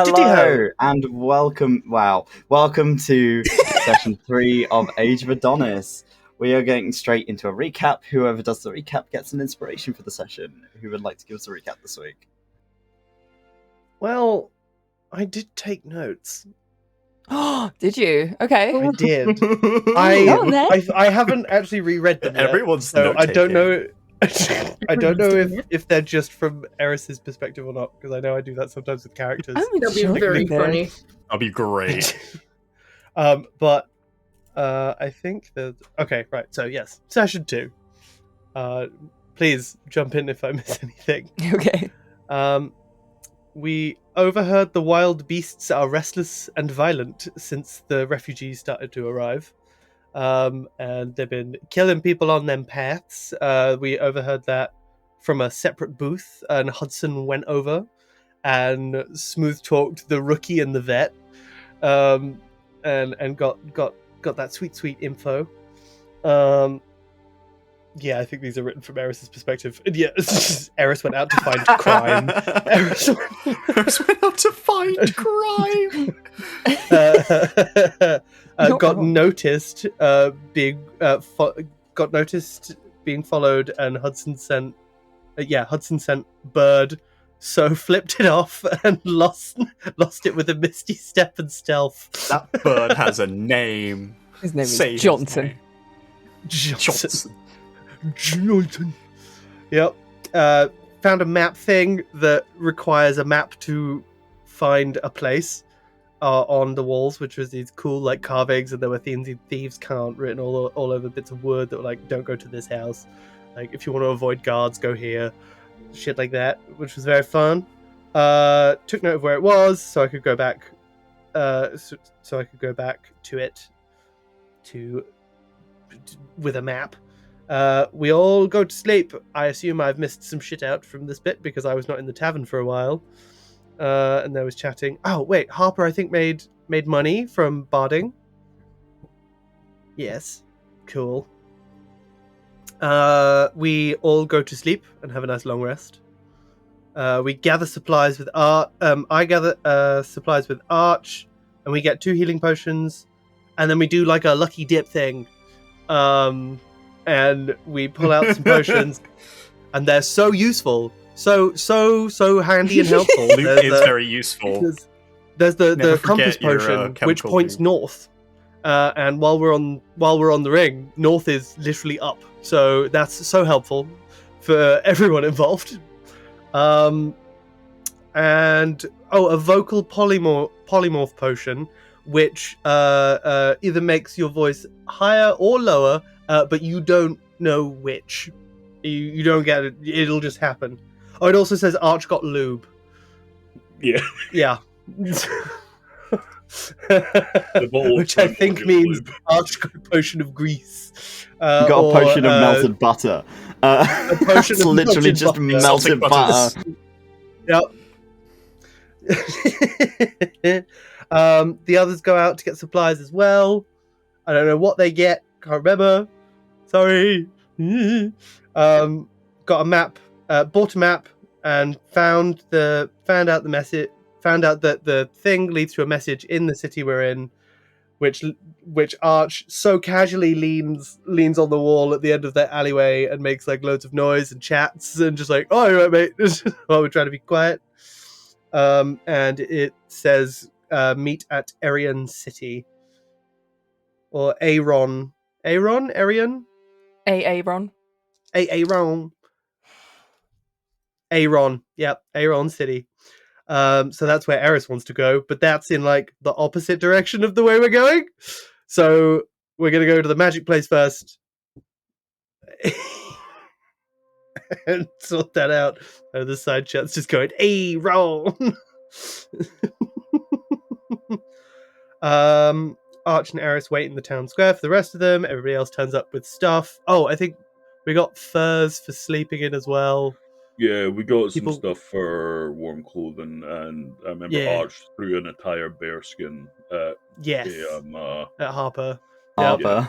Hello and welcome. Welcome to session 3 of Age of Adonis. We are getting straight into a recap. Whoever does the recap gets an inspiration for the session. Who would like to give us a recap this week? Well, I did take notes. Oh, did you? Okay. I did. I haven't actually reread them yet. Everyone's so I don't know. I don't know if they're just from Eris's perspective or not, because I know I do that sometimes with characters. That'll be very funny. That'll be great. But I think that okay, right. So yes, session 2. Please jump in if I miss anything. Okay. We overheard the wild beasts are restless and violent since the refugees started to arrive. And they've been killing people on them paths. We overheard that from a separate booth, and Hudson went over and smooth talked the rookie and the vet, and got that sweet info. Yeah, I think these are written from Eris's perspective. And yeah, Eris went out to find crime. Eris went out to find crime. Got noticed being followed, and Hudson sent Bird, so flipped it off and lost it with a misty step and stealth. That bird has a name. His name is Johnson. Johnson. Yep. Found a map thing that requires a map to find a place on the walls, which was these cool like carvings, and there were thieves can't written all over bits of wood that were like, don't go to this house, like if you want to avoid guards, go here, shit like that, which was very fun. Took note of where it was so I could go back to it with a map. We all go to sleep. I assume I've missed some shit out from this bit because I was not in the tavern for a while. And there was chatting. Oh, wait, Harper, I think, made money from barding. Yes. Cool. We all go to sleep and have a nice long rest. We gather supplies with Arch. I gather supplies with Arch, and we get 2 healing potions, and then we do like a lucky dip thing. And we pull out some potions, and they're so useful. So handy and helpful. Loot is very useful. There's the compass potion, which points north, and while we're on the ring, north is literally up. So that's so helpful for everyone involved. And a vocal polymorph potion, which either makes your voice higher or lower, but you don't know which. You don't get it. It'll just happen. Oh, it also says Arch got lube. Yeah. Yeah. Which I think means lube. Arch got a potion of grease. Got a potion of melted butter. A potion of literally just melted butter. Yep. The others go out to get supplies as well. I don't know what they get. Can't remember. Sorry. Got a map. Bought a map and found out that the thing leads to a message in the city we're in, which Arch so casually leans on the wall at the end of that alleyway and makes like loads of noise and chats and just like, oh, you're right, mate. While we're trying to be quiet. And it says meet at Arian City, or Arion. Aaron. Yep, Aaron City. So that's where Eris wants to go, but that's in like the opposite direction of the way we're going. So we're gonna go to the magic place first and sort that out. Oh, the side chat's just going, Aaron. Arch and Eris wait in the town square for the rest of them. Everybody else turns up with stuff. Oh, I think we got furs for sleeping in as well. Yeah, we got some stuff for warm clothing, and I remember Arch threw an entire bearskin at Harper. Harper.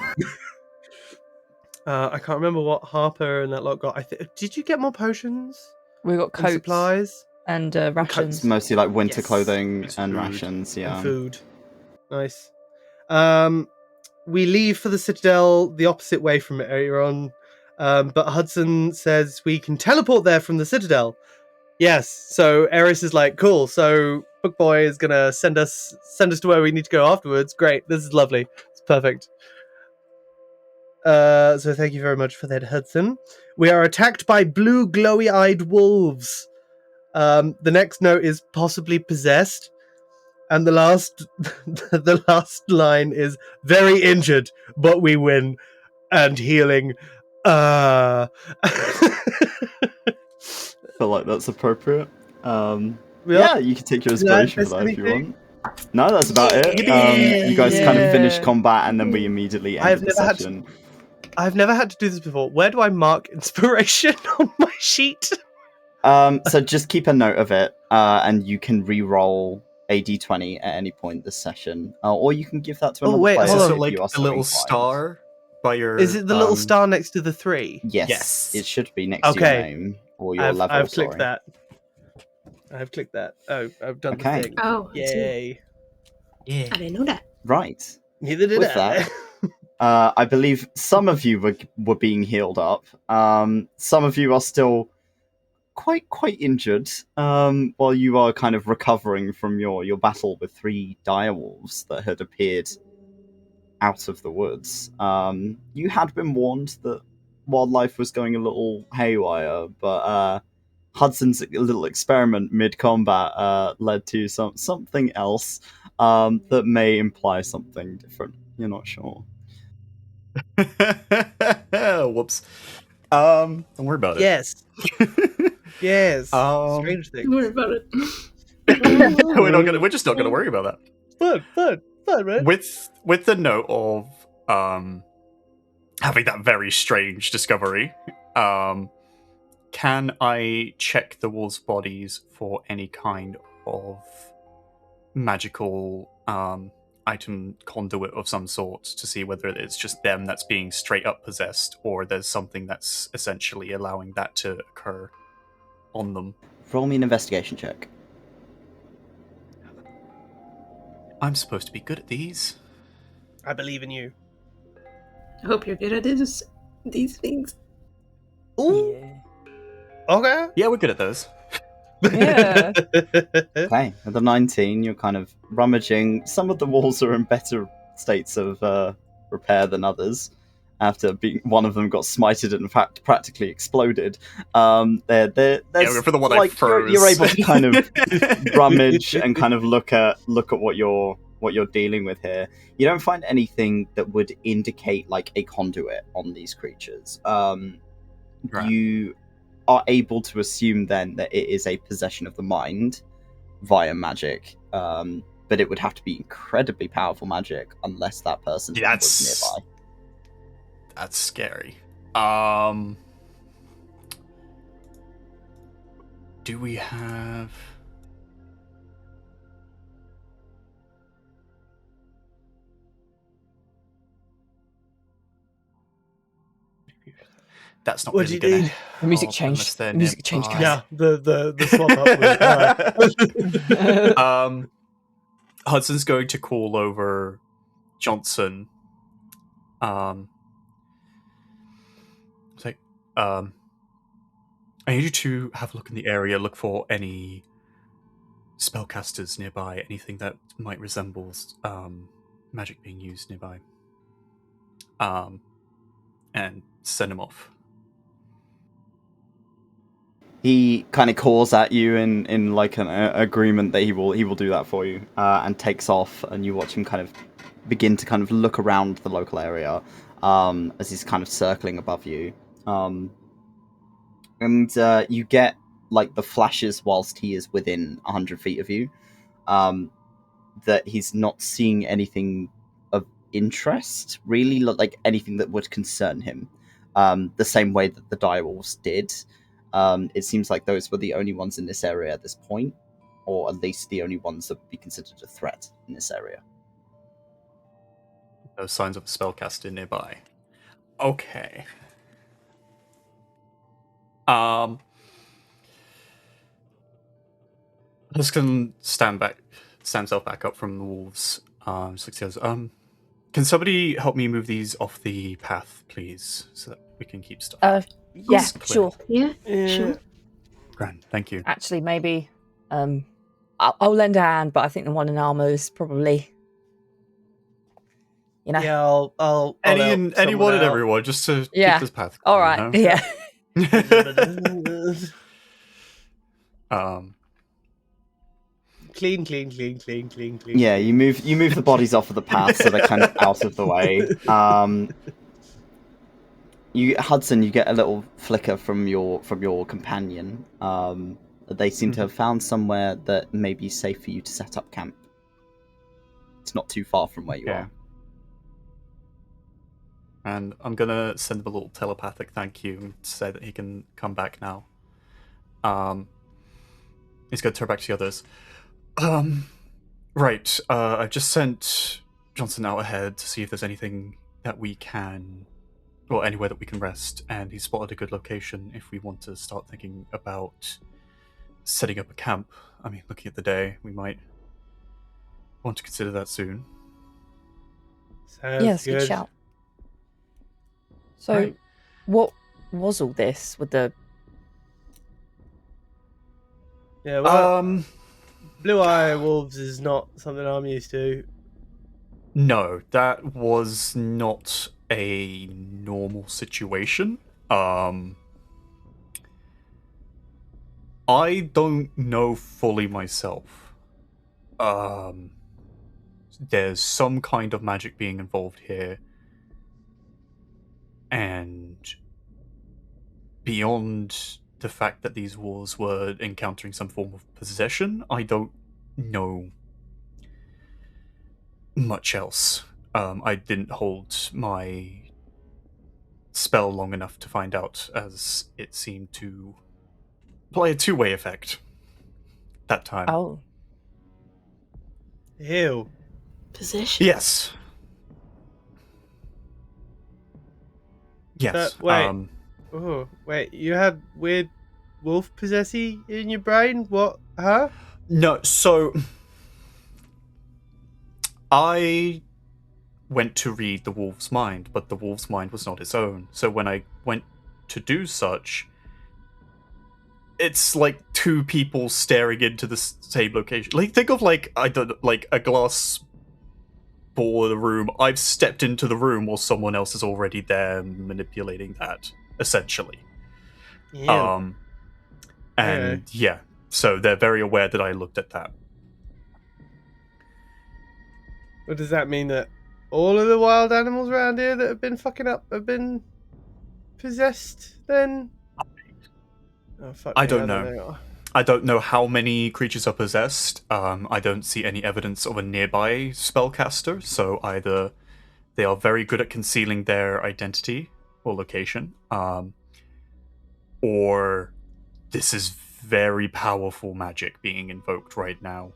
I can't remember what Harper and that lot got. Did you get more potions? We got coats, supplies, And rations. It's mostly like winter Yes. clothing It's and food. rations, yeah. And food. Nice. We leave for the Citadel the opposite way from Aeron, but Hudson says we can teleport there from the Citadel. Yes, so Eris is like, cool, so Book Boy is gonna send us to where we need to go afterwards. Great, this is lovely. It's perfect. So thank you very much for that, Hudson. We are attacked by blue glowy-eyed wolves. The next note is possibly possessed. And the last line is very injured, but we win. And healing. I feel like that's appropriate. Yeah, you can take your inspiration for that if you want. No, that's about it. You guys kind of finish combat and then we immediately end the session. I've never had to do this before. Where do I mark inspiration on my sheet? So just keep a note of it, and you can re-roll a d20 at any point this session, or you can give that to another player. Is it if like you are a so little inclined. star by your? Is it the little star next to the 3? Yes, it should be next to your name or your level. I've clicked that. I've clicked that. Oh, I've done the thing. Oh, yay! Yeah, I didn't know that. Right. Neither did With I. that, I believe some of you were being healed up. Some of you are still quite injured, while you are kind of recovering from your battle with 3 direwolves that had appeared out of the woods. You had been warned that wildlife was going a little haywire, but Hudson's little experiment mid-combat led to something else that may imply something different. You're not sure. Whoops. Don't worry about it. Yes. Yes. Strange thing. Don't worry about it. We're just not gonna worry about that. Fun, man. With the note of having that very strange discovery, can I check the wolves' bodies for any kind of magical item conduit of some sort to see whether it's just them that's being straight up possessed, or there's something that's essentially allowing that to occur on them? Roll me an investigation check. I'm supposed to be good at these. I believe in you. I hope you're good at these things. Ooh. Yeah. Okay. Yeah, we're good at those. Yeah. Okay, at the 19, you're kind of rummaging. Some of the walls are in better states of repair than others. After one of them got smited and in fact practically exploded. There's for the one I froze. You're able to kind of rummage and kind of look at what you're dealing with here. You don't find anything that would indicate like a conduit on these creatures. Right. You are able to assume then that it is a possession of the mind via magic, but it would have to be incredibly powerful magic unless that person was nearby. That's scary. Do we have... That's not What really do you gonna need? The music help changed. unless The music they're changed, nearby. guys. Yeah, the swap up was Hudson's going to call over Johnson. It's like, I need you to have a look in the area, look for any spellcasters nearby, anything that might resemble magic being used nearby, and send him off. He kind of calls at you in like an agreement that he will do that for you, and takes off, and you watch him kind of begin to kind of look around the local area as he's kind of circling above you, and you get like the flashes whilst he is within 100 feet of you, that he's not seeing anything of interest, really, like anything that would concern him, the same way that the direwolves did. It seems like those were the only ones in this area at this point, or at least the only ones that would be considered a threat in this area. No signs of a spellcaster nearby. Okay. Hudson stands himself back up from the wolves. So he says, can somebody help me move these off the path, please, so that we can keep stuff? Yeah, clear? sure. Yeah, sure. Grand, thank you. Actually, maybe I'll lend a hand, but I think the one in armor is probably, Yeah, I'll Anyone help and someone out. everyone, just to Yeah. keep this path clear. All right. You Yeah. know? Clean. Yeah, you move the bodies off of the path so they're kind of out of the way. Hudson, you get a little flicker from your companion. They seem to have found somewhere that may be safe for you to set up camp. It's not too far from where you are. And I'm gonna send him a little telepathic thank you and say that he can come back now. He's gonna turn back to the others. Right. I've just sent Johnson out ahead to see if there's anything that we can, or anywhere that we can rest, and he spotted a good location if we want to start thinking about setting up a camp. I mean, looking at the day, we might want to consider that soon. Sounds Yeah, that's a good shout. So, Right. what was all this with the? Yeah, well, blue eye wolves is not something I'm used to. No, that was not a normal situation. I don't know fully myself. There's some kind of magic being involved here. And beyond the fact that these wolves were encountering some form of possession, I don't know much else. I didn't hold my spell long enough to find out, as it seemed to play a two-way effect that time. Oh, Ew. Possession. Yes. Yes. Wait. Oh, wait, you had weird wolf possessy in your brain? What? Huh? No, so I went to read the wolf's mind, but the wolf's mind was not its own. So when I went to do such, it's like two people staring into the same location. Like, think of like a glass ball in a room. I've stepped into the room while someone else is already there manipulating that, essentially. Yeah. And yeah, so they're very aware that I looked at that. What does that mean, that all of the wild animals around here that have been fucking up have been possessed then? Oh, fuck I me, don't know. I don't know how many creatures are possessed. I don't see any evidence of a nearby spellcaster, so either they are very good at concealing their identity or location, or this is very powerful magic being invoked right now.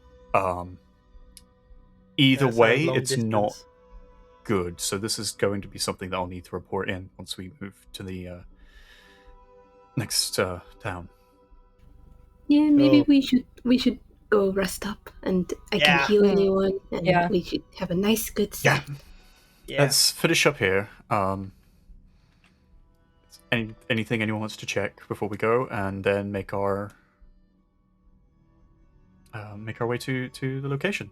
Either way, it's not good, so this is going to be something that I'll need to report in once we move to the next town. Yeah, maybe Cool. we should go rest up, and I can heal anyone, and we should have a nice good sleep. Yeah. Let's finish up here. Anything anyone wants to check before we go, and then make our way to the location.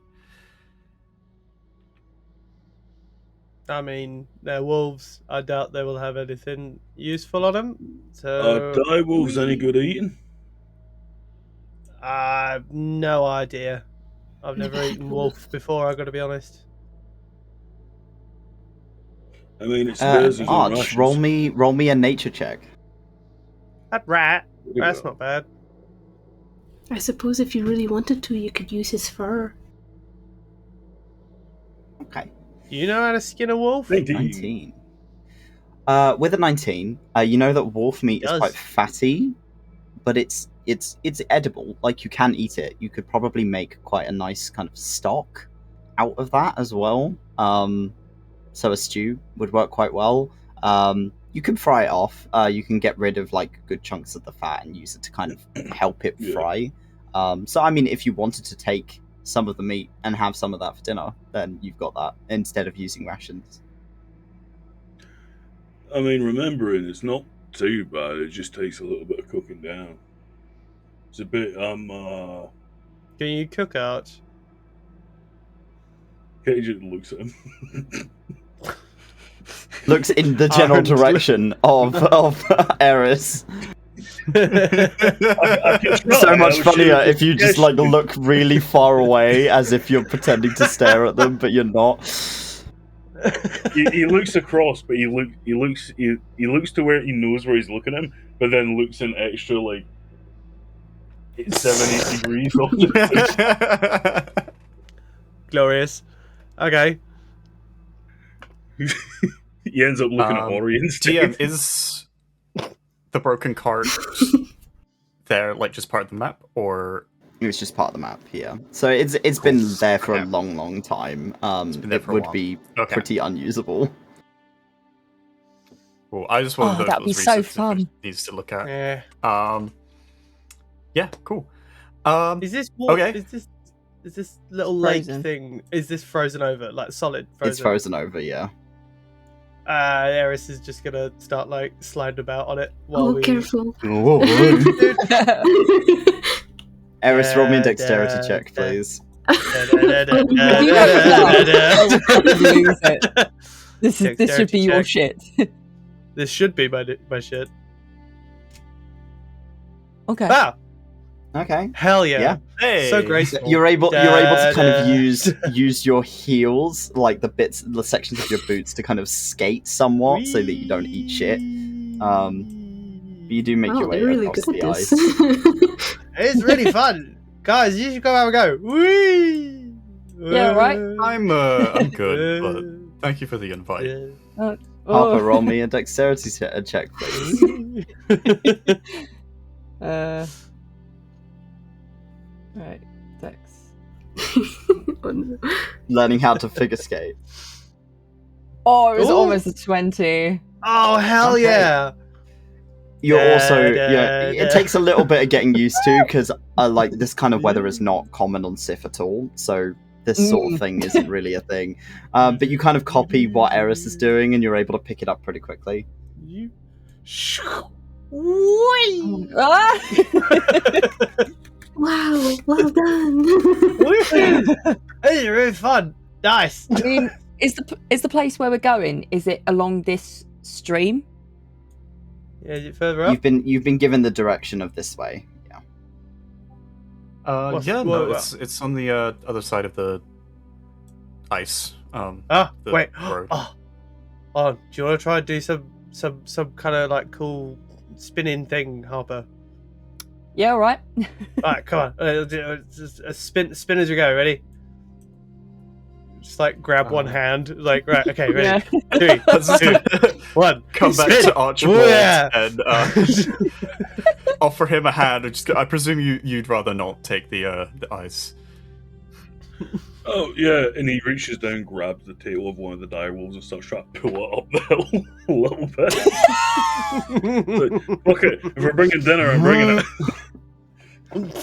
I mean, they're wolves. I doubt they will have anything useful on them. So, Are die wolves any good eating? I've no idea. I've never Never had eaten wolf. wolf before, I gotta be honest. I mean, it's theirs Arch, roll me a nature check. That rat. That's not bad. I suppose if you really wanted to, you could use his fur. Okay. You know how to skin a wolf? 19. With a 19, you know that wolf meat is quite fatty, but it's edible. Like, you can eat it. You could probably make quite a nice kind of stock out of that as well. So a stew would work quite well. You can fry it off. You can get rid of like good chunks of the fat and use it to kind of help it fry. So, I mean, if you wanted to take some of the meat and have some of that for dinner, then you've got that instead of using rations. I mean, remembering it's not too bad. It just takes a little bit of cooking down. It's a bit. Can you cook out? Katie just looks at him. Looks in the general direction of Eris. So much funnier if you just like look really far away, as if you're pretending to stare at them, but you're not. He looks across, but he looks to where he knows where he's looking at him, but then looks an extra like 70 degrees off. Glorious. Okay. He ends up looking at Ori instead. DM, is the broken cart there, like, just part of the map, or It's just part of the map here. So it's been there for a long time. It would be pretty unusable. Cool. I just wanted that'd be so fun. Needs to look at. Yeah. Yeah. Cool. Is this okay? Is this little Frozen. lake thing? Is this frozen over? Like solid frozen? It's frozen over, yeah. Eris is just gonna start like sliding about on it while we. Careful. Eris, roll me a dexterity check, please. This should be your shit. This should be my shit. Okay. Ah, Okay. hell yeah! Yeah. Hey. So graceful. You're able to kind of use your heels, like the sections of your boots, to kind of skate somewhat, so that you don't eat shit. But you do make your way really across good the at ice. this. It's really fun, guys. You should go have a go. Whee! Yeah, right? I'm good, but thank you for the invite. Harper, roll me a dexterity check, please. Right, Dex. Oh, no. Learning how to figure skate. Oh, it was Ooh. almost a 20. Oh hell Okay. yeah! You're also, it takes a little bit of getting used to, because like this kind of weather is not common on Sif at all, so this sort of thing isn't really a thing. But you kind of copy what Eris is doing, and you're able to pick it up pretty quickly. Ah! Wow, well done. This is really fun. Nice. I mean, is the place where we're going? Is it along this stream? Yeah, is it further up? You've been given the direction of this way. Yeah. It's on the other side of the ice. The Wait. road. Do you want to try and do some kind of like cool spinning thing, Harper? Yeah, all right. Alright, come on. Just spin as we go. Ready? Just like grab one hand. Like, right, okay, ready? Yeah. 3, 2, 1. Come back Spin! to Archibald Yeah. and offer him a hand. I presume you'd rather not take the ice. Oh yeah, and he reaches down, grabs the tail of one of the direwolves, and starts trying to pull it up the hill a little bit. Like, okay, if we're bringing dinner, I'm bringing it.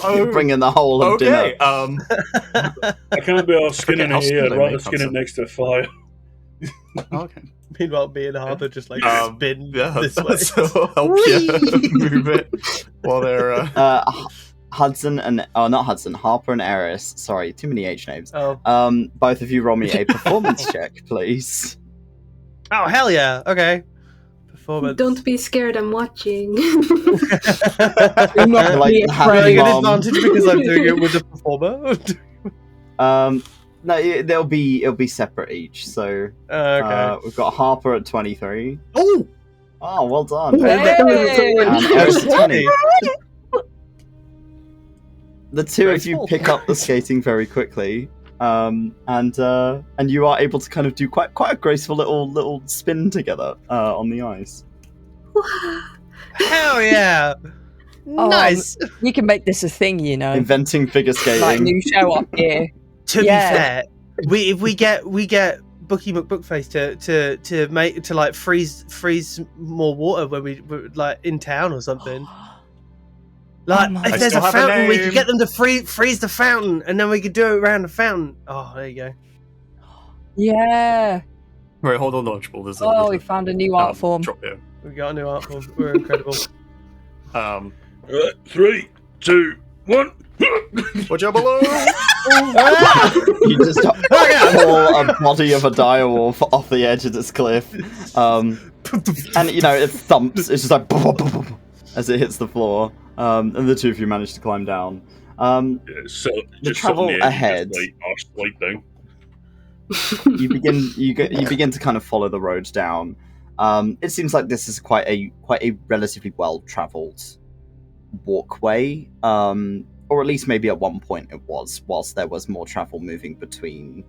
You're bringing the whole of dinner. I can't be all skinning it here. I'd rather skin it next to a fire. Okay. Meanwhile, me and Harper just like spin this way. That'll help you move it while they're. Hudson and not Hudson, Harper and Eris. Sorry, too many H names. Oh. Both of you roll me a performance check, please. Oh hell yeah! Okay. Performance. Don't be scared, I'm watching. Do not Like be the happy afraid. An mom. advantage because I'm doing it with a performer. No, it'll be separate each. So Okay. we've got Harper at 23. Oh. Oh, well done. Hey! And Eris at 20. The two of you Graceful. pick up the skating very quickly, and you are able to kind of do quite a graceful little spin together on the ice. Hell yeah! Oh, Nice. You can make this a thing, you know. Inventing figure skating. Like new show up here. To Yeah. be fair, if we get Bookie McBookface to like freeze more water when we're like in town or something. Like, my if I there's a still have a fountain, we name. could get them to freeze the fountain, and then we could do it around the fountain. Oh, there you go. Yeah. Right, hold on, Archibald. There's Oh, we found a new art form. Drop here. We got a new art form. We're incredible. Um, 3, 2, 1. watch out below! You just pull a body of a direwolf off the edge of this cliff, and you know it thumps. It's just like as it hits the floor, and the two of you manage to climb down. So The travel ahead. Just, like, slide down. You begin to kind of follow the road down. It seems like this is quite a relatively well travelled walkway, or at least maybe at one point it was, whilst there was more travel moving between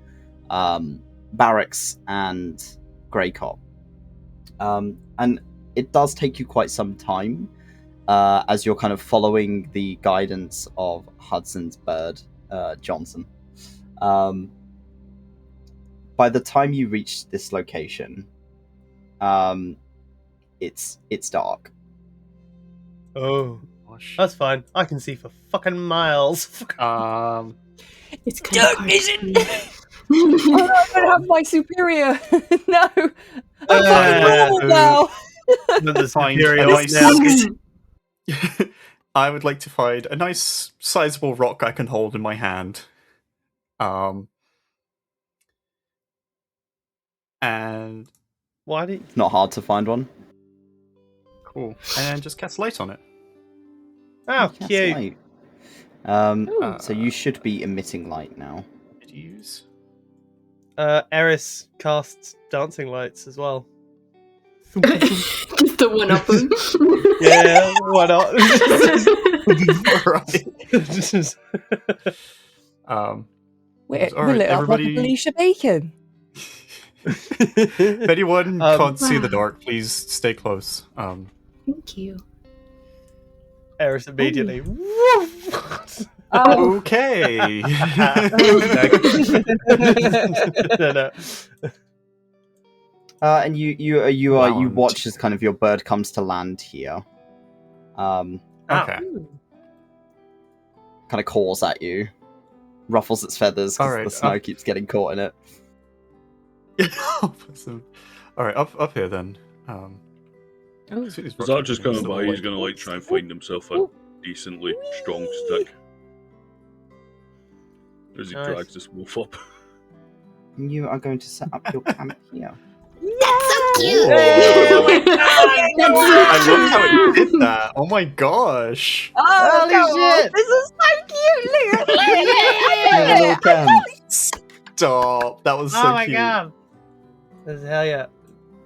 Barracks and Greycott. And it does take you quite some time as you're kind of following the guidance of Hudson's bird, Johnson. By the time you reach this location, it's dark. Oh, Gosh. that's fine. I can see for fucking miles. It's kind of hard. Oh, no, I don't have my superior. No, I'm fucking normal now. The Find superior a is nice- now- I would like to find a nice, sizable rock I can hold in my hand. And Why did? It's not hard to find one. cool. And just cast light on it. Oh, Cast cute. light. So you should be emitting light now. Did you use? Eris casts dancing lights as well. Just the one up them. Yeah, why not? Right. We're All right, lit up like a everybody- Felicia Bacon. If anyone can't see the Wow. dark, please stay close. Thank you. Eris immediately. Oh, Okay. No. And you Wound. watch as kind of your bird comes to land here. Okay. Kind of calls at you, ruffles its feathers because Alright, the snow keeps getting caught in it. Awesome. All right, up here then. See these Is rocks that just against going the by? wall, He's going to like try and find himself a decently strong stick. As he Nice. drags this wolf up. You are going to set up your camp here. That's so cute. I love how it did that. Oh my gosh. oh Holy no, shit. this is so cute. Look Your at little it. camp. Stop. That was so Oh my cute. god! That's hell yeah.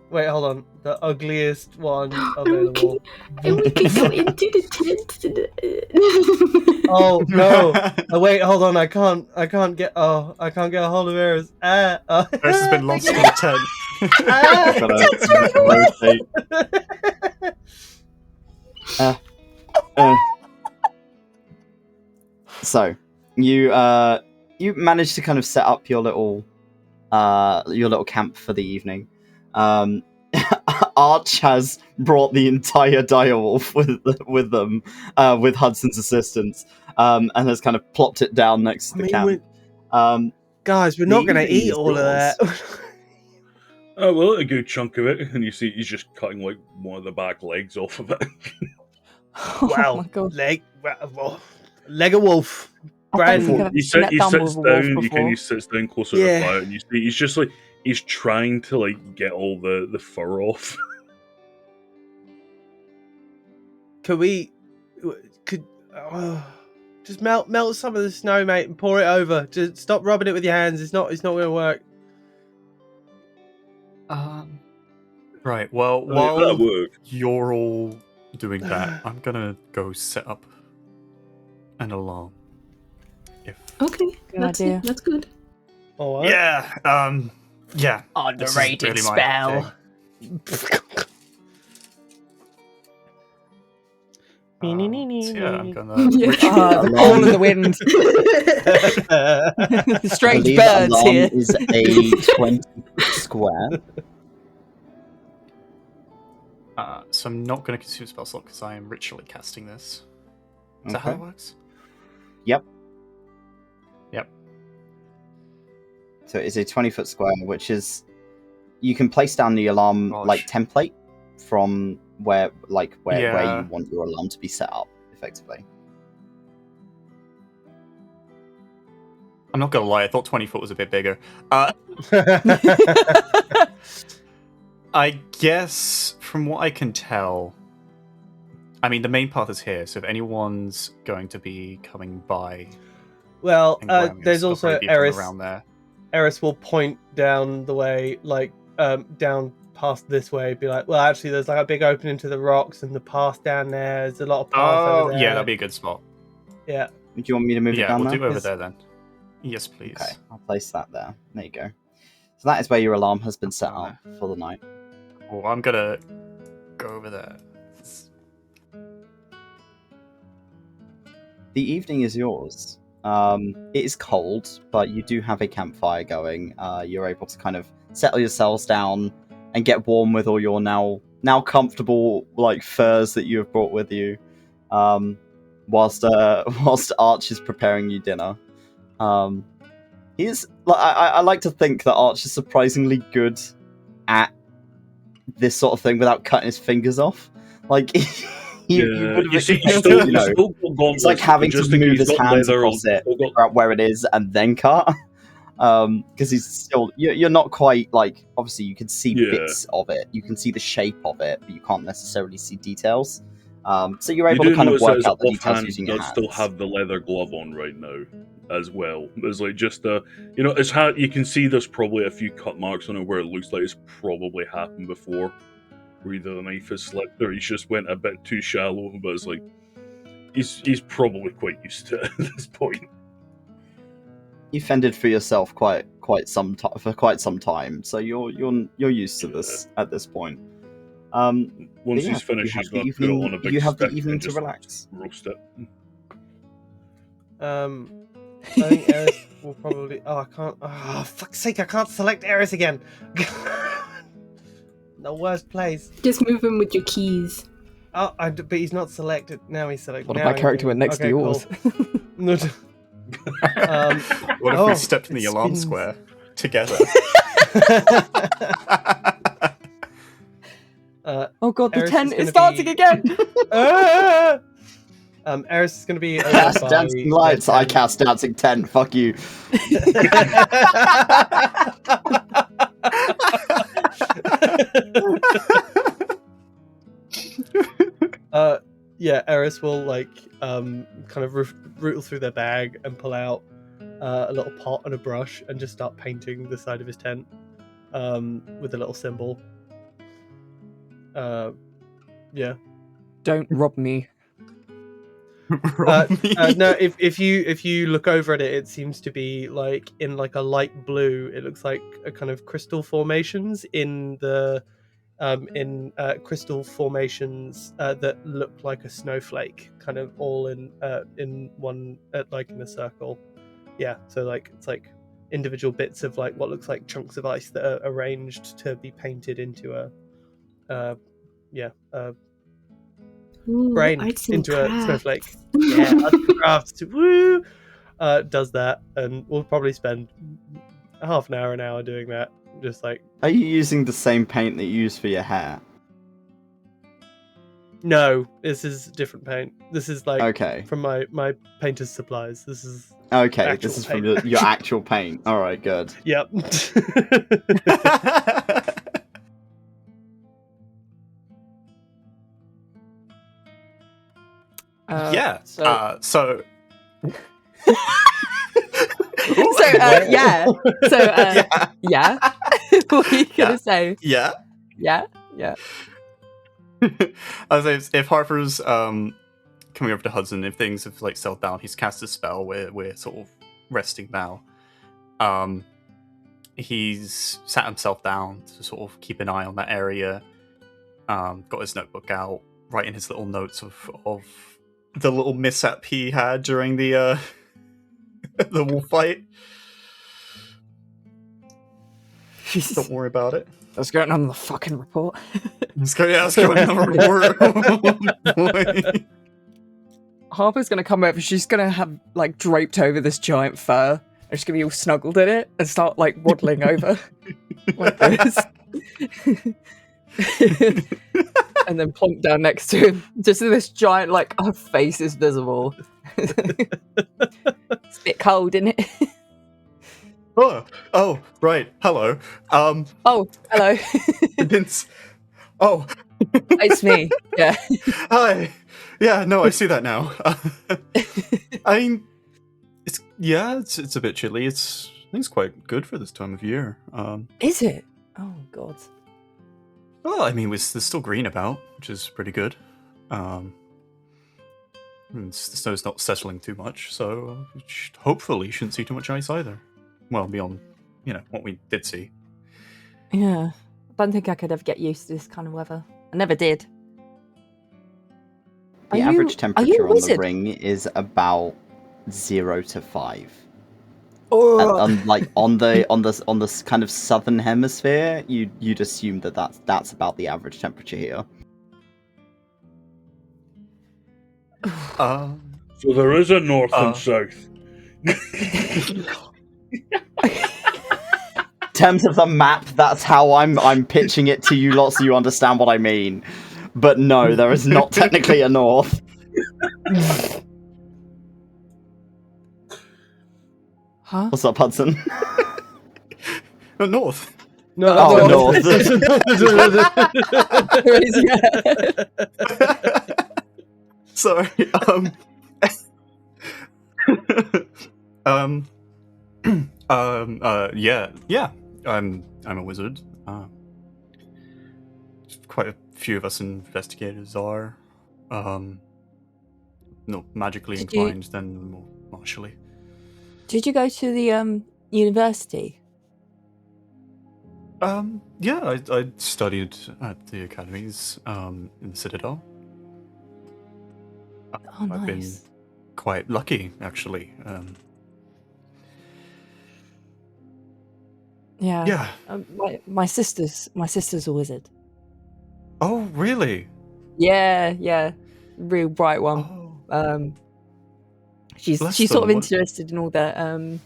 Wait, hold on. The ugliest one available. And we can go into the tent. Oh no! Oh, wait, hold on. I can't get. Oh, I can't get a hold of Eris. Eris has been lost in the tent. Gotta rotate. So you managed to kind of set up your little camp for the evening. Arch has brought the entire direwolf with them, with Hudson's assistance, and has kind of plopped it down next to the camp. Guys, we're not going to eat all of that. Oh, well, a good chunk of it, and you see he's just cutting like one of the back legs off of it. Oh Wow, my god. leg of wolf. I Brand. think I've He seen that sits done with a wolf down. before. He sits down closer to Yeah. the fire, and you see he's just like he's trying to like get all the fur off. Could just melt some of the snow, mate, and pour it over. Just stop rubbing it with your hands. It's not going to work. Right. Well, That'll while work. you're all doing that, I'm gonna go set up an alarm. If Okay, Good that's idea. it. That's good. All right. yeah, yeah. Underrated This is really my spell. thing. So yeah, I'm gonna. The call of the wind. I Strange believe that birds alarm here. is a 20 square. So I'm not gonna consume spell slot because I am ritually casting this. Is that how it works? Yep. Yep. So it's a 20-foot square, which is you can place down the alarm template from where you want your alarm to be set up, effectively. I'm not gonna lie, I thought 20 foot was a bit bigger. I guess from what I can tell, I mean the main path is here, so if anyone's going to be coming by, well, there's also Eris. Around there. Eris will point down the way, down past this way, be like, well, actually, there's like a big opening to the rocks and the path down there. There's a lot of paths over there. Yeah, that'd be a good spot. Yeah. Do you want me to move it down we'll there? do over there then. Yes, please. Okay, I'll place that there. There you go. So that is where your alarm has been set up for the night. Oh, I'm gonna go over there. The evening is yours. It is cold, but you do have a campfire going. You're able to kind of settle yourselves down and get warm with all your now comfortable furs that you have brought with you. Whilst Arch is preparing you dinner. I like to think that Arch is surprisingly good at this sort of thing without cutting his fingers off. It's like having to move his hands across it, figure out where it is, and then cut. Because he's still, you're not quite obviously you can see bits of it, you can see the shape of it, but you can't necessarily see details. So you're able to kind of work out the details using your hands. Still have the leather glove on right now, as well. There's just it's hard. You can see there's probably a few cut marks on it where it looks like it's probably happened before, where either the knife has slipped or he's just went a bit too shallow. But it's he's probably quite used to it at this point. You fended for yourself for quite some time, so you're used to this at this point. Once he's finished, he's going to put it on a big You have the stick evening and to just relax. roast it. I think Eris will probably. Oh, I can't. Oh, fuck's sake! I can't select Eris again. The worst place. Just move him with your keys. Oh, but he's not selected now. He's selected. What if my character went next to yours? Cool. What if we stepped in the alarm square together? Oh god, the Eris tent is is starting again! Eris is going to be... Cast dancing lights, I cast dancing tent, fuck you. Yeah, Eris will kind of rootle through their bag and pull out a little pot and a brush and just start painting the side of his tent with a little symbol. Yeah. Don't rob me. No, if you look over at it, it seems to be in a light blue. It looks like a kind of crystal formations in the crystal formations that look like a snowflake, kind of all in one in a circle. Yeah, so it's individual bits of what looks like chunks of ice that are arranged to be painted into brain into a snowflake. Yeah, arts and crafts. Woo! Does that, and we'll probably spend half an hour doing that. Just Are you using the same paint that you use for your hair? No, this is different paint. This is okay from my painter's supplies. This is okay. This is paint. from your actual paint. All right, good. Yep. Yeah. So So yeah. What are you gonna say? Yeah. Yeah. I was saying, if Harper's coming over to Hudson, if things have settled down, he's cast a spell. We're sort of resting now. He's sat himself down to sort of keep an eye on that area. Got his notebook out, writing his little notes of the little mishap he had during the the wolf fight. Don't worry about it. Let's go on the fucking report. Let's go on the report. Harper's gonna come over. She's gonna have like draped over this giant fur. And she's gonna be all snuggled in it and start like waddling over like this. And then plonk down next to him. Just this giant, like, her face is visible. It's a bit cold, isn't it? Oh, right. Hello. Oh, hello. Vince. Oh, It's me. Yeah. hi. Yeah, no, I see that now. I mean, it's a bit chilly. I think it's quite good for this time of year. Is it? Oh God. Well, I mean, there's still green about, which is pretty good. The snow's not settling too much, so hopefully shouldn't see too much ice either. Well, beyond, what we did see. Yeah. I don't think I could ever get used to this kind of weather. I never did. The average temperature on the ring is about 0 to 5. Oh. And like on the kind of southern hemisphere, you'd assume that's about the average temperature here. So there is a north and south. In terms of the map, that's how I'm pitching it to you lot, so you understand what I mean. But no, there is not technically a north. Huh? What's up, Hudson? North. No, Oh, north. Sorry. Yeah. I'm a wizard. Quite a few of us investigators are. No, magically inclined, then more martially. Did you go to the university? Yeah, I studied at the academies in the Citadel. Oh, nice. I've been quite lucky, actually. Yeah. Yeah. My sister's a wizard. Oh, really? Yeah. Real bright one. Oh. She's Bless sort of them. interested in all the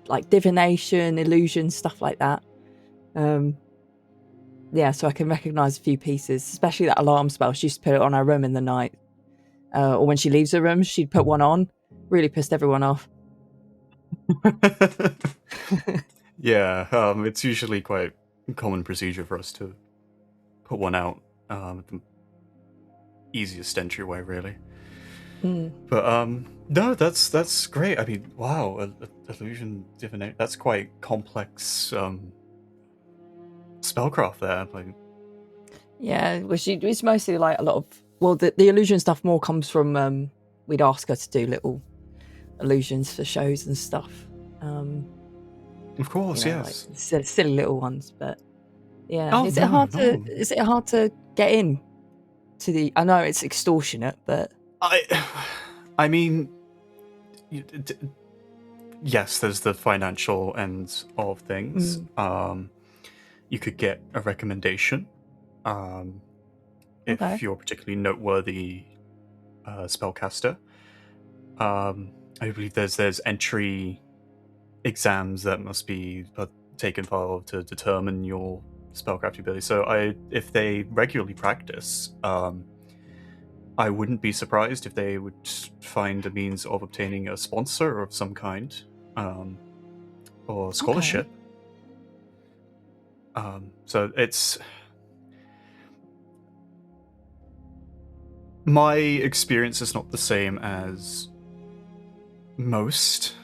like divination, illusion, stuff like that. Yeah, so I can recognise a few pieces, especially that alarm spell. She used to put it on her room in the night. Or when she leaves her room, she'd put one on. Really pissed everyone off. Yeah, it's usually quite a common procedure for us to put one out at the easiest entryway, really. But no, that's great. I mean, wow, illusion divination. That's quite complex spellcraft there. Like, Yeah, well, it's mostly like a lot of the illusion stuff more comes from we'd ask her to do little illusions for shows and stuff. of course, yes. Like silly little ones, but yeah. Oh, Is no, it hard to get in to the? I know it's extortionate, but I mean, yes, there's the financial end of things. You could get a recommendation if you're particularly noteworthy spellcaster. I believe there's entry exams that must be taken to determine your spellcrafting ability. So if they regularly practice, I wouldn't be surprised if they would find a means of obtaining a sponsor of some kind, or scholarship. So it's my experience is not the same as most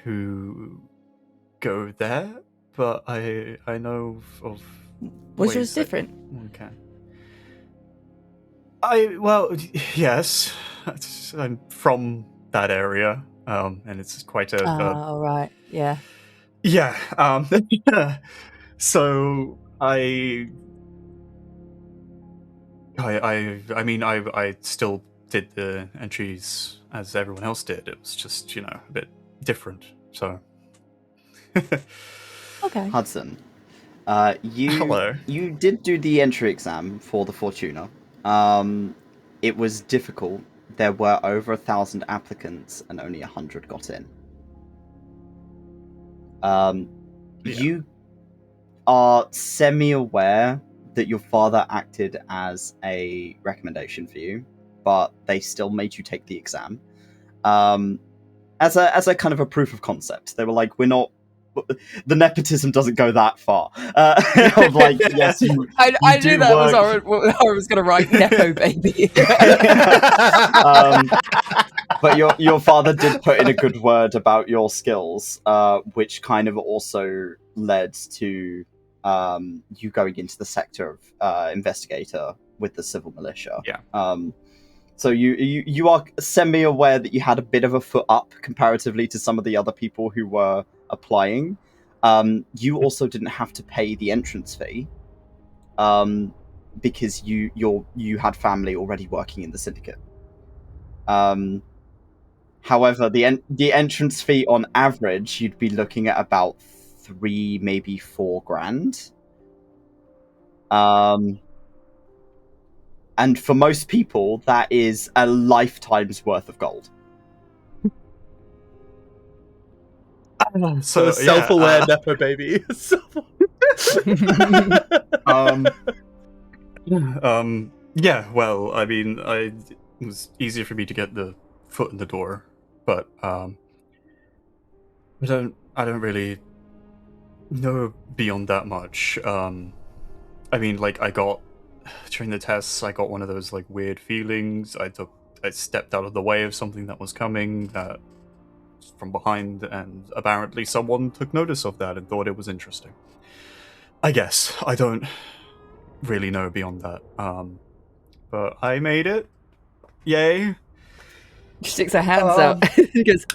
who go there, but I know of was yours different? Okay. Yes, I'm from that area, and it's quite a. All right, yeah. Yeah. So I mean, I still did the entries as everyone else did. It was just, a bit different. So. Okay. Hudson, Hello. you did do the entry exam for the Fortuna. It was difficult. There were over 1,000 applicants and only 100 got in. You are semi-aware that your father acted as a recommendation for you, but they still made you take the exam. As a kind of a proof of concept. They were like, we're not... The nepotism doesn't go that far. Of like, yes, I knew that was I was going to write Nepo baby. But your father did put in a good word about your skills, which kind of also led to you going into the sector of investigator with the civil militia. Yeah. So you are semi-aware that you had a bit of a foot up comparatively to some of the other people who were applying. You also didn't have to pay the entrance fee because you had family already working in the syndicate. However, the entrance fee on average, you'd be looking at about 3, maybe 4 grand. And for most people, that is a lifetime's worth of gold. So a self-aware Nepo baby. Yeah, well, I mean, it was easier for me to get the foot in the door, but I don't really know beyond that much. I mean, like, during the tests, I got one of those like weird feelings. I stepped out of the way of something that was coming from behind, and apparently someone took notice of that and thought it was interesting. I guess I don't really know beyond that. But I made it. Yay! She sticks her hands out. She goes.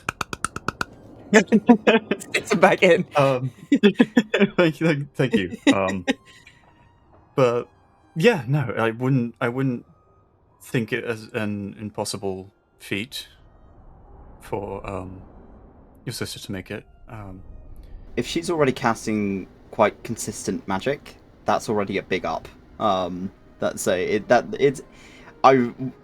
Sticks them back in. Thank you. But yeah, no, I wouldn't think it as an impossible feat for your sister to make it. If she's already casting quite consistent magic, that's already a big up.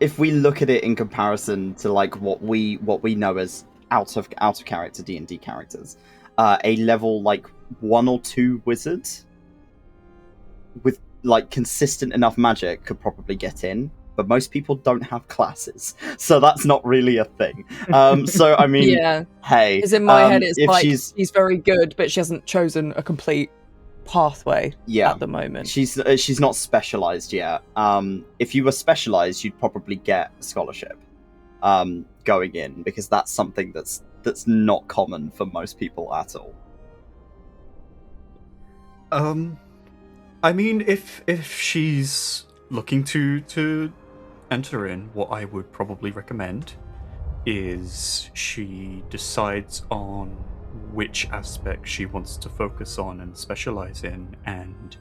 If we look at it in comparison to like what we know as out of character D&D characters, a level like 1 or 2 wizard with like consistent enough magic could probably get in, but most people don't have classes, so that's not really a thing. So I mean, yeah. Hey, because in my head it's like she's very good, but she hasn't chosen a complete pathway at the moment. She's not specialized yet. If you were specialized, you'd probably get a scholarship going in, because that's something that's not common for most people at all. I mean, if she's looking to enter in, what I would probably recommend is she decides on which aspect she wants to focus on and specialize in, and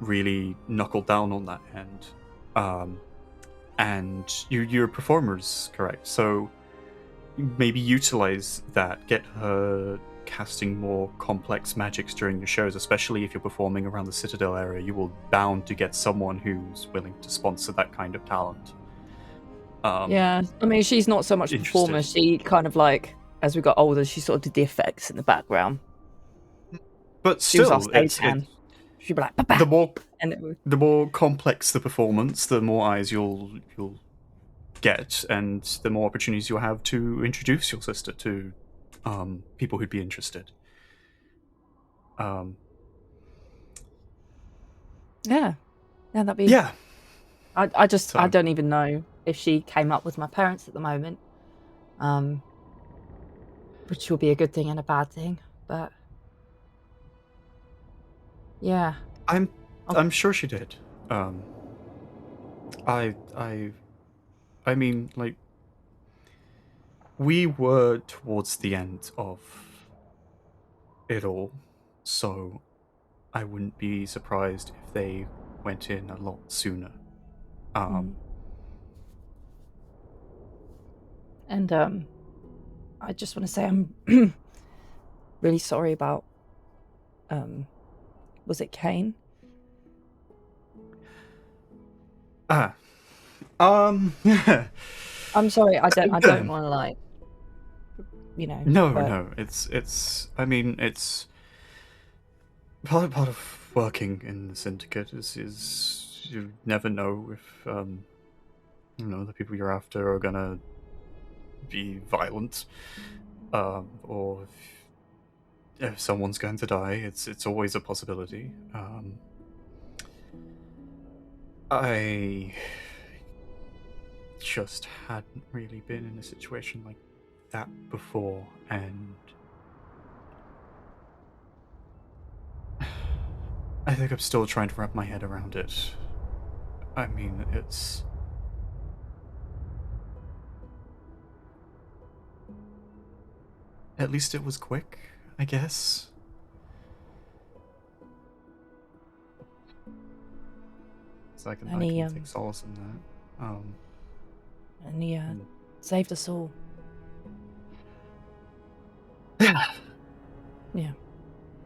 really knuckle down on that end. And you're performers, correct? So maybe utilize that, get her casting more complex magics during your shows, especially if you're performing around the Citadel area. You will bound to get someone who's willing to sponsor that kind of talent. Yeah, I mean, she's not so much a performer. She kind of like, as we got older, she sort of did the effects in the background. But she was still, our stage hand. She'd be like, "Bah, bah," the more complex the performance, the more eyes you'll get, and the more opportunities you'll have to introduce your sister to people who'd be interested. Yeah, that'd be. Yeah. I don't even know if she came up with my parents at the moment, which will be a good thing and a bad thing. But yeah, I'm sure she did. I mean, like, we were towards the end of it all, so I wouldn't be surprised if they went in a lot sooner. And I just want to say I'm really sorry about was it Kane? I'm sorry, I don't want to like, No, but... no, it's. I mean, it's part of working in the syndicate is you never know if the people you're after are gonna be violent, or if someone's going to die. It's always a possibility. I just hadn't really been in a situation like that before, and I think I'm still trying to wrap my head around it. I mean, it's... At least it was quick, I guess. So I can take solace in that. And he saved us all. Yeah. Yeah.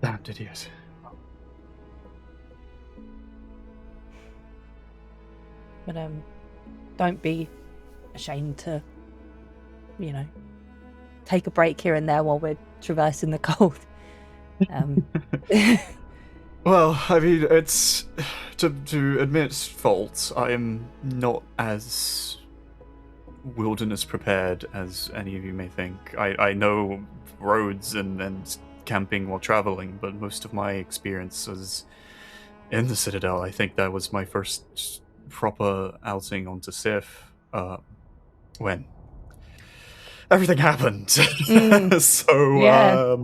Damned idiot. But don't be ashamed to, take a break here and there while we're traversing the cold. Well, I mean, it's to admit fault. I am not as wilderness prepared as any of you may think. I know roads and camping while traveling, but most of my experience was in the Citadel. I think that was my first proper outing onto Sif when everything happened. So yeah.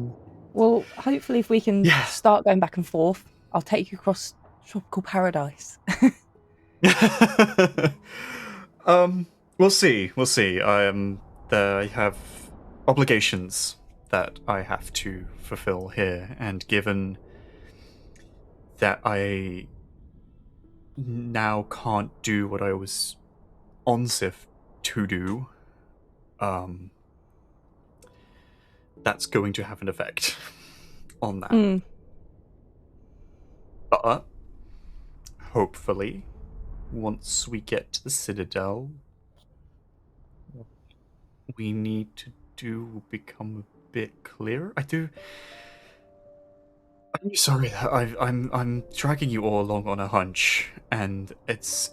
Well, hopefully if we can start going back and forth, I'll take you across tropical paradise. We'll see. I have obligations that I have to fulfill here, and given that I now can't do what I was on Sif to do, that's going to have an effect on that. But hopefully, once we get to the Citadel, what we need to do will become a bit clearer. I'm sorry that I'm dragging you all along on a hunch, and it's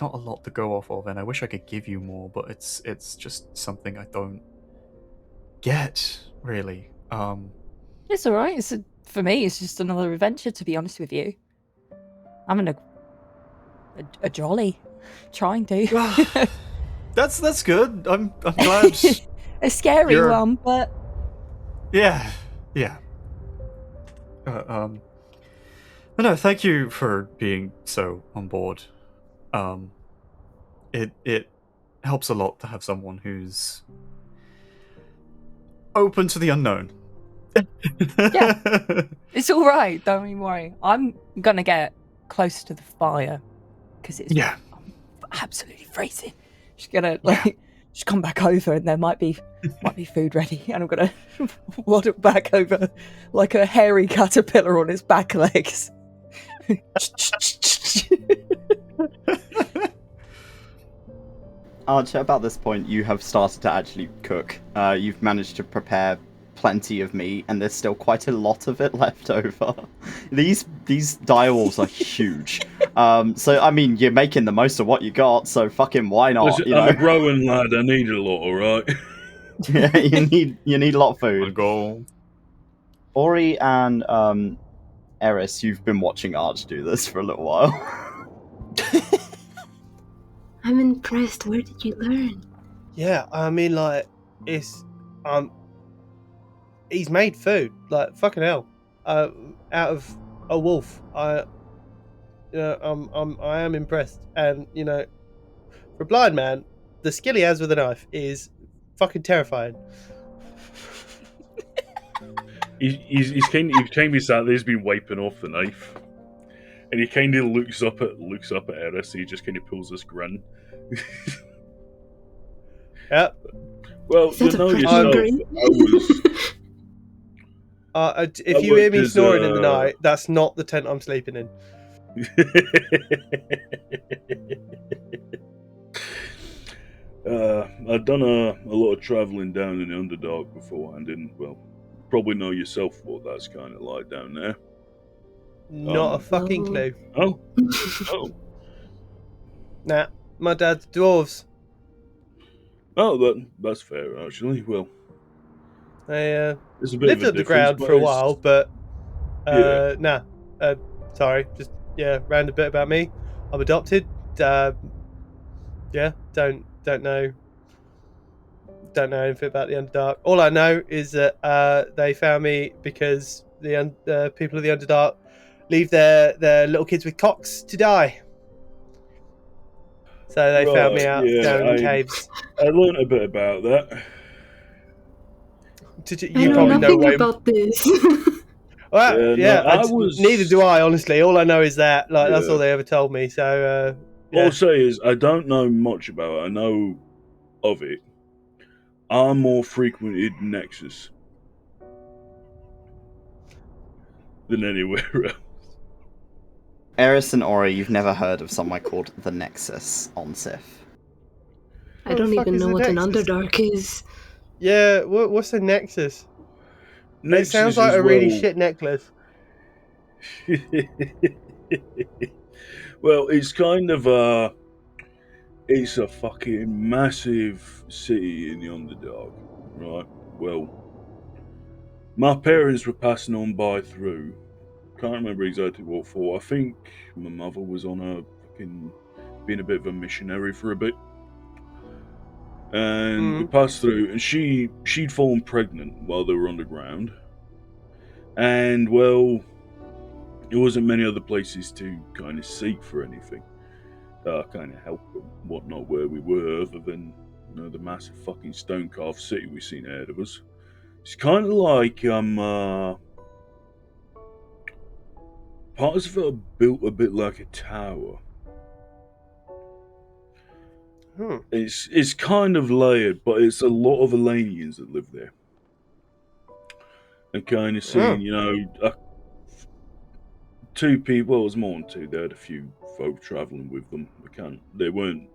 not a lot to go off of, and I wish I could give you more, but it's just something I don't get really. It's all right. For me, it's just another adventure. To be honest with you, I'm in a jolly, trying to. That's good. I'm glad. A scary one, but yeah. But no, thank you for being so on board. It helps a lot to have someone who's open to the unknown. Yeah, it's all right. Don't even worry. I'm gonna get close to the fire because I'm absolutely freezing. Just gonna just come back over, and there might be food ready, and I'm gonna waddle back over like a hairy caterpillar on its back legs. Archer, about this point, you have started to actually cook. You've managed to prepare plenty of meat, and there's still quite a lot of it left over. These direwolves are huge. So I mean, you're making the most of what you got. So fucking why not? Listen, I'm a growing lad. I need a lot. All right. Yeah, you need a lot of food. Go. Ori and Eris, you've been watching Arch do this for a little while. I'm impressed. Where did you learn? Yeah, I mean, like, it's he's made food, like, fucking hell, out of a wolf. I am impressed, and for a blind man, the skill he has with a knife is fucking terrifying. He's kind of sat there. He's been wiping off the knife, and he kind of looks up at Eris. And he just kind of pulls this grin. Yep. Well, you know yourself. If you hear me snoring in the night, that's not the tent I'm sleeping in. I've done a lot of travelling down in the Underdark beforehand, and well, probably know yourself what that's kind of like down there. Not a fucking clue. Oh. Nah, my dad's dwarves. Oh, that's fair, actually. Well, They there's a bit lived of a underground difference, for a but while, but yeah. nah. Sorry, just round a bit about me. I'm adopted. Don't know anything about the Underdark. All I know is that they found me because the people of the Underdark leave their little kids with cocks to die. So they found me out down in the caves. I learned a bit about that. I know nothing about this. Well, neither do I, honestly. All I know is that, that's all they ever told me. So, all I'll say is I don't know much about it. I know of it. I'm more frequented Nexus than anywhere else. Eris and Ori, you've never heard of somewhere called the Nexus on Sif? I don't even know what an Underdark is. Yeah, what's a Nexus? It sounds like a really shit necklace. Well, it's kind of it's a fucking massive city in the Underdark, right? Well, my parents were passing on by through. Can't remember exactly what for. I think my mother was on a fucking being a bit of a missionary for a bit. And we passed through, and she'd fallen pregnant while they were underground. And, well, there wasn't many other places to kind of seek for anything. Kind of help and whatnot where we were, other than the massive fucking stone-carved city we've seen ahead of us. It's kind of like, parts of it are built a bit like a tower. It's kind of layered, but it's a lot of Elanians that live there. And kind of seeing, two people. Well, it was more than two. They had a few folk travelling with them. They weren't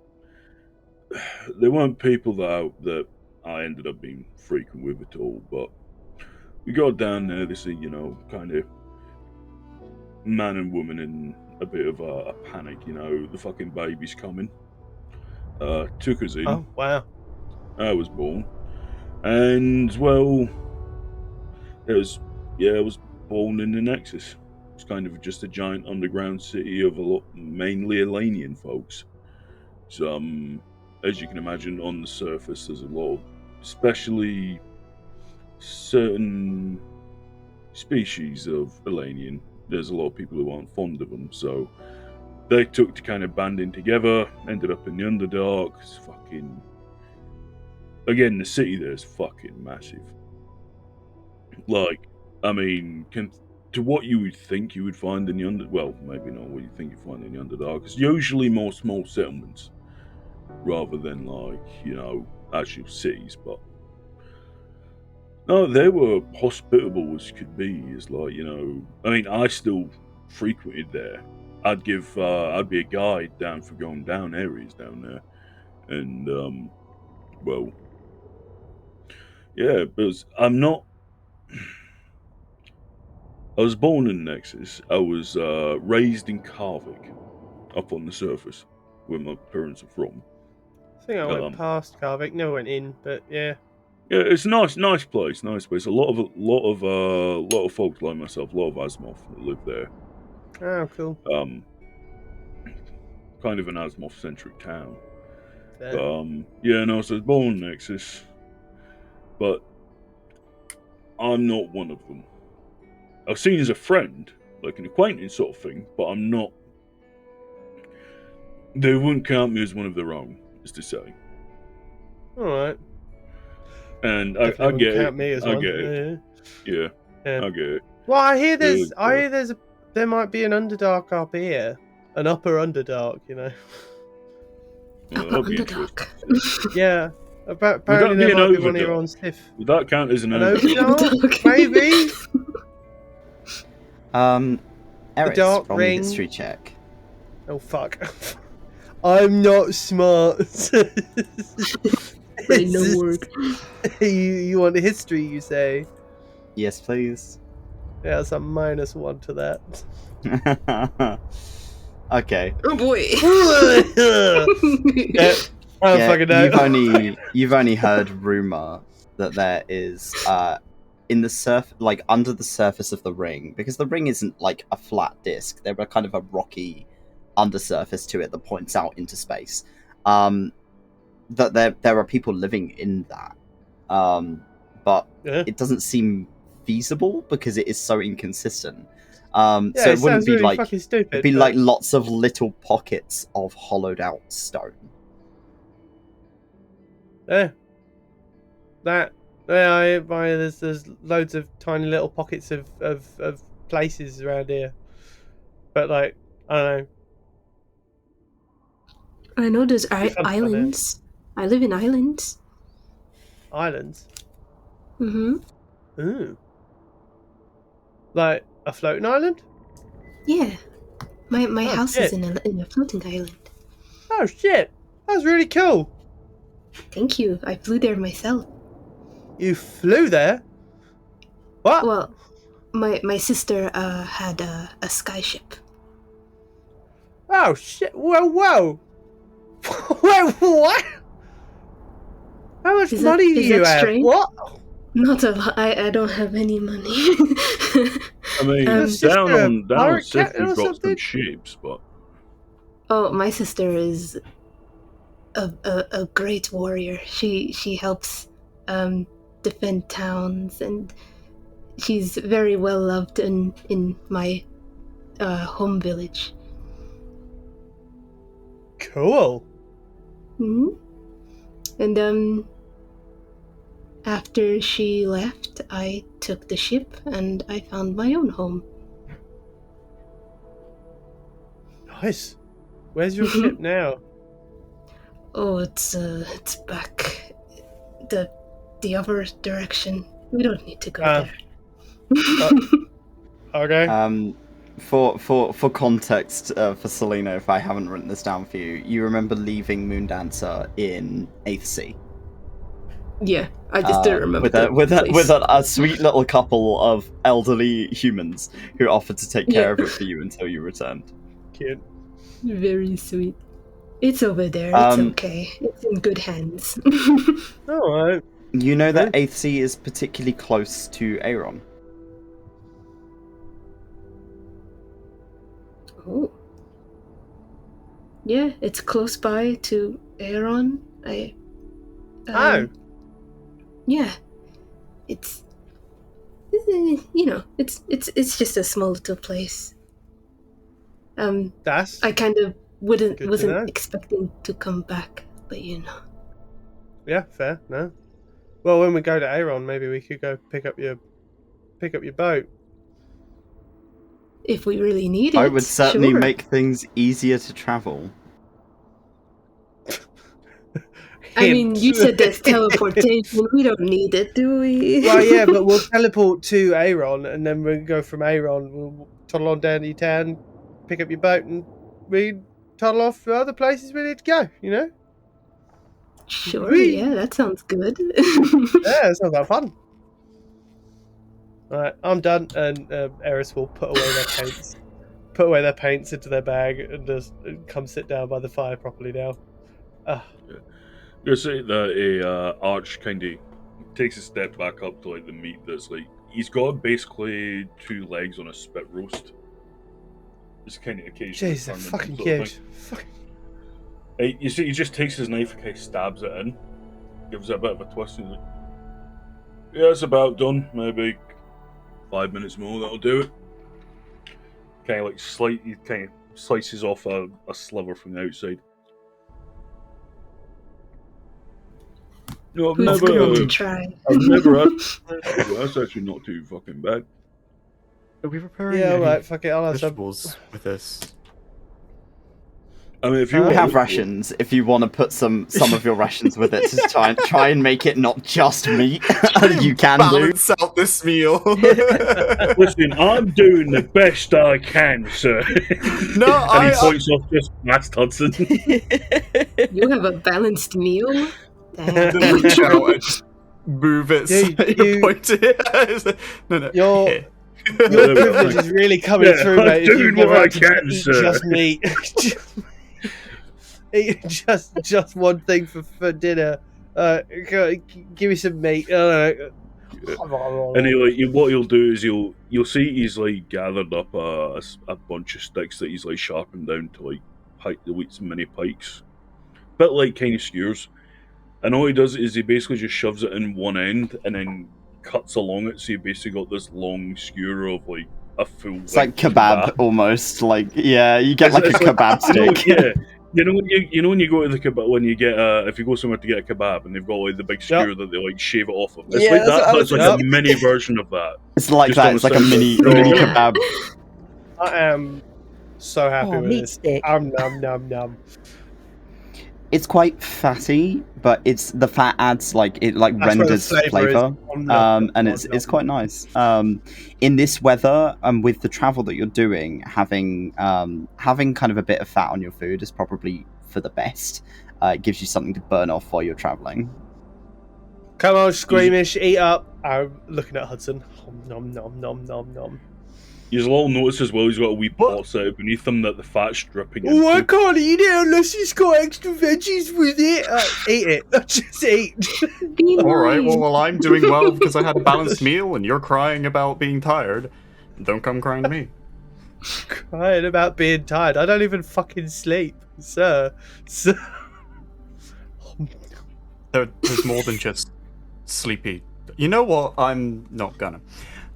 people that I ended up being frequent with at all. But we got down there to see, kind of man and woman in a bit of a panic. The fucking baby's coming. Took us in. Oh, wow. I was born. And, well, I was born in the Nexus. It's kind of just a giant underground city of mainly Elanian folks. So, as you can imagine, on the surface, there's a lot of, especially certain species of Elanian, there's a lot of people who aren't fond of them, so they took to kind of banding together, ended up in the Underdark. It's fucking... Again, the city there is fucking massive. Like, I mean, to what you would think you would find in the well, maybe not what you think you'd find in the Underdark. It's usually more small settlements, rather than like, actual cities, but... No, they were hospitable as could be. It's like, I mean, I still frequented there. I'd be a guide down for going down areas down there. And, well, yeah, because I was born in Nexus. I was raised in Karvik, up on the surface, where my parents are from. I think I went past Karvik, never went in, but yeah. Yeah, it's a nice place. A lot of folks like myself, a lot of Asimov that live there. Oh, cool. Kind of an Asimov-centric town. Fair. So I was born in Nexus, but I'm not one of them. I've seen as a friend, like an acquaintance sort of thing, but I'm not. They wouldn't count me as one of their own, is to say. All right. And I get it. Me as I one. get it. Yeah, I get it. Well, I hear there might be an Underdark up here, an upper Underdark, Upper Underdark. Yeah. Apparently there might be one here on Sif. Would that count as an Overdark? Maybe. Eris, dark roll me a ring. history check. Oh fuck! I'm not smart. Say no word. You want history? You say? Yes, please. Yeah, it's a -1 to that. Okay. Oh boy. Yeah, I don't fucking know. You've only heard rumor that there is in the like under the surface of the ring, because the ring isn't like a flat disc. There are kind of a rocky undersurface to it that points out into space. That there are people living in that. But it doesn't seem feasible because it is so inconsistent. So it wouldn't be really like fucking stupid, it'd be but... like lots of little pockets of hollowed out stone. Yeah. There's loads of tiny little pockets of places around here. But like, I don't know. I know there's islands. I live in islands. Islands? Mm-hmm. Ooh. Like a floating island? Yeah. My house shit. is in a floating island. Oh shit! That's really cool. Thank you. I flew there myself. You flew there? What? Well, my sister had a skyship. Oh shit! Whoa! Wait, what? How much money do you have? Strange? What? Not a lot. I don't have any money. I mean, down on Sith, we've got some ships, but... Oh, my sister is a great warrior. She helps defend towns, and she's very well loved in my home village. Cool. Hmm. And after she left, I took the ship and I found my own home. Nice. Where's your ship now? Oh, it's back the other direction. We don't need to go there. Okay. For context, for Selena, if I haven't written this down for you, you remember leaving Moondancer in 8th Sea. Yeah, I just didn't remember. With a sweet little couple of elderly humans who offered to take care of it for you until you returned. Cute. Very sweet. It's over there. It's okay. It's in good hands. Alright. You know that 8th Sea is particularly close to Aeron. Oh. Yeah, it's close by to Aeron. Yeah. It's it's just a small little place. I kind of wasn't expecting to come back, but you know. Yeah, fair. No. Well, when we go to Aeron, maybe we could go pick up your boat. If we really need it. I would certainly sure. make things easier to travel. I mean, you said there's teleportation. We don't need it, do we? Well, yeah, but we'll teleport to Aeron, and then we'll go from Aeron. We'll toddle on down to your town, pick up your boat, and we toddle off to other places we need to go, you know? Sure, yeah, that sounds good. Yeah, that sounds like fun. Alright, I'm done, and Eris will put away their paints into their bag, and just come sit down by the fire properly now. You say that Arch kind of takes a step back up to like the meat that's like he's got basically 2 legs on a spit roast. Just kind of occasionally. Jeez, they're fucking huge. You see, he just takes his knife and kind of stabs it in, gives it a bit of a twist, and he's like, "Yeah, it's about done. Maybe 5 minutes more, that'll do it." Kind of like he kind of slices off a sliver from the outside. No, I've never had. That's actually not too fucking bad. Are we preparing fuck it, I'll have vegetables with this? I mean, if you We want have to- rations. If you want to put some of your rations with it to try and make it not just meat, you can do. Balance out this meal. Listen, I'm doing the best I can, sir. No, and he points off just past Hudson. You have a balanced meal? Damn. reach out and move it. Dude, so you- point it. No. Your here. privilege is really coming Yeah, through, I'm mate. if doing you've never what I had to can, eat sir. just meat. Eat just one thing for dinner. Give me some meat. And what he'll do is you'll see he's like gathered up a bunch of sticks that he's like sharpened down to like some mini pikes, bit like kind of skewers. And all he does is he basically just shoves it in one end and then cuts along it. So you basically got this long skewer of like a full. It's like kebab almost. Like you get like a It's kebab stick. Yeah. You know when you go to the kebab, when you get if you go somewhere to get a kebab and they've got like the big skewer that they like shave it off of. It's Yeah, like that's what I that, but was it's like a mini version of that. It's like Just that. on It's the like a side. mini kebab. I am so happy with meat this. stick. Num. It's quite fatty, but the fat adds like That's where the renders flavor. And it's quite nice. In this weather, with the travel that you're doing, having kind of a bit of fat on your food is probably for the best. It gives you something to burn off while you're traveling. Come on, Squeamish, eat up. I'm looking at Hudson. Nom. You'll all notice as well he's got a wee pot set out beneath him that the fat's dripping into. Oh, I can't eat it unless it's got extra veggies with it. Eat it. Just eat. Be All right. nice. Well, I'm doing well because I had a balanced meal, and you're crying about being tired. Don't come crying to me. Crying about being tired. I don't even fucking sleep, sir. There's more than just sleepy. You know what? I'm not gonna.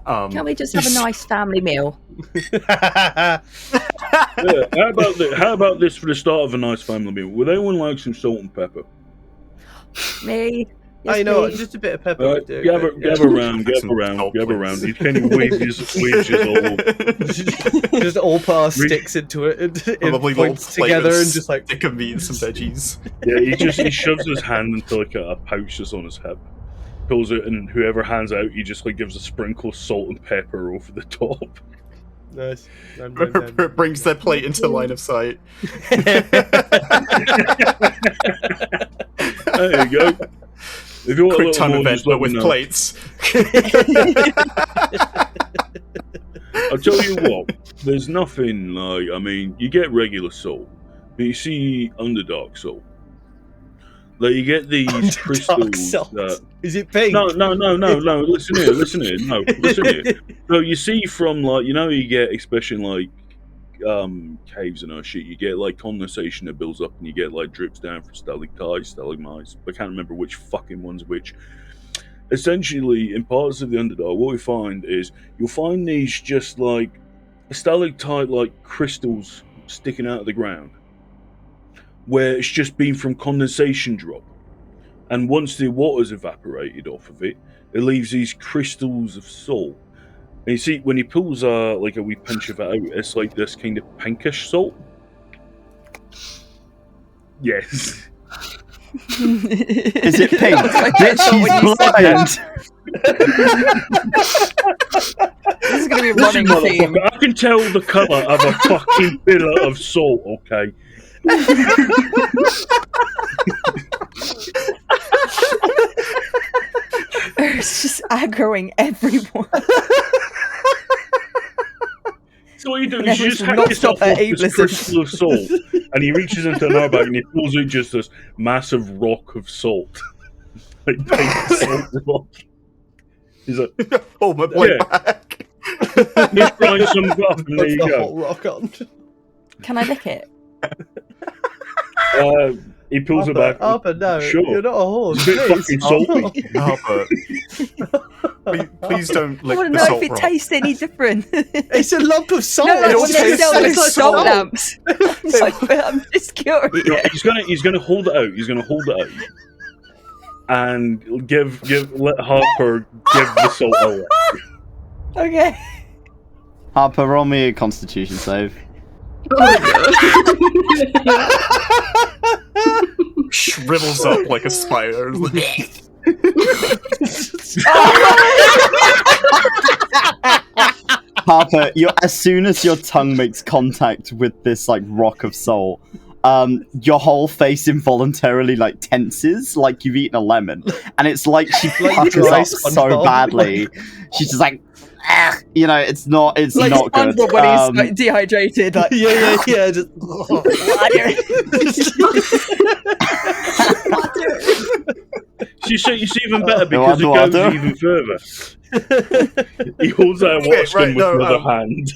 Can we just have a nice family meal? Yeah, how about this for the start of a nice family meal? Would anyone like some salt and pepper? Me? Yes, I know, please. just a bit of pepper. All would right, do, gather but, around. please. He kind of waves all. just all put our sticks into it and Probably points little together plate and just like stick of meat and some veggies. Yeah, he shoves his hand into like a pouch that's on his hip, pulls it, and whoever hands out, he just like gives a sprinkle of salt and pepper over the top. nice. Brings their plate into line of sight. There you go. If you want Quick a time little more, event, just let but with me know. plates. I'll tell you what, there's nothing like, I mean, you get regular salt, but you see Underdark salt. Like, you get these Dark crystals salt. that... Is it pink? No, listen here, listen here. No, you see from, like, you know, you get, especially in, like, caves and shit, you get, like, condensation that builds up, and you get, like, drips down from stalactites, stalagmites. I can't remember which fucking one's which. Essentially, in parts of the Underdark, what we find is you'll find these just like stalactite-like crystals sticking out of the ground, where it's just been from condensation drop. And once the water's evaporated off of it, it leaves these crystals of salt. And you see, when he pulls like a wee pinch of it out, it's like this kind of pinkish salt. Yes. Is it pink? That's Bitch, what you he's said blind. This is going to be a Listen, running theme. motherfucker, I can tell the colour of a fucking pillar of salt, okay? It's just aggroing everyone. So what you do Never is you just should hack not yourself stop off at this ableism. crystal of salt, and he reaches into another bag and he pulls out just this massive rock of salt. Like pink salt rock. He's like, Oh, my plate Yeah. back. just grind some up and there Puts you the go. whole rock on. Can I lick it? He pulls it back. Harper, no, Sure. you're not a horse. It's a bit please. fucking salty. Harper, please don't I lick want to the know salt if it rock. tastes any different. It's a lump of salt. No, like It when they tastes sell like those salt lamps. I'm just curious. No, he's gonna hold it out. He's gonna hold it out. And let Harper give the salt away. Okay. Harper, roll me a Constitution save. Shrivels up like a spider. Harper, as soon as your tongue makes contact with this like rock of salt, your whole face involuntarily like tenses, like you've eaten a lemon, and it's like she puckers up so badly. She's just like, you know, it's not good. SpongeBob when he's like dehydrated, like yeah. Just... She's even better because it goes even further. He holds out a watch skin with the other hand.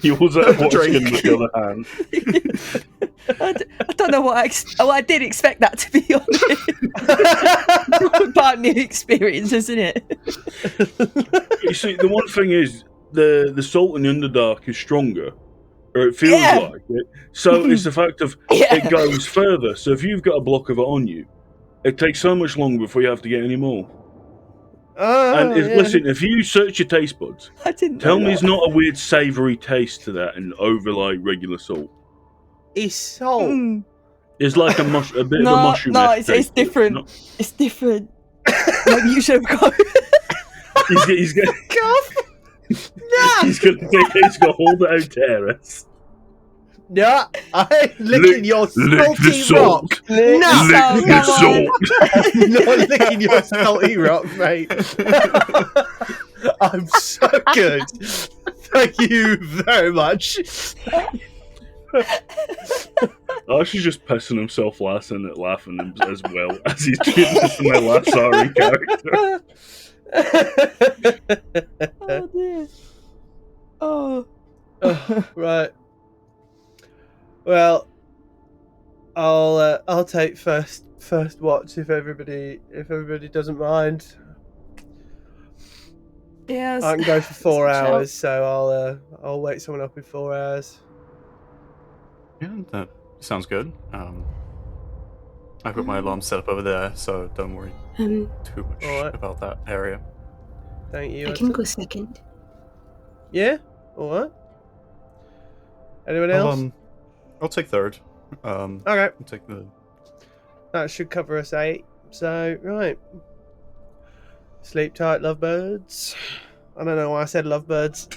He holds out a watch skin with the other hand. I don't know what I did expect that to be on it. Part new experience, isn't it? You see, the one thing is the salt in the Underdark is stronger, or it feels like it. So it's the fact of it goes further. So if you've got a block of it on you, it takes so much longer before you have to get any more. Listen, if you search your taste buds, tell me it's not a weird savoury taste to that and over like regular salt. It's salt. It's like a bit of a mushroom. No, it's different. It's different. Maybe you should have gone. He's going to hold it out terrace. No, I'm licking your salty rock. Lick the salt. I'm not licking your salty rock, mate. I'm so good. Thank you very much. She's just pissing himself laughing as well as he's treating this my last sorry character. Oh dear. Oh. Right. Well, I'll take first watch if everybody doesn't mind. Yes. I can go for 4 hours, so I'll wake someone up in 4 hours. Yeah, that sounds good. I've got my alarm set up over there, so don't worry too much about that area. Thank you. I can go second. Yeah? Alright. Anyone else? I'll take third. Okay. I'll take the... That should cover us 8. So, right. Sleep tight, lovebirds. I don't know why I said lovebirds.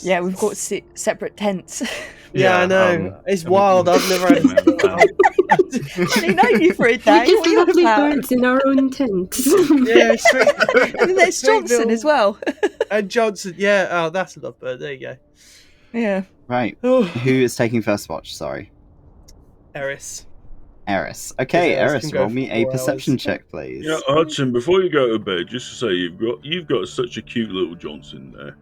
Yeah, we've got separate tents. Yeah, I know. It's wild. I've never had I didn't know you for a day. We're just lovely birds in our own tents. Yeah, sweet. And there's Johnson as well. And Johnson, yeah. Oh, that's a lovebird. There you go. Yeah. Right. Who is taking first watch? Sorry. Eris. Okay, Eris Eris, can go roll me for a 4 perception hours. check, please. Yeah, Hudson, before you go to bed, just to say you've got such a cute little Johnson there.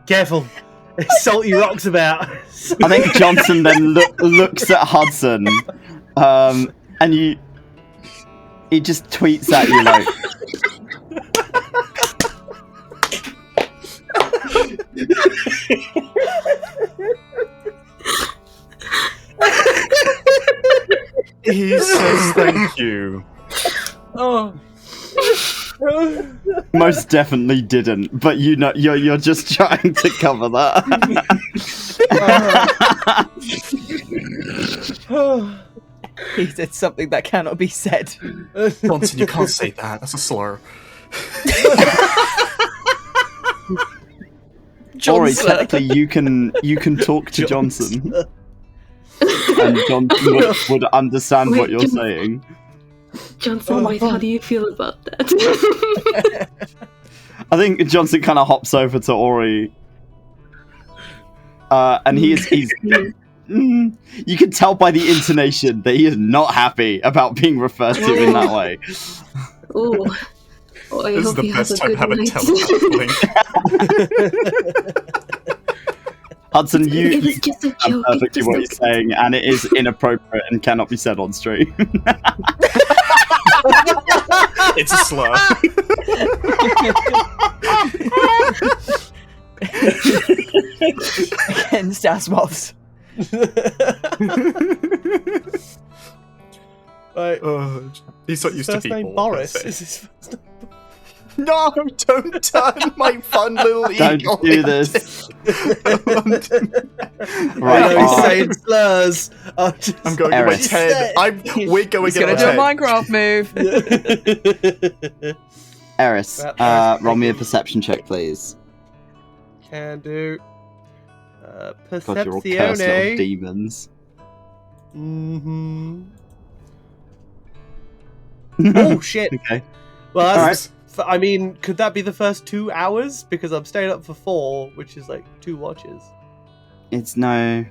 Careful. There's salty rocks about. I think Johnson then looks at Hudson, and he just tweets at you like, He says thank you. Oh. most definitely didn't, but you know you're just trying to cover that. He said something that cannot be said. Johnson, you can't say that. That's a slur. Ori, technically you can talk to Johnson. And Johnson would understand what you're saying. Johnson, how do you feel about that? I think Johnson kind of hops over to Ori. And he's you can tell by the intonation that he is not happy about being referred to in that way. Oh, I This is hope the he has best a time to good have a night. teleport link. Hudson, It you was just a know joke. perfectly what he's saying, and it is inappropriate and cannot be said on stream. It's a slur. Against Asmoths. Right. He's not used to First people. name Boris. Is his first name? No, don't turn my fun little Don't eagle do into- this. Right, Right, he's saying slurs. I'm going to my Eris. 10. We're going He's to gonna my do a 10. Minecraft move. Eris, That's roll me a perception check, please. Can do. God, you're all cursed little Perceptione. demons. Mm-hmm. Oh shit! Okay. Well, All that's. I mean, could that be the first 2 hours? Because I'm staying up for 4, which is like 2 watches. It's no.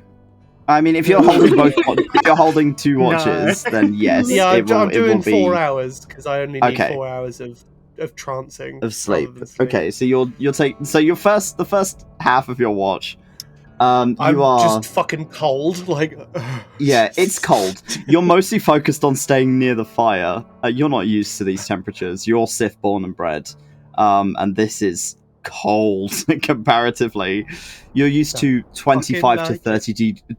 I mean, if you're holding if you're holding 2 watches, then yes. Yeah, it will, I'm doing it will be 4 hours because I only need Okay. 4 hours of trancing of sleep. rather than sleep. Okay, so you'll take the first half of your watch. I'm You are just fucking cold. Like, yeah, it's cold. You're mostly focused on staying near the fire. You're not used to these temperatures. You're Sith born and bred, and this is cold comparatively. You're used to 25 to like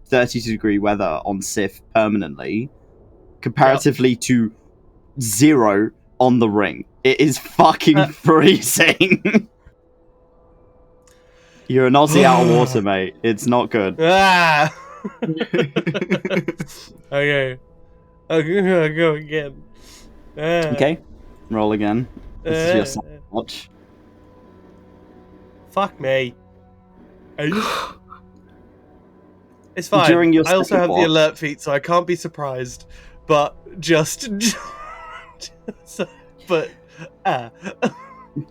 30 degree weather on Sith permanently, comparatively to 0 on the ring. It is fucking freezing. You're an Aussie out of water, mate. It's not good. ah. Okay, I'm gonna go again. Okay, roll again. This is your second watch. Fuck me. It's fine. During your I also second have watch- the alert feat, so I can't be surprised. But just but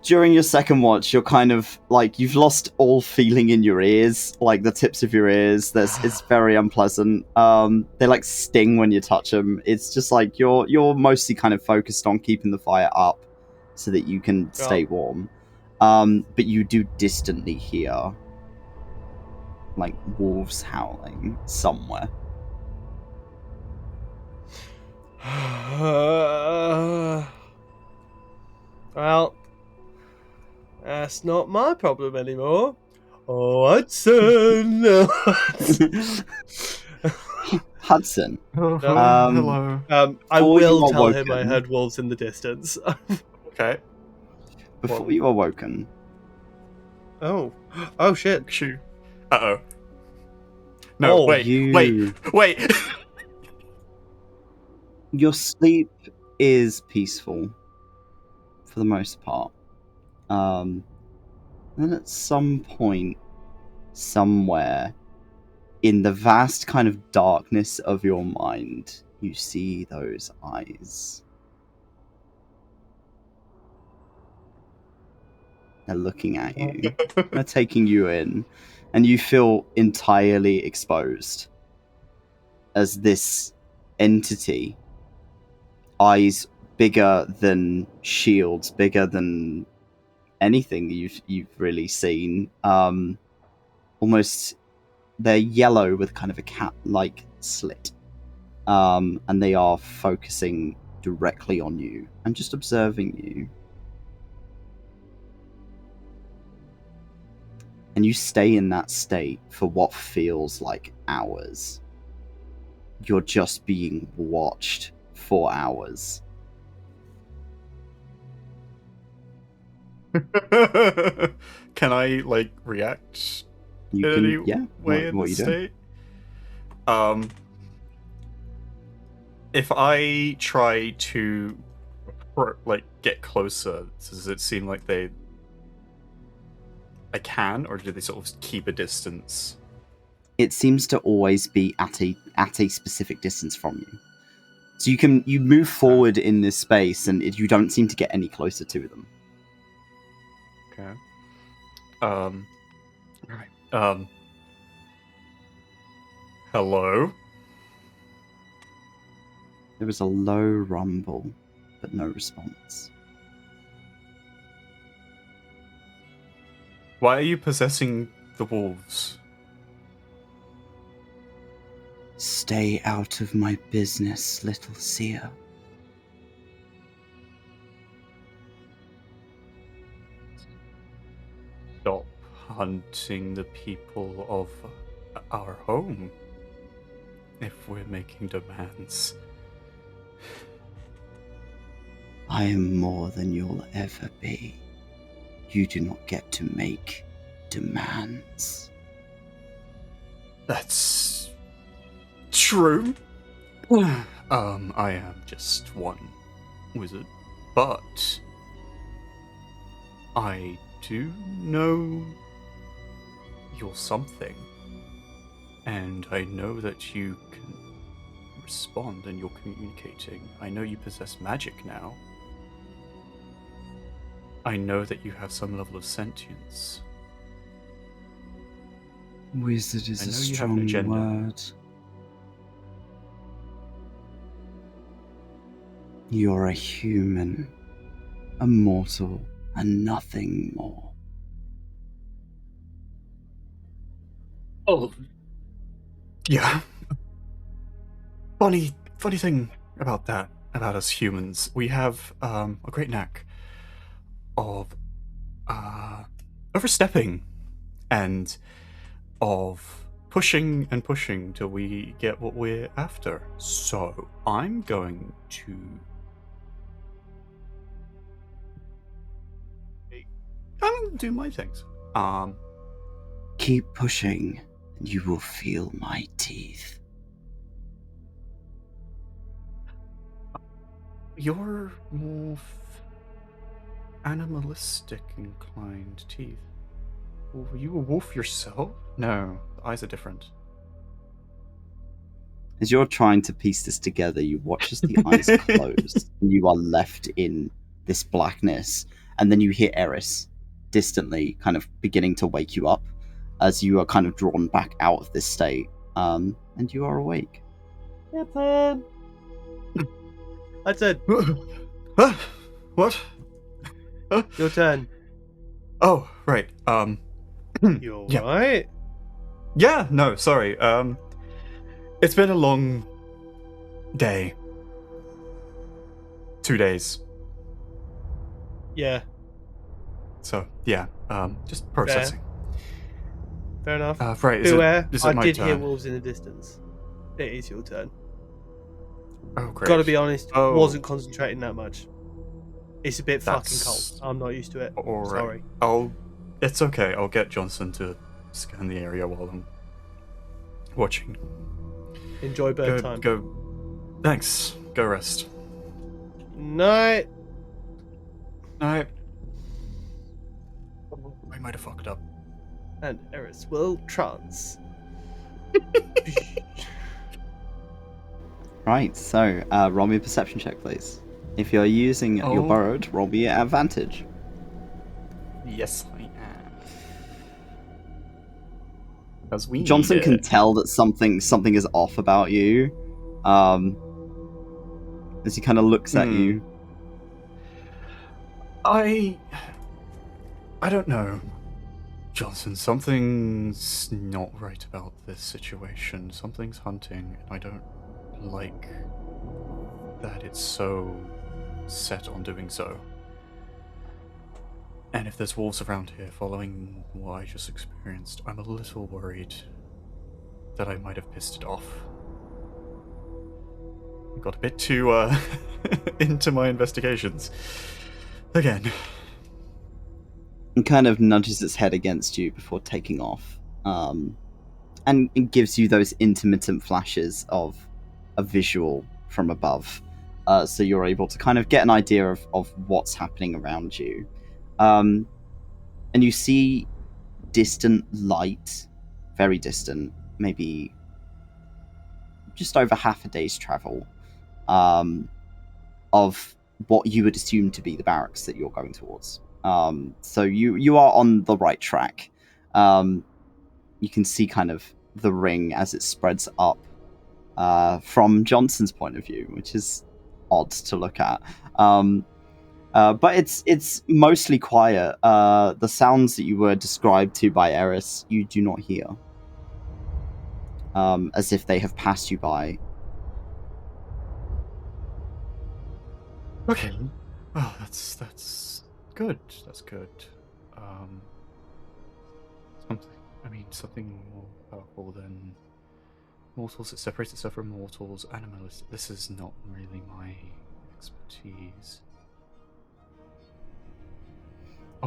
During your second watch, you're kind of like you've lost all feeling in your ears, like the tips of your ears. It's very unpleasant. They like sting when you touch them. It's just like you're mostly kind of focused on keeping the fire up so that you can stay warm. But you do distantly hear like wolves howling somewhere. well, that's not my problem anymore. Oh, Hudson. Hudson. Oh, Um, hello. I Before you will are tell him I woken- heard wolves in the distance. Okay. Before you are woken, Oh shit. Shoo. Uh-oh. No, Oh, wait. Wait. your sleep is peaceful for the most part. Then at some point, somewhere in the vast kind of darkness of your mind, you see those eyes. They're looking at you. They're taking you in, and you feel entirely exposed as this entity, eyes bigger than shields, bigger than anything you've really seen. Almost, they're yellow with kind of a cat-like slit, and they are focusing directly on you and just observing you. And you stay in that state for what feels like hours. You're just being watched for hours. Can I like react You in can, any yeah. way in what this you doing? state? If I try to like get closer, does it seem like I can, or do they sort of keep a distance? It seems to always be at a specific distance from you. So you move forward in this space, and you don't seem to get any closer to them. Okay. Alright. Hello? There was a low rumble, but no response. Why are you possessing the wolves? Stay out of my business, little seer. Stop hunting the people of our home if we're making demands. I am more than you'll ever be. You do not get to make demands. That's true. I am just one wizard, but I do know you're something, and I know that you can respond and you're communicating. I know you possess magic now. I know that you have some level of sentience. Wizard is I a know you have an strong agenda. word. You're a human, a mortal, and nothing more. Oh, yeah. Funny thing about that, about us humans, we have a great knack of overstepping and of pushing and pushing till we get what we're after. So I'm going to do my things. Keep pushing, and you will feel my teeth. You're more animalistic inclined teeth. Were you a wolf yourself? No, the eyes are different. As you're trying to piece this together, you watch as the eyes close, and you are left in this blackness, and then you hear Eris distantly kind of beginning to wake you up as you are kind of drawn back out of this state, and you are awake. Yeah, plan. I said, What? your turn. Oh, right. You Yeah. alright? Yeah, no, sorry. It's been a long day. 2 days. Yeah, So, yeah, just processing. fair enough. Right, Beware, is it I my did hear turn? wolves in the distance. It is your turn. Oh, great. Gotta be honest, Oh. wasn't concentrating that much. It's a bit fucking That's- cold. I'm not used to it. All right. Sorry. It's okay. I'll get Johnson to scan the area while I'm watching. Enjoy bird time. Go. Thanks. Go rest. Night. I might have fucked up. And Eris will trance. Right, so roll me a perception check, please. If you're using your Oh. borrowed, roll me at advantage. Yes, I am. Because we Johnson need can it. tell that something is off about you, as he kind of looks at you. I don't know, Johnson. Something's not right about this situation. Something's hunting, and I don't like that it's so set on doing so. And if there's wolves around here following what I just experienced, I'm a little worried that I might have pissed it off. I got a bit too into my investigations again. And kind of nudges its head against you before taking off. And it gives you those intermittent flashes of a visual from above. So you're able to kind of get an idea of what's happening around you. And you see distant light, very distant, maybe just over half a day's travel, of what you would assume to be the barracks that you're going towards. So you are on the right track. You can see kind of the ring as it spreads up from Johnson's point of view, which is odd to look at. But it's mostly quiet. The sounds that you were described to by Eris, you do not hear. As if they have passed you by. Okay. Oh, that's good. That's good. Something more powerful than mortals. It separates itself from mortals. Animalistic. This is not really my expertise.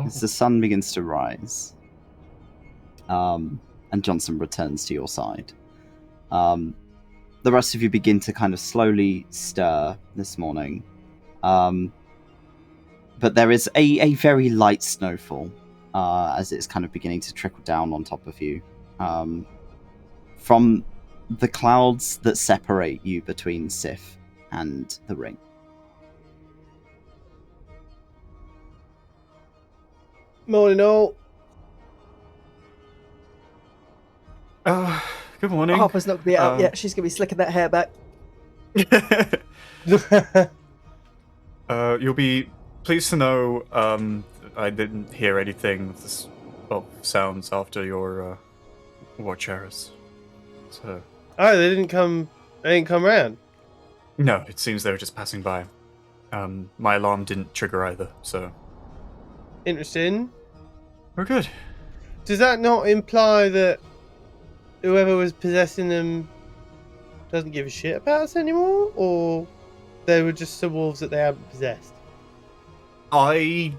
as the sun begins to rise, and Johnson returns to your side, the rest of you begin to kind of slowly stir this morning. But there is a very light snowfall as it's kind of beginning to trickle down on top of you from the clouds that separate you between Sif and the ring. Morning, all. Good morning. Harper's not going to be out yet. She's going to be slicking that hair back. You'll be pleased to know I didn't hear anything of sounds after your watch hours. So. Oh, they didn't come round? No, it seems they were just passing by. My alarm didn't trigger either, so. Interesting. We're good. Does that not imply that whoever was possessing them doesn't give a shit about us anymore? Or they were just some wolves that they haven't possessed? I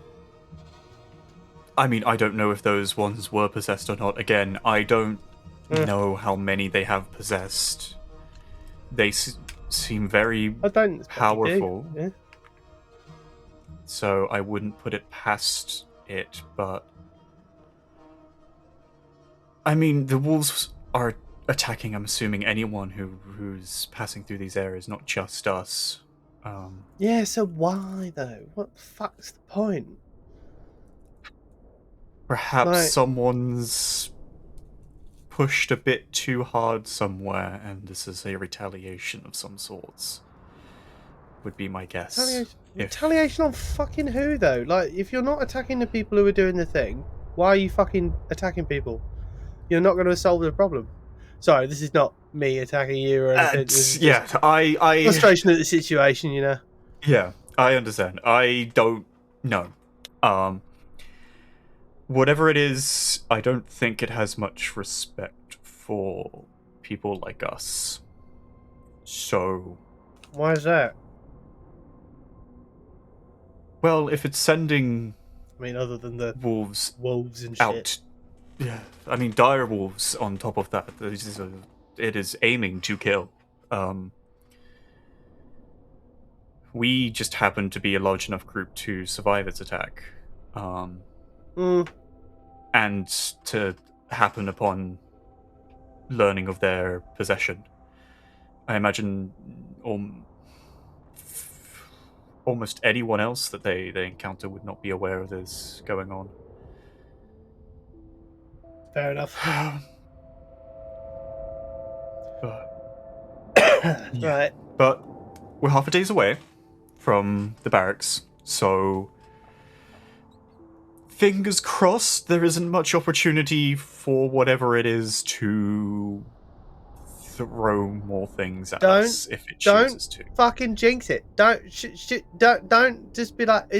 mean, I don't know if those ones were possessed or not. Again, I don't know how many they have possessed. They seem very powerful. Yeah. So I wouldn't put it past it, but... I mean, the wolves are attacking, I'm assuming, anyone who's passing through these areas, not just us. Yeah, so why, though? What the fuck's the point? Perhaps someone's pushed a bit too hard somewhere, and this is a retaliation of some sorts. Would be my guess. Retaliation on fucking who, though? Like, if you're not attacking the people who are doing the thing, why are you fucking attacking people? You're not going to solve the problem. Sorry, this is not me attacking you or anything. Yeah, I frustration at the situation, you know. Yeah, I understand. I don't know. Whatever it is, I don't think it has much respect for people like us. So... Why is that? Well, if it's sending... I mean, other than the wolves and shit. Out. Yeah, I mean, dire wolves on top of that. It is aiming to kill. We just happen to be a large enough group to survive its attack. And to happen upon learning of their possession. I imagine almost anyone else that they encounter would not be aware of this going on. Fair enough. Right. But we're half a day's away from the barracks, so fingers crossed there isn't much opportunity for whatever it is to throw more things at us if it chooses to. Don't fucking jinx it. Don't just be like,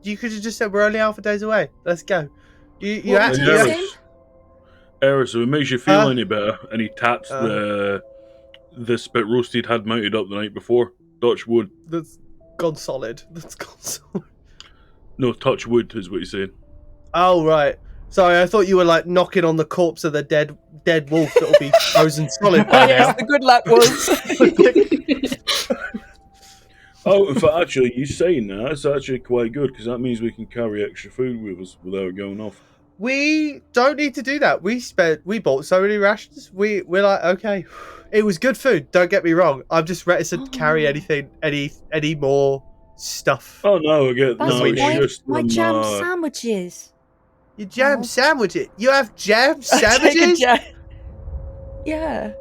you could have just said we're only half a day's away. Let's go. You actually... Eris, if it makes you feel any better, and he taps the spit roast he'd had mounted up the night before. Touch wood. That's gone solid. No, touch wood is what he's saying. Oh, right. Sorry, I thought you were like knocking on the corpse of the dead wolf that'll be frozen solid by now. Yes, the good luck was. Oh, in fact, actually, you saying that's actually quite good, because that means we can carry extra food with us without going off. We don't need to do that. We bought so many rations. We're like, okay, it was good food. Don't get me wrong. I'm just reticent to carry any more stuff. Oh no, my jam sandwiches. Your jam sandwiches. You have jam sandwiches? Yeah.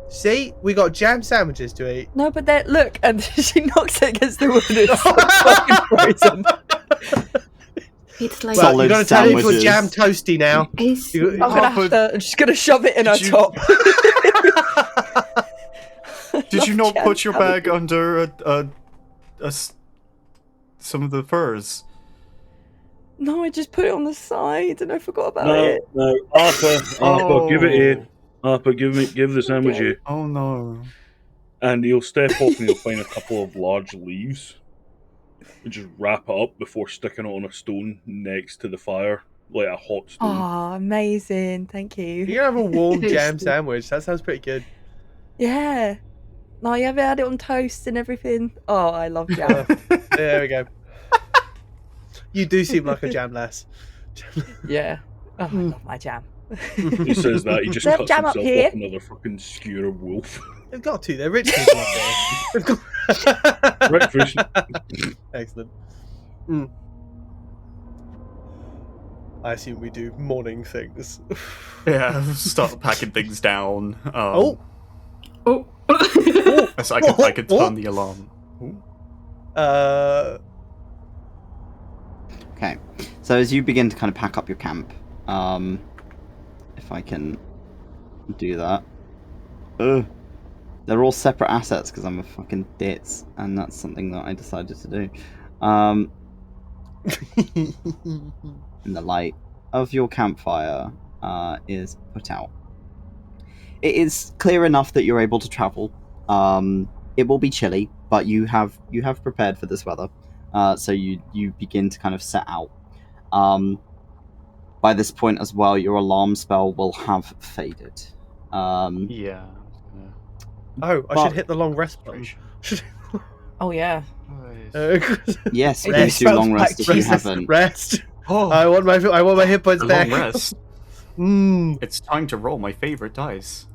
See, we got jam sandwiches to eat. No, but look, and she knocks it against the wood. It's fucking frozen. It's like you're going to turn it into a jam toasty now. I'm just going to shove it in her top. Did you not put your bag under some of the furs? No, I just put it on the side and I forgot about it. No, Harper, give it here. Harper, give the sandwich here. Oh no. And he'll step off and he'll find a couple of large leaves. and just wrap it up before sticking it on a stone next to the fire, like a hot stone. Oh, amazing! Thank you. You can have a warm jam sandwich. That sounds pretty good. Yeah. No, you ever had it on toast and everything? Oh, I love jam. There we go. You do seem like a jam lass. Yeah. Oh, I love my jam. He says that, he just Is there cuts jam up himself here? off another fucking skewer wolf. They've got to. They're rich people up there. They've got... Breakfast. Excellent. Mm. I assume we do morning things. Yeah, start packing things down. Oh. So I could turn the alarm. Okay, so as you begin to kind of pack up your camp, if I can do that. They're all separate assets because I'm a fucking ditz, and that's something that I decided to do. And the light of your campfire is put out. It is clear enough that you're able to travel. It will be chilly, but you have prepared for this weather. So you begin to kind of set out. By this point as well, your alarm spell will have faded. Yeah. Oh, I should hit the long rest button. Oh yeah. Yes, you can do long rest if you haven't. Rest. Oh, I want my hit points a back. long rest. Mm. It's time to roll my favorite dice.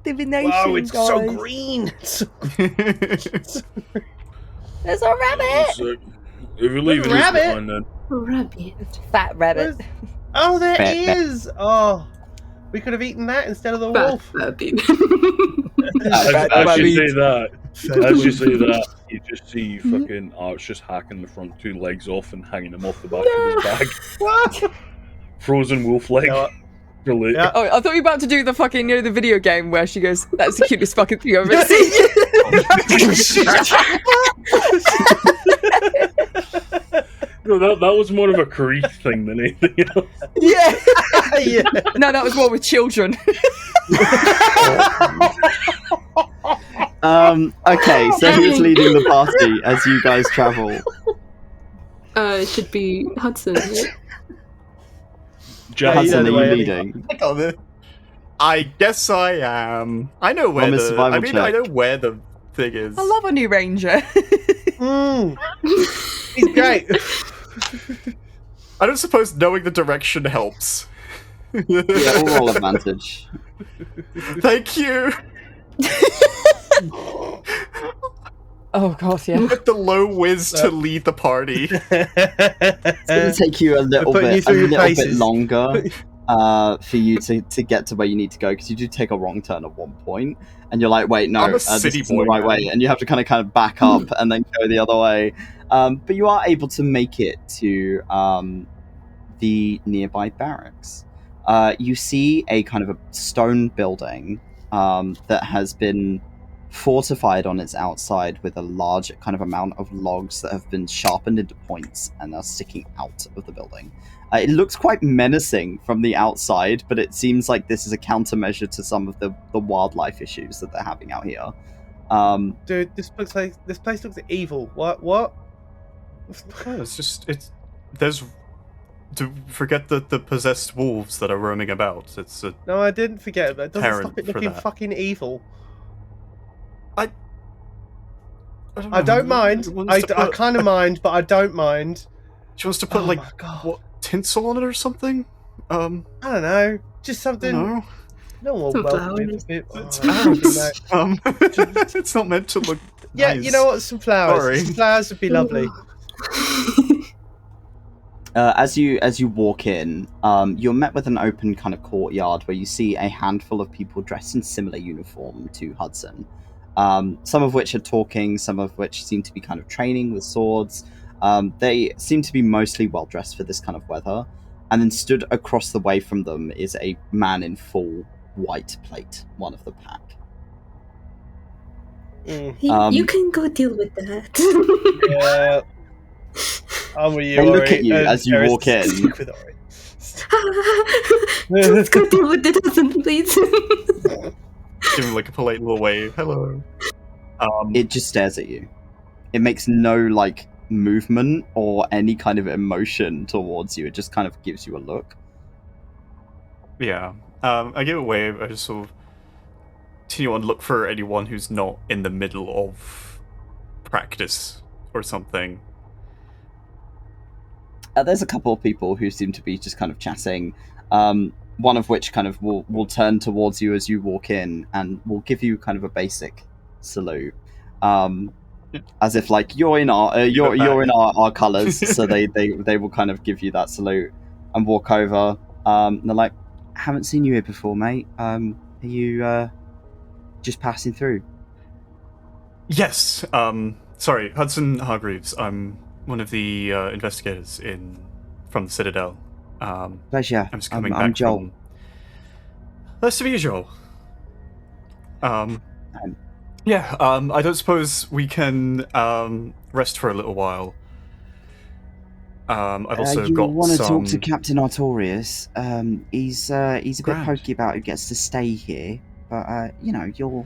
Divination, Wow, it's guys. so green. There's a rabbit. So, if you're leaving this rabbit? behind, then Rabbit. Fat rabbit. Oh, there Fat, is. Oh, we could have eaten that instead of the Fat wolf. rabbit. as you say that, you just see fucking Arch just hacking the front two legs off and hanging them off the back of his bag. What? Frozen wolf leg. Brilliant. Yeah. Oh, I thought you were about to do the fucking, the video game where she goes, "That's the cutest fucking thing I've ever seen." No, that was more of a Creed thing than anything else. Yeah. Yeah. No, that was more with children. Okay, so who's leading the party as you guys travel? It should be Hudson. Right? Jack, Hudson, either are way, you leading? I guess I am. I know where Roll me a survival I check. know where the thing is. I love a new ranger. He's great. I don't suppose knowing the direction helps. Yeah, we'll roll advantage. Thank you. Oh god, yeah. With the low whiz to lead the party. It's going to take you a little putting you bit through your paces. longer for you to get to where you need to go, because you do take a wrong turn at one point, and you're like, wait, no, I'm a this city isn't the boy, right man. way, and you have to kind of back up and then go the other way. But you are able to make it to the nearby barracks. You see a kind of a stone building that has been fortified on its outside with a large kind of amount of logs that have been sharpened into points and are sticking out of the building. It looks quite menacing from the outside, but it seems like this is a countermeasure to some of the wildlife issues that they're having out here. Dude, this place looks evil. What? There's to forget the possessed wolves that are roaming about. It's a No, I didn't forget. That doesn't stop it Parent for looking that. fucking evil. I I don't mind. I She kind of mind, but I don't mind. wants to put Oh like my God. what tinsel on it or something. I don't know. Just something. No, No one Some welcome flowers. it. it's Oh, I don't know. it's not meant to look. Yeah, nice. you know what? Some flowers. Sorry. Some flowers would be lovely. As you walk in, you're met with an open kind of courtyard where you see a handful of people dressed in similar uniform to Hudson. Some of which are talking, some of which seem to be kind of training with swords. They seem to be mostly well dressed for this kind of weather. And then stood across the way from them is a man in full white plate, one of the pack. You can go deal with that. Yeah. I'm with you. They look Ori, at you and as you Eris, walk in. stick with Ori. Let's go deal with it, Hudson, please. Give him like a polite little wave. Hello. It just stares at you. it makes no like movement or any kind of emotion towards you. It just kind of gives you a look. Yeah. I give a wave. I just sort of continue on look for anyone who's not in the middle of practice or something. There's a couple of people who seem to be just kind of chatting. One of which kind of will turn towards you as you walk in and will give you kind of a basic salute, as if like you're in our colours. So they will kind of give you that salute and walk over. And they're like, "Haven't seen you here before, mate. Are you just passing through?" Yes. Sorry, Hudson Hargreaves. I'm one of the investigators from the Citadel. Pleasure. I'm just coming I'm back Joel. from... Nice to meet you, Joel. Yeah, I don't suppose we can rest for a little while. I've also you got want to some... talk to Captain Artorius. He's a bit Grand. pokey about who gets to stay here, but you know, you're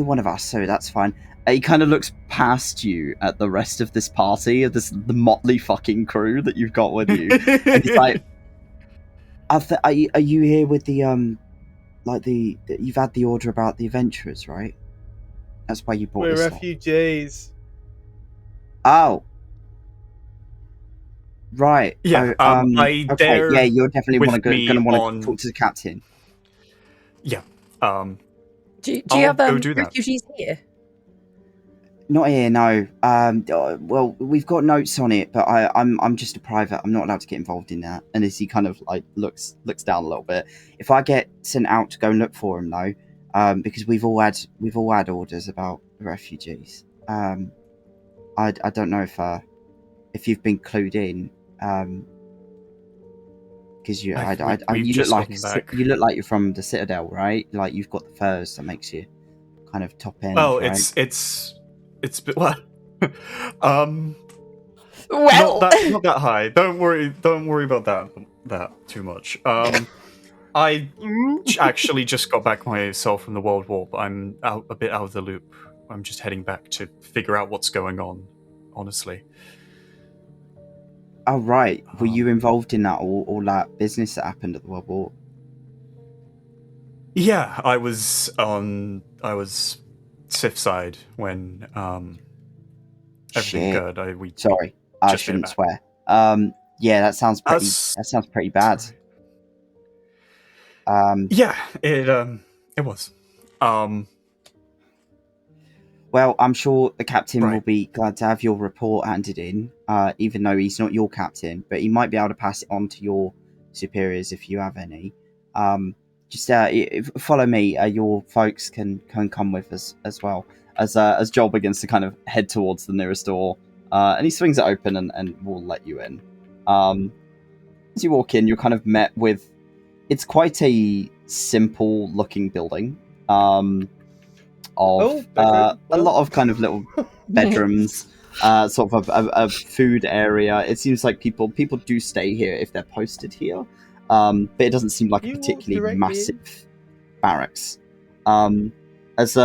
one of us, so that's fine. He kind of looks past you at the rest of this party, of the motley fucking crew that you've got with you. And he's like, are you here with the you've had the order about the adventurers, right? That's why you brought We're this lot. refugees. Oh. Right. Yeah, I okay, dare yeah, you're definitely with going me to want on- to talk to the captain. Yeah. Do you I'll have go do that. refugees here? Not here, no. Well, we've got notes on it, but I'm just a private. I'm not allowed to get involved in that. And as he kind of like looks down a little bit, if I get sent out to go and look for him, though, because we've all had orders about the refugees. I don't know if you've been clued in, because you look like you're from the Citadel, right? Like you've got the furs that makes you kind of top end. Well, right? it's well, Well, not that high. Don't worry about that too much. I actually just got back myself from the World War, but I'm a bit out of the loop. I'm just heading back to figure out what's going on, honestly. Oh right, were you involved in that all that business that happened at the World War? Yeah, I was Sif side when everything Shit. occurred. Sorry, I just shouldn't made swear. Yeah, that sounds pretty bad. Sorry. Yeah, it was. Well, I'm sure the captain Right. will be glad to have your report handed in, even though he's not your captain, but he might be able to pass it on to your superiors if you have any. Just follow me. Your folks can come with us as well. As Joel begins to kind of head towards the nearest door, and he swings it open and will let you in. As you walk in, you're kind of met with... It's quite a simple-looking building. A lot of kind of little bedrooms, sort of a food area. It seems like people do stay here if they're posted here, but it doesn't seem like a particularly massive barracks. As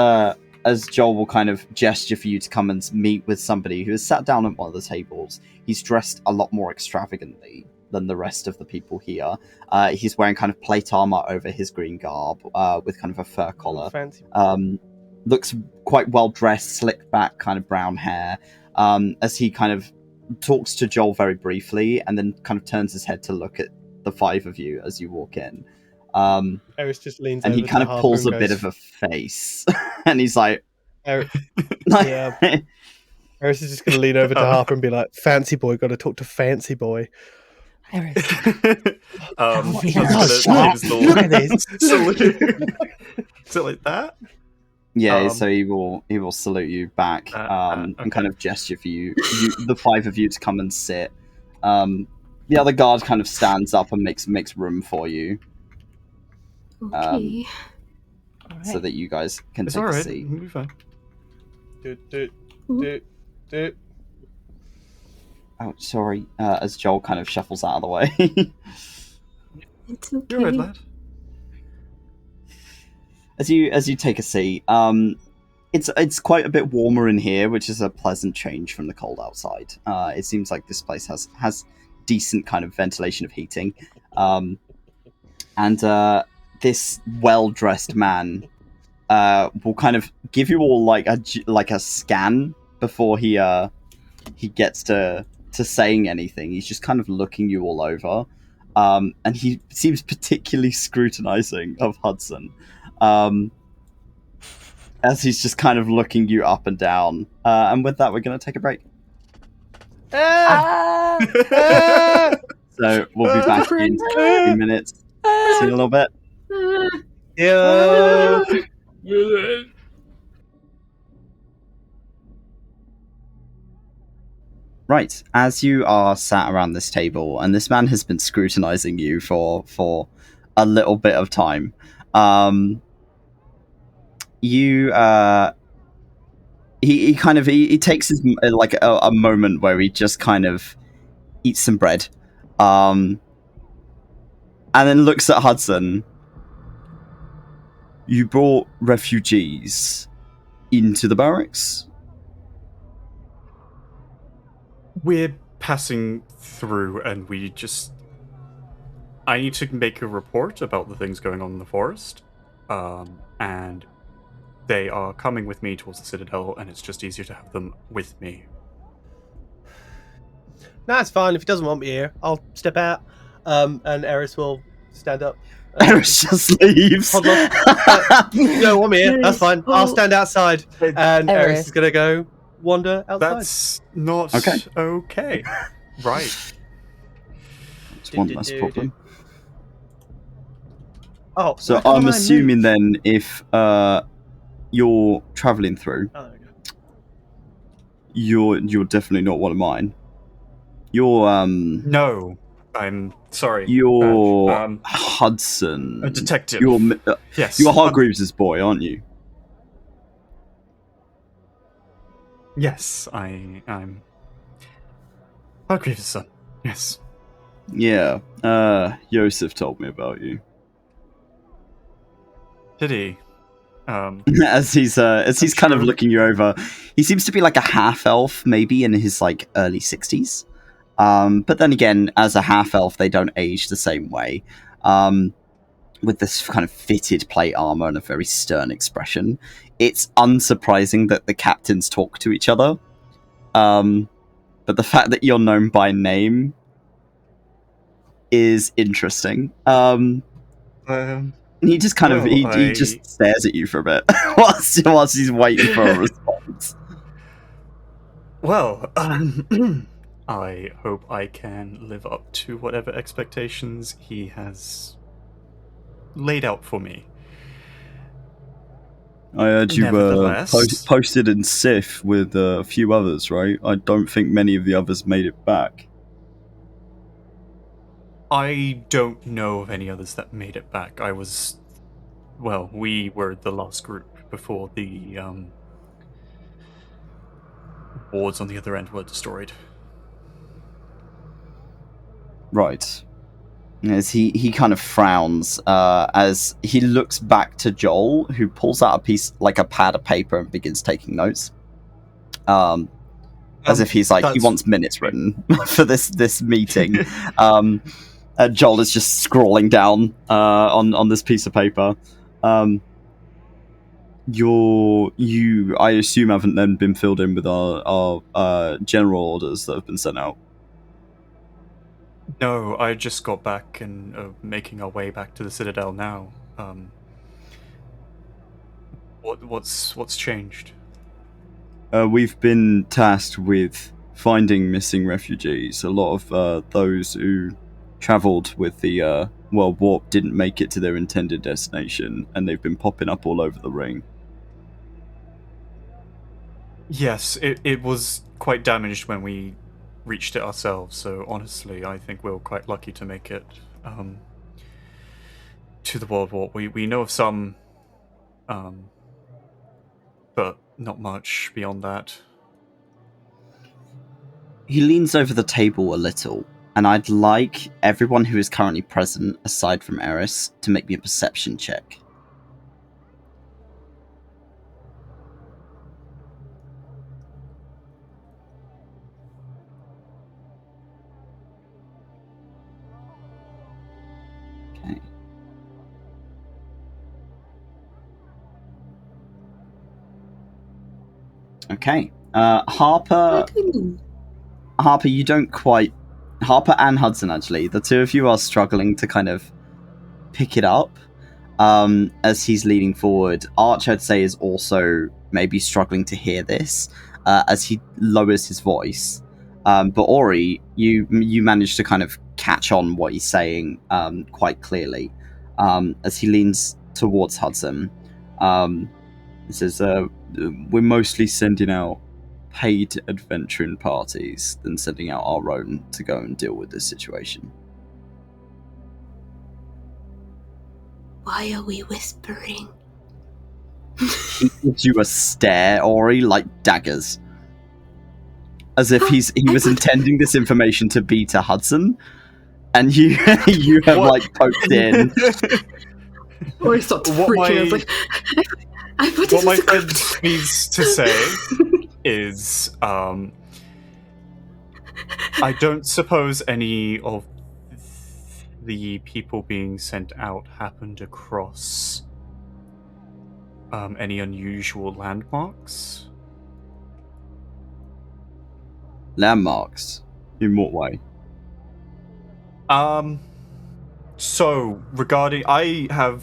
Joel will kind of gesture for you to come and meet with somebody who has sat down at one of the tables. He's dressed a lot more extravagantly than the rest of the people here. He's wearing kind of plate armor over his green garb, with kind of a fur collar. Fancy. Looks quite well dressed, slicked back, kind of brown hair. As he kind of talks to Joel very briefly, and then kind of turns his head to look at the five of you as you walk in. Eris just leans and over he kind of to pulls a Harper bit and of a face, and he's like, yeah. Eris is just going to lean over to Harper and be like, "Fancy boy, got to talk to fancy boy." Eris. Look at this. Is it like that? Yeah, so he will salute you back, okay. and kind of gesture for you, the five of you, to come and sit. The other guard kind of stands up and makes room for you, Okay. so that you guys can It's take all a right. seat. We'll be fine. Do. Oh, sorry. As Joel kind of shuffles out of the way. It's okay. You're right, lad. As you take a seat, It's quite a bit warmer in here, which is a pleasant change from the cold outside. It seems like this place has decent kind of ventilation of heating, and this well-dressed man will kind of give you all like a scan before he gets to saying anything. He's just kind of looking you all over, and he seems particularly scrutinizing of Hudson. As he's just kind of looking you up and down. And with that, we're going to take a break. So we'll be back in 2 minutes. See you in a little bit. Yeah. Right, as you are sat around this table, and this man has been scrutinizing you for a little bit of time, he takes his like a moment where he just kind of eats some bread, and then looks at Hudson. You brought refugees into the barracks? We're passing through, and I need to make a report about the things going on in the forest, and they are coming with me towards the Citadel, and it's just easier to have them with me. Nah, it's fine. If he doesn't want me here, I'll step out, and Eris will stand up. Eris just leaves. Hold on. You don't want me here. That's fine. I'll stand outside, and Eris is going to go wander outside. That's not okay. Right. It's one less problem. Oh, so I'm assuming then if you're travelling through, you're definitely not one of mine. You're No, I'm sorry. You're Hudson, a detective. Yes, you're Hargreaves' boy, aren't you? Yes, I'm Hargreaves' son. Yes. Yeah. Yosef told me about you. Did he? As he's kind of looking you over, he seems to be like a half elf, maybe in his like early 60s. But then again, as a half elf, they don't age the same way. With this kind of fitted plate armor and a very stern expression, it's unsurprising that the captains talk to each other. But the fact that you're known by name is interesting. He just kind of he just stares at you for a bit whilst he's waiting for a response. Well, I hope I can live up to whatever expectations he has laid out for me. I heard you posted in Sif with a few others, right? I don't think many of the others made it back. I don't know of any others that made it back. We were the last group before the wards on the other end were destroyed. Right. As he kind of frowns as he looks back to Joel, who pulls out a pad of paper and begins taking notes. As if he's like, he wants minutes written for this meeting. Joel is just scrawling down on this piece of paper. You, I assume, haven't then been filled in with our general orders that have been sent out. No, I just got back and making our way back to the Citadel now. What's changed? We've been tasked with finding missing refugees. A lot of those who travelled with the warp didn't make it to their intended destination, and they've been popping up all over the ring. Yes, it was quite damaged when we reached it ourselves, so honestly I think we're quite lucky to make it to the World War. We know of some, but not much beyond that. He leans over the table a little, and I'd like everyone who is currently present, aside from Eris, to make me a perception check. Okay. Okay. Harper, you don't quite... Harper and Hudson, actually. The two of you are struggling to kind of pick it up as he's leading forward. Arch, I'd say, is also maybe struggling to hear this as he lowers his voice. But Ori, you manage to kind of catch on what he's saying quite clearly as he leans towards Hudson. He says, we're mostly sending out paid adventuring parties than sending out our own to go and deal with this situation. Why are we whispering? He gives you a stare, Ori, like daggers. As if he was intending this information to be to Hudson, and you have like poked in. Ori starts freaking. I was like, I thought this what my was a friend crypt. needs to say is, I don't suppose any of the people being sent out happened across any unusual landmarks? Landmarks? In what way? So, regarding... I have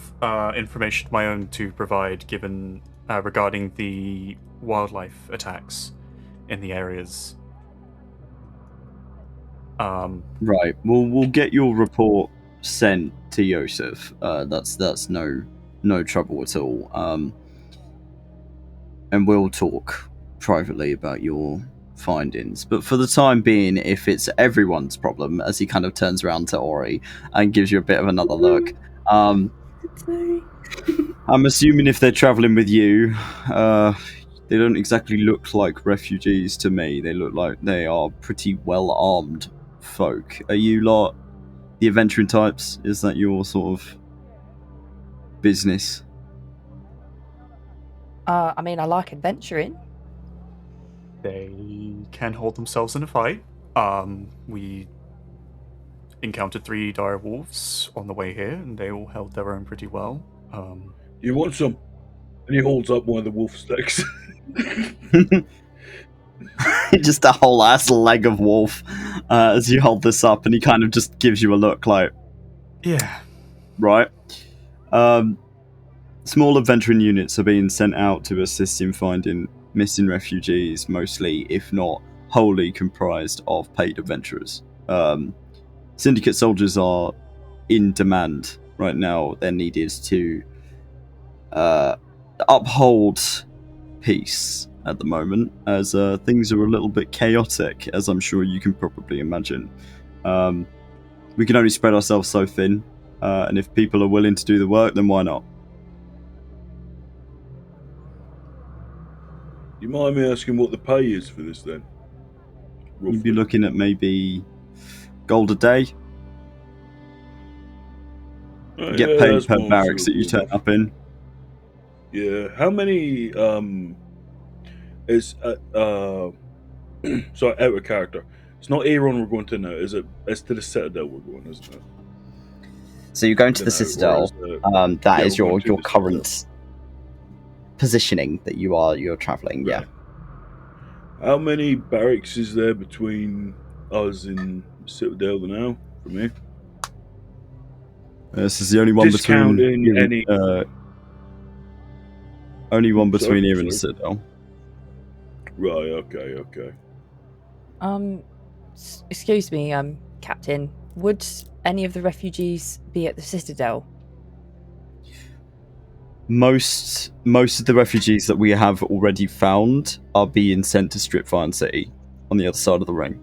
information of my own to provide, given regarding the wildlife attacks in the areas. Right. We'll get your report sent to Yosef. That's no trouble at all. And we'll talk privately about your findings. But for the time being, if it's everyone's problem, as he kind of turns around to Ori and gives you a bit of another look, I'm assuming if they're traveling with you, they don't exactly look like refugees to me. They look like they are pretty well-armed folk. Are you lot the adventuring types? Is that your sort of business? I mean, I like adventuring. They can hold themselves in a fight. We encountered 3 dire wolves on the way here, and they all held their own pretty well. You want some? And he holds up one of the wolf sticks. Just a whole ass leg of wolf as you hold this up, and he kind of just gives you a look like, yeah, right. Small adventuring units are being sent out to assist in finding missing refugees, mostly, if not wholly, comprised of paid adventurers. Syndicate soldiers are in demand right now. They're needed to uphold peace at the moment, as things are a little bit chaotic, as I'm sure you can probably imagine. We can only spread ourselves so thin, and if people are willing to do the work, then why not? You mind me asking what the pay is for this then? Roughly. You'd be looking at maybe gold a day. You get paid per barracks that you turn up in. Yeah. How many is sorry, out of character. It's not Aeron we're going to now, is it? It's to the Citadel we're going, isn't it? So you're going to the Citadel. That is your current positioning that you're traveling. Right. Yeah. How many barracks is there between us and Citadel now? For me, this is the only one between any. Only one between here and the Citadel. Right. Okay. Excuse me, Captain. Would any of the refugees be at the Citadel? Most of the refugees that we have already found are being sent to Stripfire City on the other side of the ring.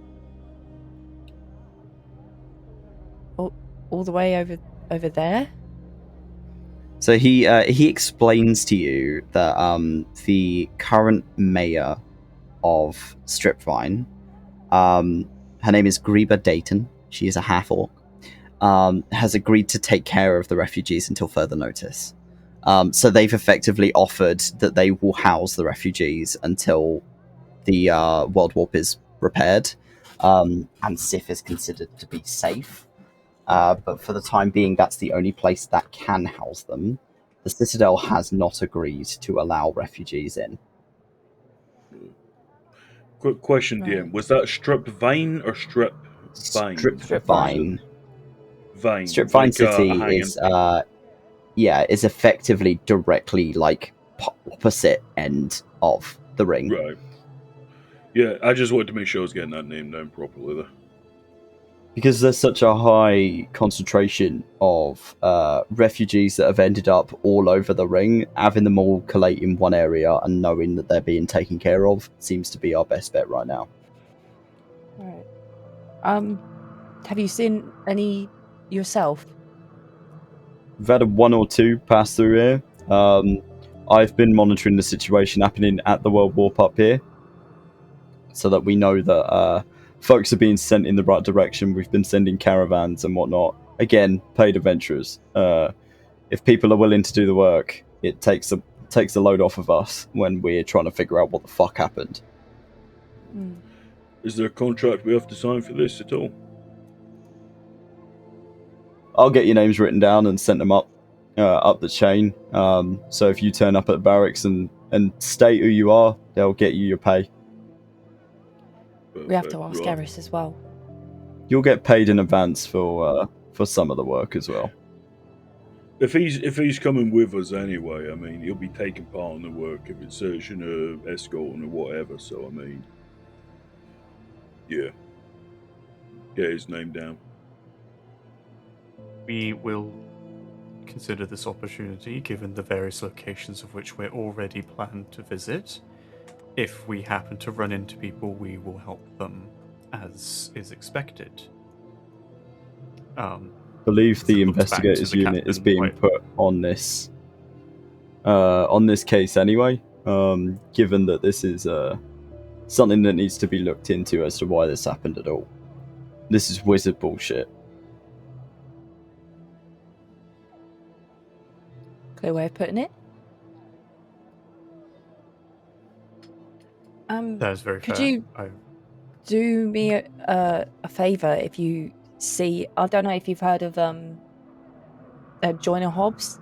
All the way over there? So he explains to you that the current mayor of Stripvine, her name is Greba Dayton. She is a half-orc. Has agreed to take care of the refugees until further notice. So they've effectively offered that they will house the refugees until the world warp is repaired, and Sif is considered to be safe. but for the time being, that's the only place that can house them. The Citadel has not agreed to allow refugees in. Quick question, DM. Was that strip vine or strip vine? Strip vine. Vine. Strip Vine like, City is is effectively directly like opposite end of the ring. Right. Yeah, I just wanted to make sure I was getting that name down properly there. Because there's such a high concentration of refugees that have ended up all over the ring, having them all collate in one area and knowing that they're being taken care of seems to be our best bet right now. Right. Have you seen any yourself? We've had 1 or 2 pass through here. I've been monitoring the situation happening at the World Warp up here, so that we know that folks are being sent in the right direction. We've been sending caravans and whatnot. Again, paid adventurers. If people are willing to do the work, it takes a load off of us when we're trying to figure out what the fuck happened. Is there a contract we have to sign for this at all? I'll get your names written down and sent them up the chain. So if you turn up at Barracks and state who you are, they'll get you your pay. We have to ask Eris as well. You'll get paid in advance for some of the work as well. If he's coming with us anyway, I mean, he'll be taking part in the work if it's searching or escorting or whatever. So I mean, yeah, get his name down. We will consider this opportunity, given the various locations of which we're already planned to visit. If we happen to run into people, we will help them as is expected. Believe the investigators unit is being put on this case anyway, given that this is something that needs to be looked into as to why this happened at all. This is wizard bullshit. Clear way of putting it. That is very fair. Could you do me a favour if you see? I don't know if you've heard of 𝘏𝘪𝘭𝘤𝘮.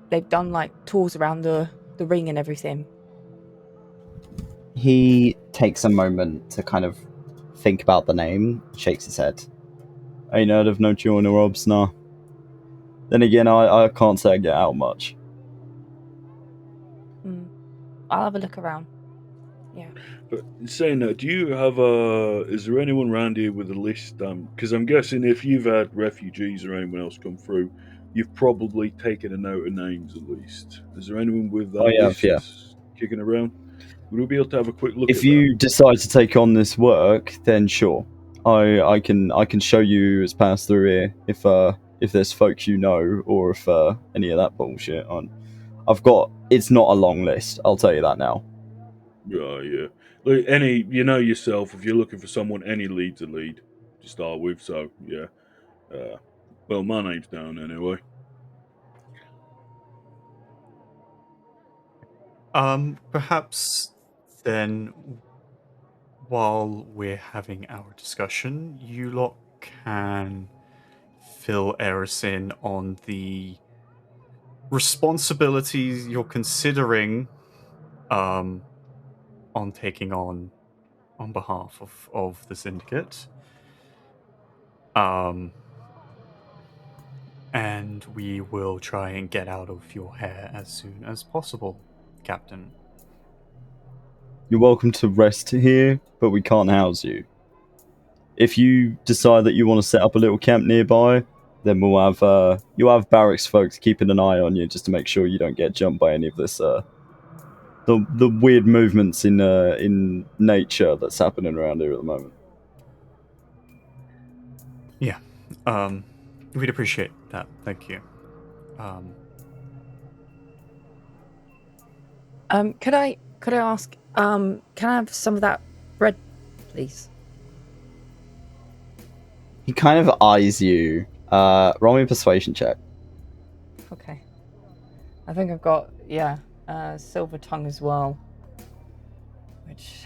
They've done like tours around the ring and everything. He takes a moment to kind of think about the name, shakes his head. Ain't heard of no 𝘏𝘪𝘭𝘮, nah. Then again, I can't say I get out much. I'll have a look around. Yeah. But saying that, do you have is there anyone around here with a list? Because I'm guessing if you've had refugees or anyone else come through, you've probably taken a note of names at least. Is there anyone with that list kicking around? Would we be able to have a quick look? If you decide to take on this work, then sure, I can show you as pass through here if there's folks you know or if any of that bullshit on. It's not a long list, I'll tell you that now. Yeah. Look, you know yourself, if you're looking for someone, any lead's a lead to start with, so yeah. Well, my name's down anyway. Perhaps then, while we're having our discussion, you lot can fill Eris in on the responsibilities you're considering on taking on behalf of the syndicate. And we will try and get out of your hair as soon as possible, Captain. You're welcome to rest here, but we can't house you. If you decide that you want to set up a little camp nearby, then you'll have Barracks folks keeping an eye on you just to make sure you don't get jumped by any of this the weird movements in nature that's happening around here at the moment. Yeah, we'd appreciate that. Thank you. Could I ask? Can I have some of that bread, please? He kind of eyes you. Roll me a persuasion check. Okay. I think I've got silver tongue as well, which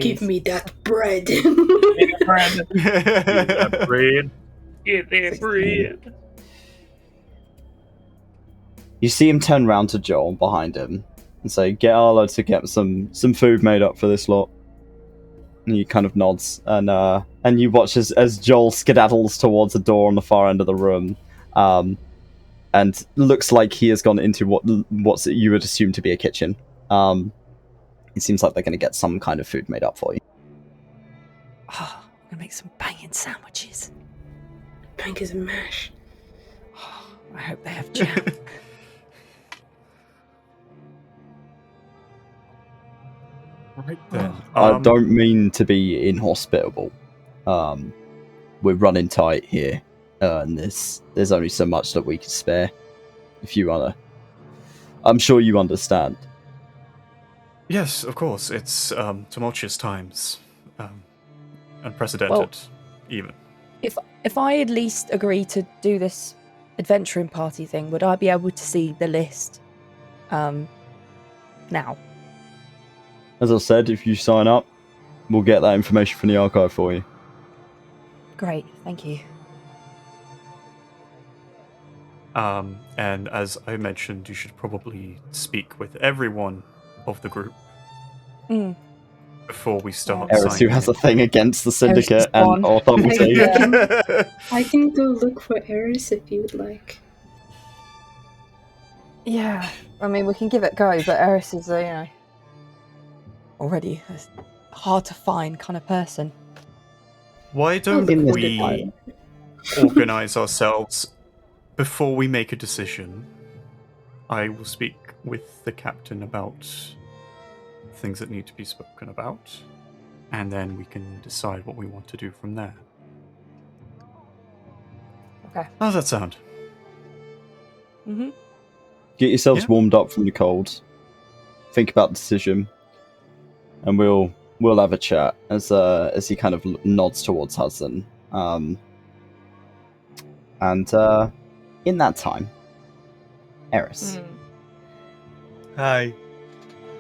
food. Give me that bread. Get that bread. Get that bread. You see him turn round to Joel behind him and say, "Get Arlo to get some food made up for this lot." And he kind of nods, and you watch as Joel skedaddles towards a door on the far end of the room, and looks like he has gone into what you would assume to be a kitchen. It seems like they're going to get some kind of food made up for you. Oh, I'm gonna make some banging sandwiches. Pancakes and mash. Oh, I hope they have jam. Right then. I don't mean to be inhospitable. We're running tight here, and there's only so much that we can spare. If you wanna, I'm sure you understand. Yes, of course. It's tumultuous times, unprecedented, even. If I at least agree to do this adventuring party thing, would I be able to see the list now? As I said, if you sign up, we'll get that information from the archive for you. Great, thank you. And as I mentioned, you should probably speak with everyone of the group before we start. Eris, who has a thing against the syndicate and authority. I can go look for Eris if you would like. Yeah, I mean, we can give it a go, but Eris is already a hard to find kind of person. Why don't we organize ourselves before we make a decision? I will speak with the captain about things that need to be spoken about, and then we can decide what we want to do from there. Okay. How does that sound? Mm-hmm. Get yourselves warmed up from the cold. Think about the decision, and we'll have a chat as he kind of nods towards Hudson. And in that time, Eris, Hi.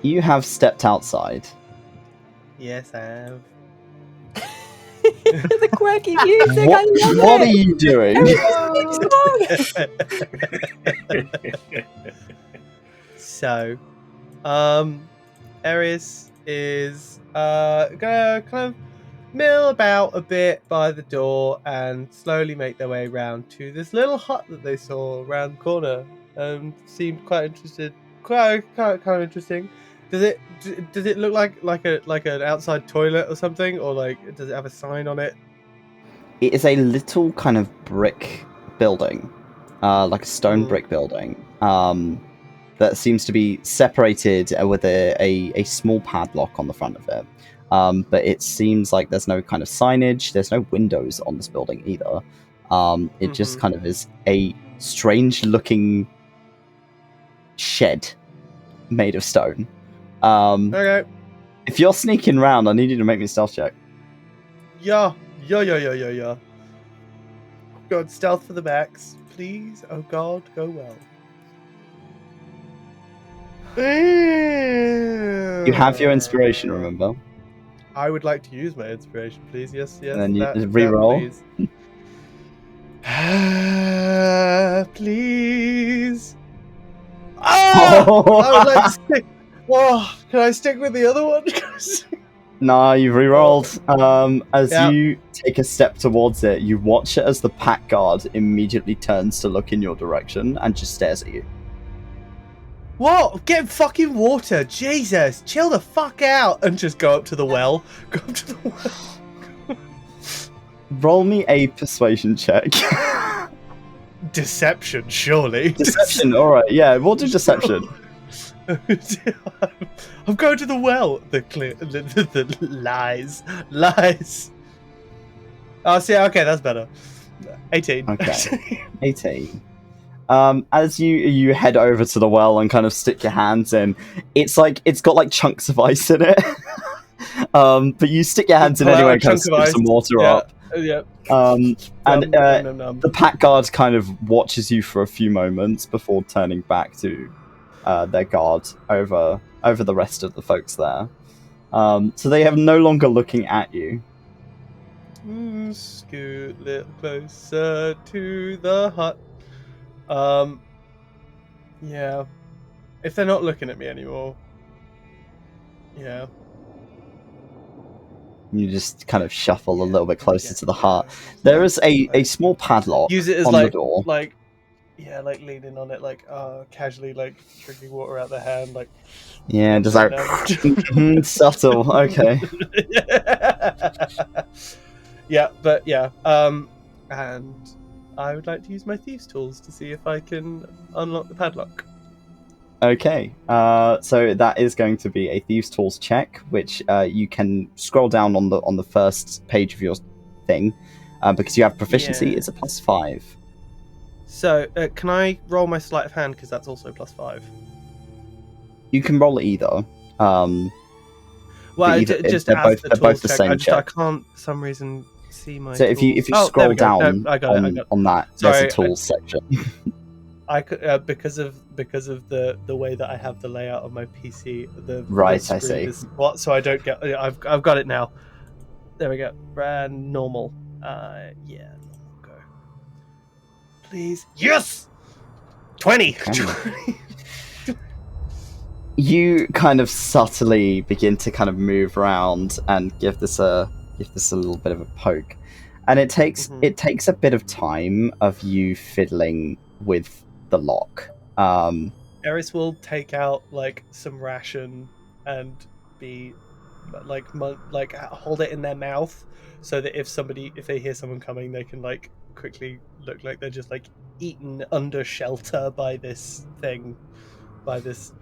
you have stepped outside. Yes, I have. The quirky music, What, I love what it! are you doing? So, Eris is gonna kind of mill about a bit by the door and slowly make their way around to this little hut that they saw around the corner. Seemed quite interested, quite interesting. Does it look like an outside toilet or something, or like does it have a sign on it? It is a little kind of brick building, like a stone brick building, that seems to be separated with a small padlock on the front of it. But it seems like there's no kind of signage, there's no windows on this building either. It just kind of is a strange looking shed made of stone. Okay. If you're sneaking around, I need you to make me a stealth check. Yeah. God, stealth for the max, please. Oh God, go well. You have your inspiration, remember? I would like to use my inspiration, please. Yes. And then you re-roll. Please. I would like to stick. Oh, can I stick with the other one? Nah, you've re-rolled. As you take a step towards it, you watch it as the pack guard immediately turns to look in your direction and just stares at you. What? Get fucking water. Jesus. Chill the fuck out. And just go up to the well. Go up to the well. Roll me a persuasion check. Deception, surely. Deception, alright. Yeah, we'll do deception. I'm going to the well. The lies. Oh, see, okay, that's better. 18. Okay, 18. As you head over to the well and kind of stick your hands in, it's got like chunks of ice in it. But you stick your hands in anyway and kind of scoop some water up. Yeah. The pack guard kind of watches you for a few moments before turning back to their guard over the rest of the folks there. So they have no longer looking at you. Scoot a little closer to the hut. Yeah. If they're not looking at me anymore. Yeah. You just kind of shuffle a little bit closer to the hut. Yeah. There is a small padlock Use it as on the door. like leaning on it, casually, drinking water out the hand, Yeah, just like subtle. Okay. Yeah, but yeah. And I would like to use my thieves' tools to see if I can unlock the padlock. Okay. So that is going to be a thieves' tools check, which you can scroll down on the first page of your thing, because you have proficiency. Yeah. It's a +5. So, can I roll my sleight of hand, because that's also +5? You can roll it either. Well, just they're as both the check. same I check. can't, for some reason, see my. So if you tools. scroll there we go. down No, I got it. on that, Sorry, there's a tools section. I could because of the way that I have the layout of my PC. Right, the I see. is so I don't get. I've got it now. There we go. Brand normal. Yeah, normal go. Please, yes. 20. Okay. You kind of subtly begin to kind of move around and give this a little bit of a poke, and it takes a bit of time of you fiddling with the lock. Eris will take out some ration and be hold it in their mouth so that if they hear someone coming, they can quickly look like they're just eaten under shelter by this thing, by this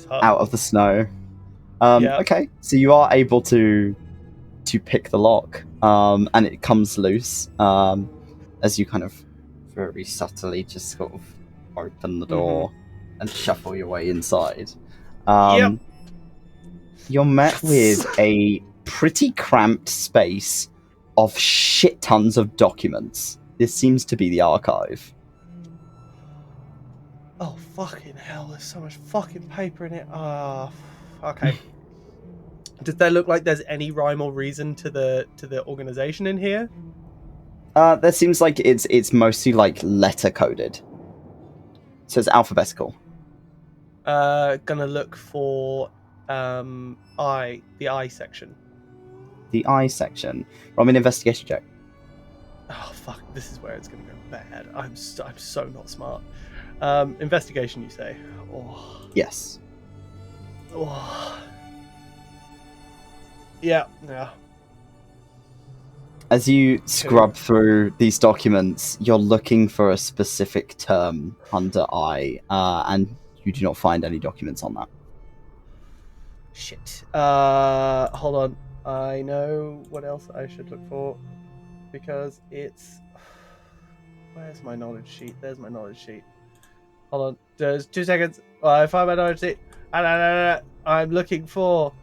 hut. Out of the snow. Yeah. Okay, so you are able to pick the lock, and it comes loose as you kind of very subtly just sort of open the door and shuffle your way inside. Yep. You're met with a pretty cramped space of shit tons of documents. This seems to be the archive. Oh, fucking hell, there's so much fucking paper in it. Okay. Does there look like there's any rhyme or reason to the organization in here? There seems like it's mostly letter coded. So it's alphabetical. Gonna look for the I section. The I section. Roll me an investigation check. Oh fuck! This is where it's gonna go bad. I'm so not smart. Investigation, you say? Oh. Yes. Oh. Yeah. As you scrub through these documents, you're looking for a specific term under I, and you do not find any documents on that. Shit. Hold on. I know what else I should look for, because it's... Where's my knowledge sheet? There's my knowledge sheet. Hold on. Just 2 seconds. I find my knowledge sheet. I'm looking for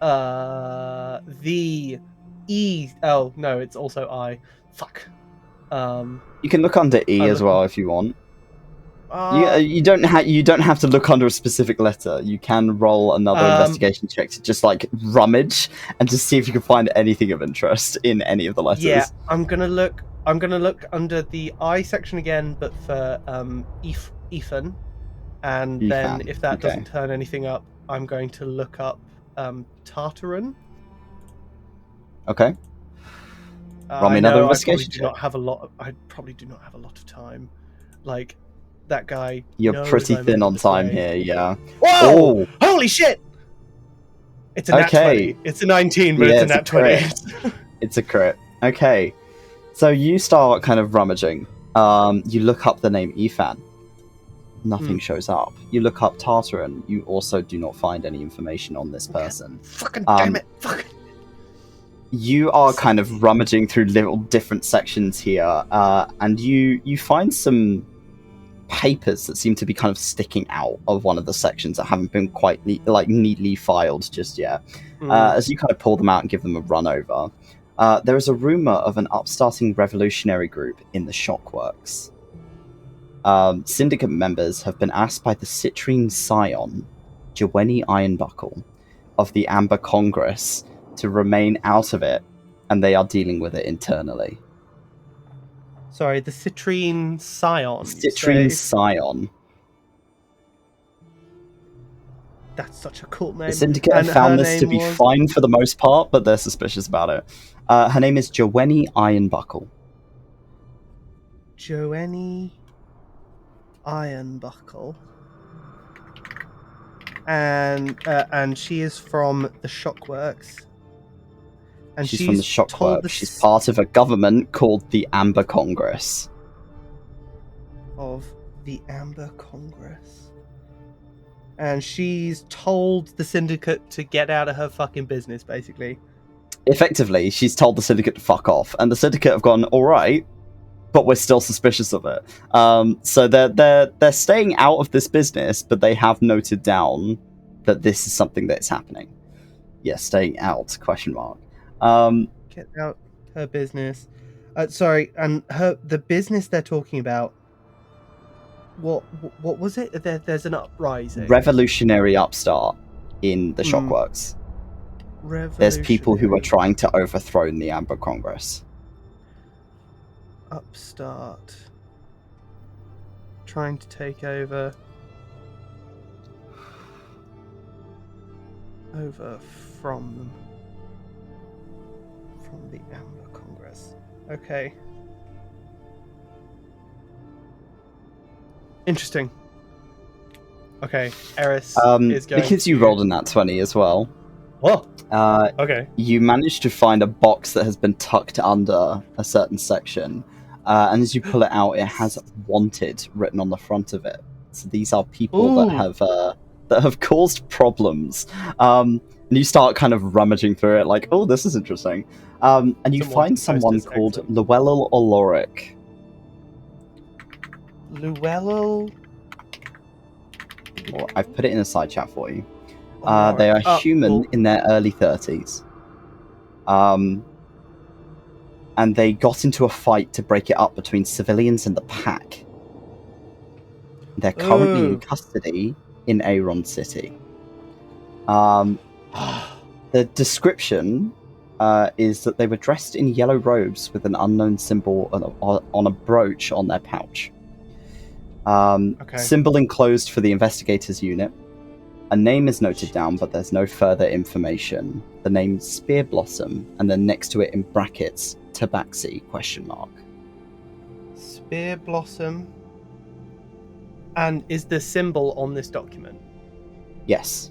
the E. Oh no, it's also I. Fuck. You can look under E as well if you want. You don't have to look under a specific letter. You can roll another investigation check to just rummage and just see if you can find anything of interest in any of the letters. Yeah, I'm gonna look under the I section again, but for Ethan, and then if that doesn't turn anything up, I'm going to look up Tartarin. Okay. Roll me another investigation check. I probably do not have a lot of time. That guy. You're pretty thin on time here, yeah. Whoa! Oh. Holy shit! It's a nat 20. It's a 19, but it's a nat 20. It's a crit. Okay. So you start kind of rummaging. You look up the name Ethan. Nothing shows up. You look up Tartarin. You also do not find any information on this person. Fucking damn it! Fuck. You are kind of rummaging through little different sections here, and you find some papers that seem to be kind of sticking out of one of the sections that haven't been quite neatly filed just yet. As you kind of pull them out and give them a run over, there is a rumor of an upstarting revolutionary group in the Shockworks. Syndicate members have been asked by the Citrine Scion, Jaweny Ironbuckle, of the Amber Congress to remain out of it, and they are dealing with it internally. Sorry, the Citrine Scion. Citrine Scion. That's such a cool name. The Syndicate have found this to be fine for the most part, but they're suspicious about it. Her name is 𝘏𝘪𝘨-𝘧𝘢𝘏𝘮𝘐𝑢𝑛𝑐𝑙𝑒. 𝘏𝘪𝘨-𝘧𝘢𝑛𝑐𝑙𝑒. And she is from the Shockworks. And she's from the Shockworks. She's part of a government called the Amber Congress. Of the Amber Congress. And she's told the Syndicate to get out of her fucking business, basically. Effectively, she's told the Syndicate to fuck off, and the Syndicate have gone, all right, but we're still suspicious of it. So they're staying out of this business, but they have noted down that this is something that's happening. Yeah, staying out, question mark. Get out her business. Sorry, and the business they're talking about, what was it? There's an uprising. Revolutionary upstart in the Shockworks. There's people who are trying to overthrow the Amber Congress. Upstart. Trying to take over from them. From the Amber Congress. Okay. Interesting. Okay, Eris is going because you rolled in that 20 as well. What? Okay. You managed to find a box that has been tucked under a certain section, and as you pull it out, it has "wanted" written on the front of it. So these are people that have caused problems. And you start kind of rummaging through it, like, oh, this is interesting. And you find someone called 𝘏𝘪𝘨-𝘧𝘢𝘪𝘨. Well, I've put it in a side chat for you. They are human in their early 30s. And they got into a fight to break it up between civilians and the pack. They're currently in custody in Aaron City. The description is that they were dressed in yellow robes with an unknown symbol on a brooch on their pouch. Symbol enclosed for the investigators unit. A name is noted down, but there's no further information. The name Spear Blossom, and then next to it in brackets, Tabaxi, ? Spear Blossom. And is the symbol on this document? Yes.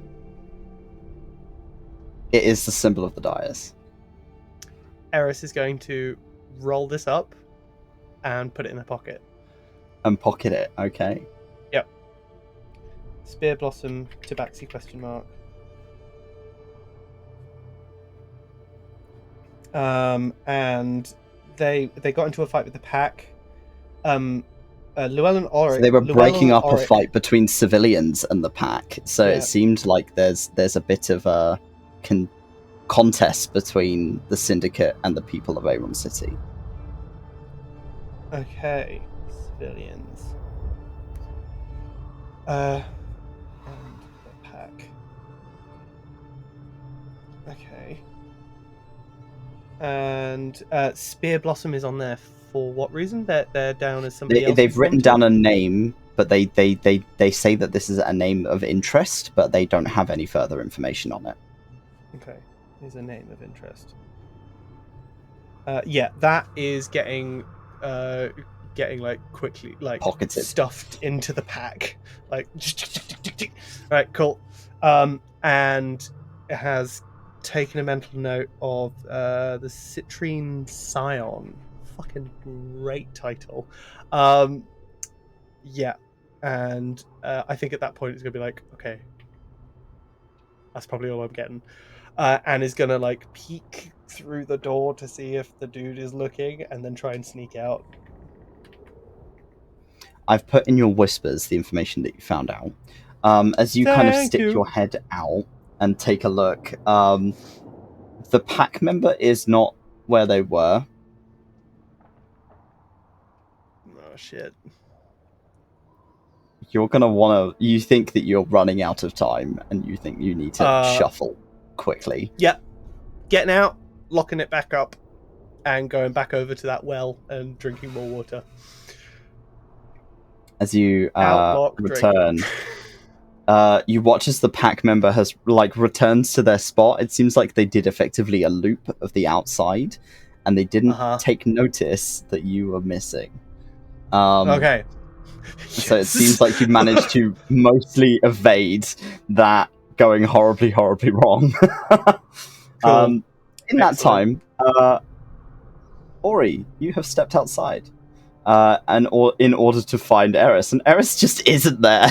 It is the symbol of the Dyers. Eris is going to roll this up and put it in her pocket. And pocket it, okay. Yep. Spear Blossom, Tabaxi ? And they got into a fight with the pack. 𝘏𝘪𝘨-𝘧𝘢𝘏𝘪𝘨. So they were breaking up a fight between civilians and the pack. So it seemed like there's a bit of a contest between the Syndicate and the people of Aaron City. Okay, civilians. And the pack. Okay. And Spear Blossom is on there for what reason? They're down as somebody else. They've written down a name, but they say that this is a name of interest, but they don't have any further information on it. Okay, is a name of interest. Yeah, that is getting like quickly like pocketed, stuffed into the pack. Like, right, cool. And it has taken a mental note of the Citrine Scion. Fucking great title. Yeah, and I think at that point it's gonna be like, okay, that's probably all I'm getting. And is gonna like peek through the door to see if the dude is looking, and then try and sneak out. I've put in your whispers the information that you found out. As you kind of stick your head out and take a look, the pack member is not where they were. Oh shit. You're gonna wanna. You think that you're running out of time, and you think you need to shuffle. quickly. Yep. Getting out, locking it back up, and going back over to that well and drinking more water. As you Outlock, return, you watch as the pack member has returns to their spot. It seems like they did effectively a loop of the outside, and they didn't take notice that you were missing. Okay. So it seems like you managed to mostly evade that going horribly, horribly wrong. Cool. In that time, Ori, you have stepped outside, in order to find Eris, and Eris just isn't there.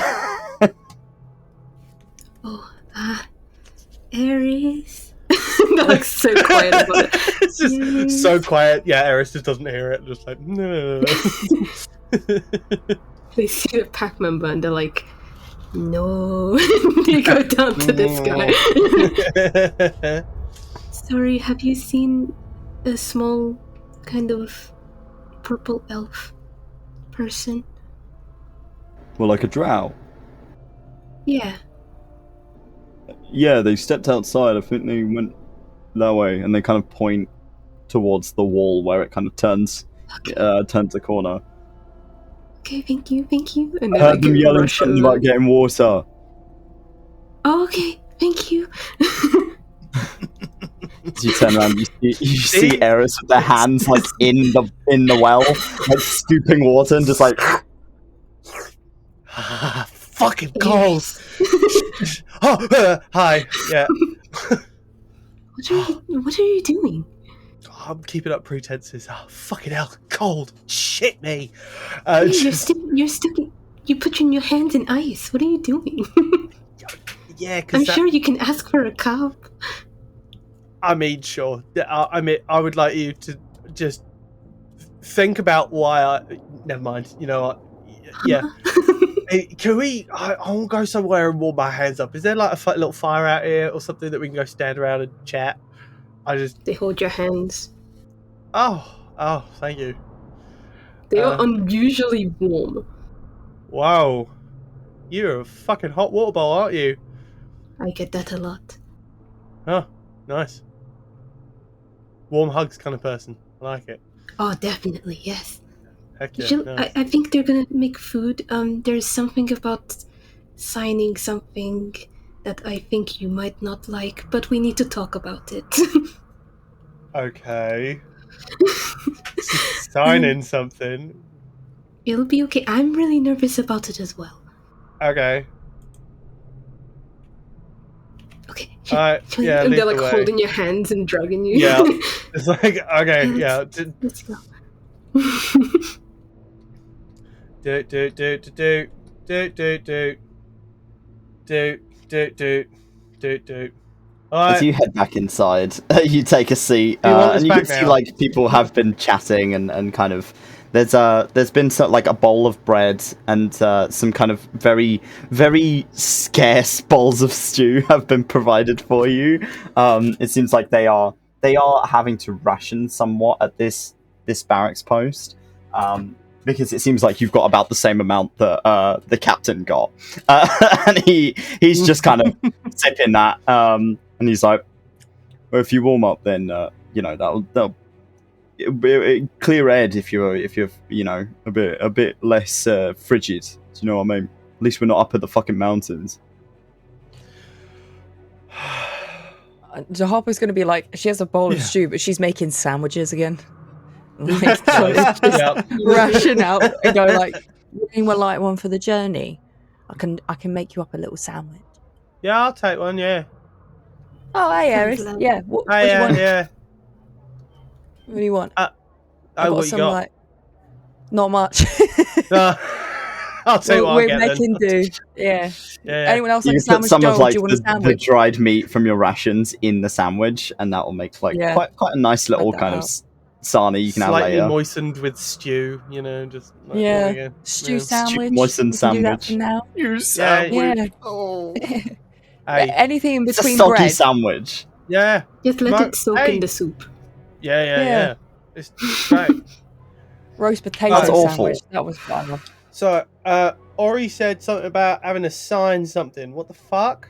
Eris. They're like so quiet about it. It's just so quiet. Yeah, Eris just doesn't hear it. Just like, no. They see the pack member and they're like, no. They go down to this guy. Sorry, have you seen a small kind of purple elf person? Well, like a drow. Yeah. Yeah, they stepped outside. I think they went that way, and they kind of point towards the wall where it kind of turns the corner. Okay, thank you. And I heard them yelling something about getting water. Oh, okay, thank you. As you turn around, you see Eris with their hands in the well, scooping water and just fucking cold. Hi. Yeah. What are you doing? I'm keeping up pretenses. Oh, fucking hell, cold. Shit me. Hey, you're sticking. You put your hands in ice. What are you doing? Yeah, because I'm sure you can ask for a cup. I mean, sure. I would like you to just think about why never mind. You know what? Yeah. Hey, can we? I want to go somewhere and warm my hands up. Is there like a little fire out here or something that we can go stand around and chat? They hold your hands. Oh, thank you. They are unusually warm. Wow. You're a fucking hot water ball, aren't you? I get that a lot. Oh, nice. Warm hugs kind of person. I like it. Oh, definitely, yes. Heck yeah, nice. I think they're gonna make food. There's something about signing something that I think you might not like, but we need to talk about it. Okay. Signing something. It'll be okay. I'm really nervous about it as well. Okay. Okay. Yeah, and they're like the way. holding your hands and dragging you. Yeah. It's like, okay, yeah. Let's go. Do. As you head back inside, you take a seat, want us and you back can see now? people have been chatting and kind of. There's been a bowl of bread and some kind of very, very scarce bowls of stew have been provided for you. It seems like they are having to ration somewhat at this barracks post. Because it seems like you've got about the same amount that the captain got, and he's just kind of sipping that, and he's like, "Well, if you warm up, then that'll clear head if you're a bit less frigid. Do you know what I mean? At least we're not up at the fucking mountains." So Harper's going to be like, she has a bowl of stew, but she's making sandwiches again. Like, just ration out and go like, anyone like one for the journey? I can make you up a little sandwich. Yeah, I'll take one. Yeah. Oh, hey, Eris. Yeah. What do you want? Yeah. What do you want? What you got? Like, not much. I'll tell you what we're I'll get making then. do. Yeah. Yeah. Anyone else You like a can put sandwich? some of Joel, do you want a the sandwich? dried meat from your rations in the sandwich, and that will make quite a nice little that kind of out. sarnie you can have Slightly later. moistened with stew, just like, there we go. Stew sandwich. Moistened We can do that sandwich. for now. You sandwich. Yeah. Oh. Hey, Anything in It's a between soggy bread. sandwich. yeah. Just let it soak in the soup. Yeah. It's great. Roast potato That's awful. sandwich. That was fun. So, Ori said something about having to sign something. What the fuck?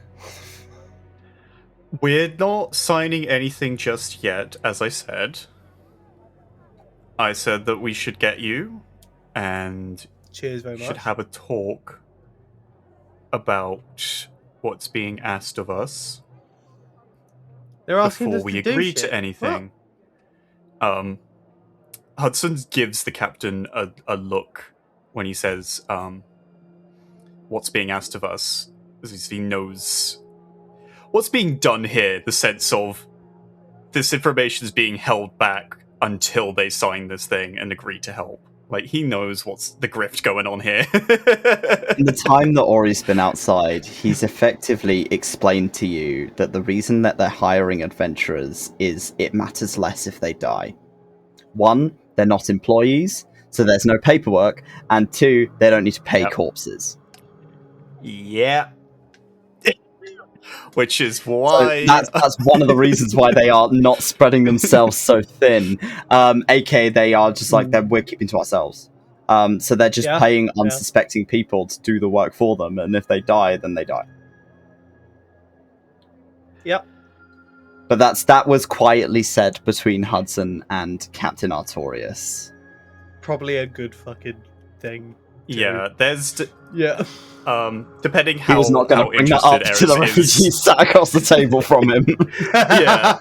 We're not signing anything just yet, as I said. I said that we should get you, and Cheers very should much. have a talk about what's being asked of us They're asking before us we to do agree shit. to anything. Hudson gives the captain a look when he says, what's being asked of us, as he knows what's being done here, the sense of this information is being held back until they sign this thing and agree to help. Like, he knows what's the grift going on here. In the time that Ori's been outside, he's effectively explained to you that the reason that they're hiring adventurers is it matters less if they die. One, they're not employees, so there's no paperwork, and two, they don't need to pay corpses. Yeah. Which is why... So that's one of the reasons why they are not spreading themselves so thin. AKA, they are just like, we're keeping to ourselves. So they're just paying unsuspecting people to do the work for them, and if they die, then they die. Yep. But that was quietly said between Hudson and Captain Artorias. Probably a good fucking thing. Yeah, there's... Yeah. Depending He how was not going to bring that up to the refugees sat across the table from him. Yeah.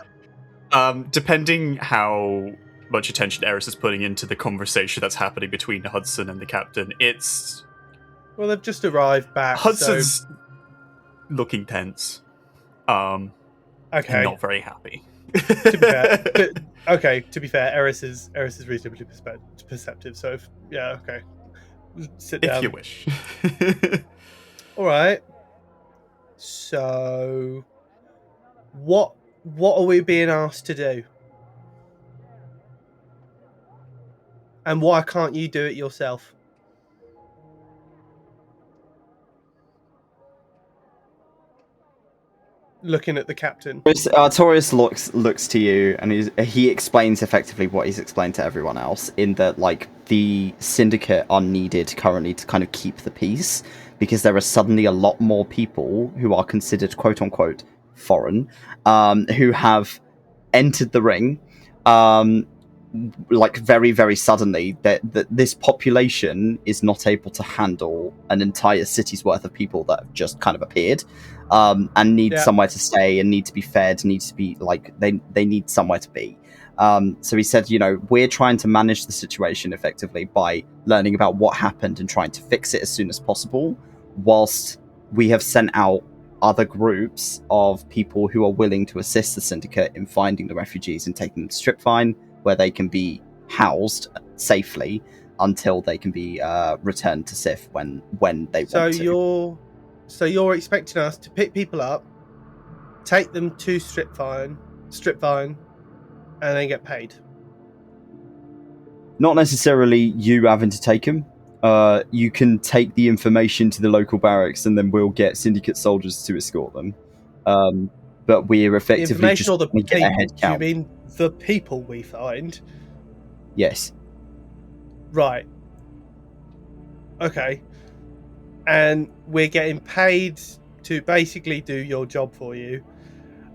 Depending how much attention Eris is putting into the conversation that's happening between Hudson and the captain, it's... Well, they've just arrived back, Hudson's looking tense. Okay. And not very happy. To be fair, Eris is reasonably perceptive, so okay. Sit down. If you wish. Alright. So what are we being asked to do? And why can't you do it yourself? Looking at the captain. Artorias looks to you, and he explains effectively what he's explained to everyone else, in that, like, the syndicate are needed currently to kind of keep the peace, because there are suddenly a lot more people who are considered quote-unquote foreign, who have entered the ring, like, very, very suddenly. That this population is not able to handle an entire city's worth of people that have just kind of appeared. And need somewhere to stay, and need to be fed, need to be, like, they need somewhere to be. So he said, we're trying to manage the situation effectively by learning about what happened and trying to fix it as soon as possible, whilst we have sent out other groups of people who are willing to assist the syndicate in finding the refugees and taking them to Stripfine, where they can be housed safely until they can be returned to Sif when they want to. So you're expecting us to pick people up, take them to Stripfine, and then get paid? Not necessarily you having to take them. You can take the information to the local barracks, and then we'll get syndicate soldiers to escort them. But we're effectively just the get a head count. Do you mean the people we find? Yes. Right. Okay. And we're getting paid to basically do your job for you.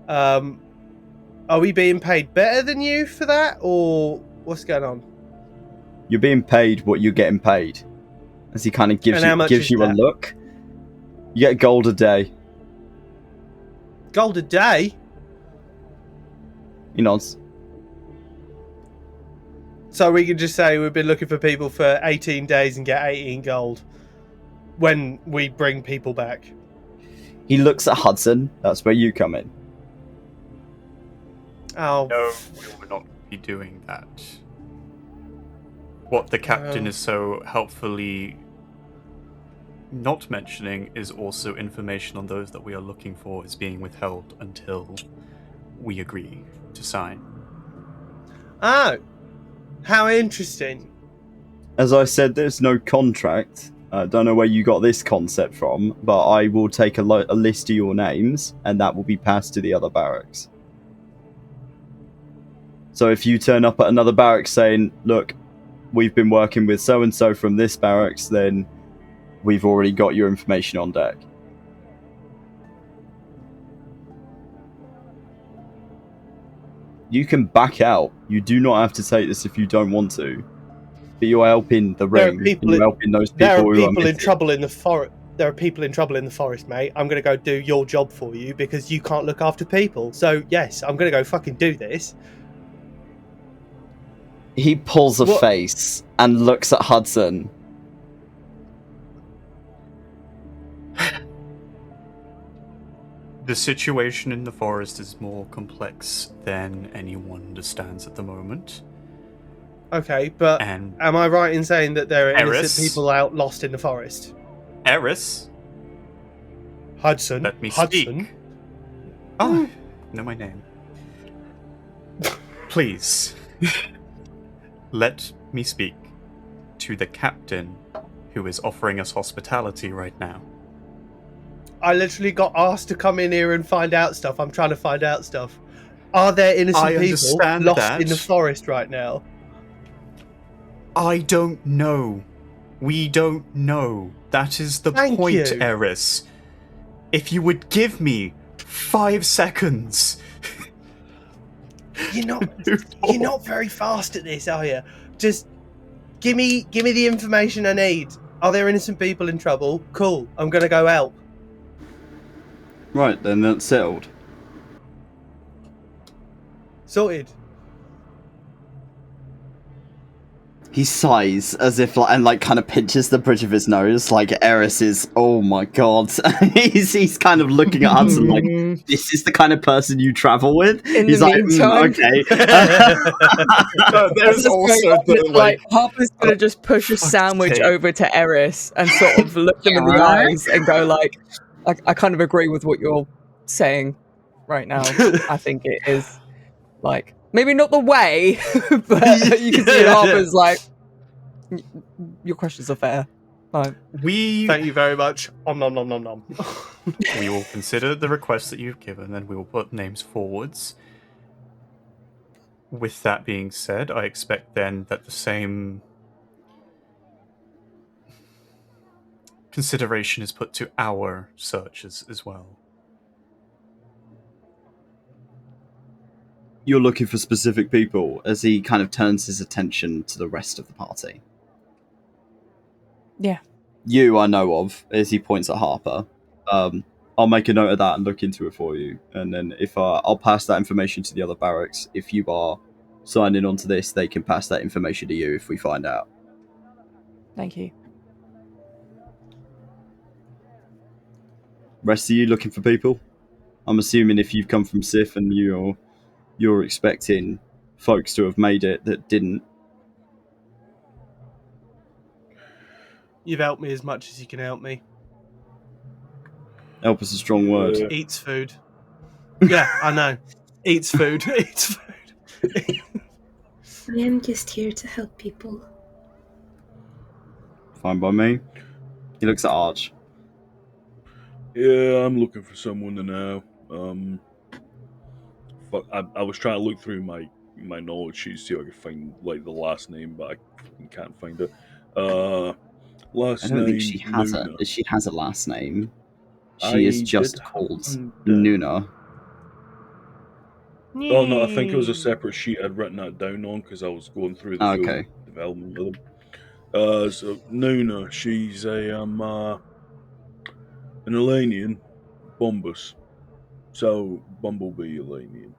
Are we being paid better than you for that, or what's going on? You're being paid what you're getting paid. As he kind of gives you a look. You get gold a day. Gold a day? He nods. So we can just say we've been looking for people for 18 days and get 18 gold when we bring people back. He looks at Hudson. That's where you come in. Oh. No, we will not be doing that. What the captain is so helpfully not mentioning is also information on those that we are looking for is being withheld until we agree to sign. Oh. How interesting. As I said, there's no contract. I don't know where you got this concept from, but I will take a list of your names, and that will be passed to the other barracks. So if you turn up at another barracks saying, look, we've been working with so-and-so from this barracks, then we've already got your information on deck. You can back out. You do not have to take this if you don't want to. But you are helping the ring. You're helping those people There are who people are in trouble in the forest. There are people in trouble in the forest, mate. I'm going to go do your job for you because you can't look after people. So, yes, I'm going to go fucking do this. He pulls a face and looks at Hudson. The situation in the forest is more complex than anyone understands at the moment. Okay, but And am I right in saying that there are innocent Eris? people out lost in the forest? Eris, Hudson. let me Hudson. speak. Oh, know my name. Please, let me speak to the captain who is offering us hospitality right now. I literally got asked to come in here and find out stuff. I'm trying to find out stuff. Are there innocent people lost in the forest right now? I don't know. We don't know. That is the Thank point, you. Eris. If you would give me 5 seconds. You're not very fast at this, are you? Just give me the information I need. Are there innocent people in trouble? Cool. I'm gonna go help. Right, then that's settled. Sorted. He sighs as if, and kind of pinches the bridge of his nose, like Eris is, oh my god. he's kind of looking at Hudson like, this is the kind of person you travel with? He's like, okay. There's also the, Harper's gonna just push a sandwich over to Eris and sort of look him in the eyes and go like, I kind of agree with what you're saying right now. I think it is like maybe not the way, but you can see Harper's like, your questions are fair. Like, Thank you very much. Nom nom nom nom nom. We will consider the request that you've given, and we will put names forwards. With that being said, I expect then that the same consideration is put to our searches as well. You're looking for specific people as he kind of turns his attention to the rest of the party. Yeah. You I know of, as he points at Harper. I'll make a note of that and look into it for you. And then if I'll pass that information to the other barracks. If you are signing on to this, they can pass that information to you if we find out. Thank you. Rest of you looking for people? I'm assuming if you've come from Sif and you're expecting folks to have made it that didn't. You've helped me as much as you can help me. Help is a strong word. Eats food. Yeah, I know. Eats food. Eats food. I am just here to help people. Fine by me. He looks at Arch. Yeah, I'm looking for someone to know. I was trying to look through my knowledge sheet, see if I could find the last name, but I can't find it. Last I don't name. think she has a last name. She I is just did called find, Nuna. Oh no, I think it was a separate sheet I'd written that down on because I was going through the full development of them. So Nuna, she's an Elenian Bombus. So Bumblebee Elenian.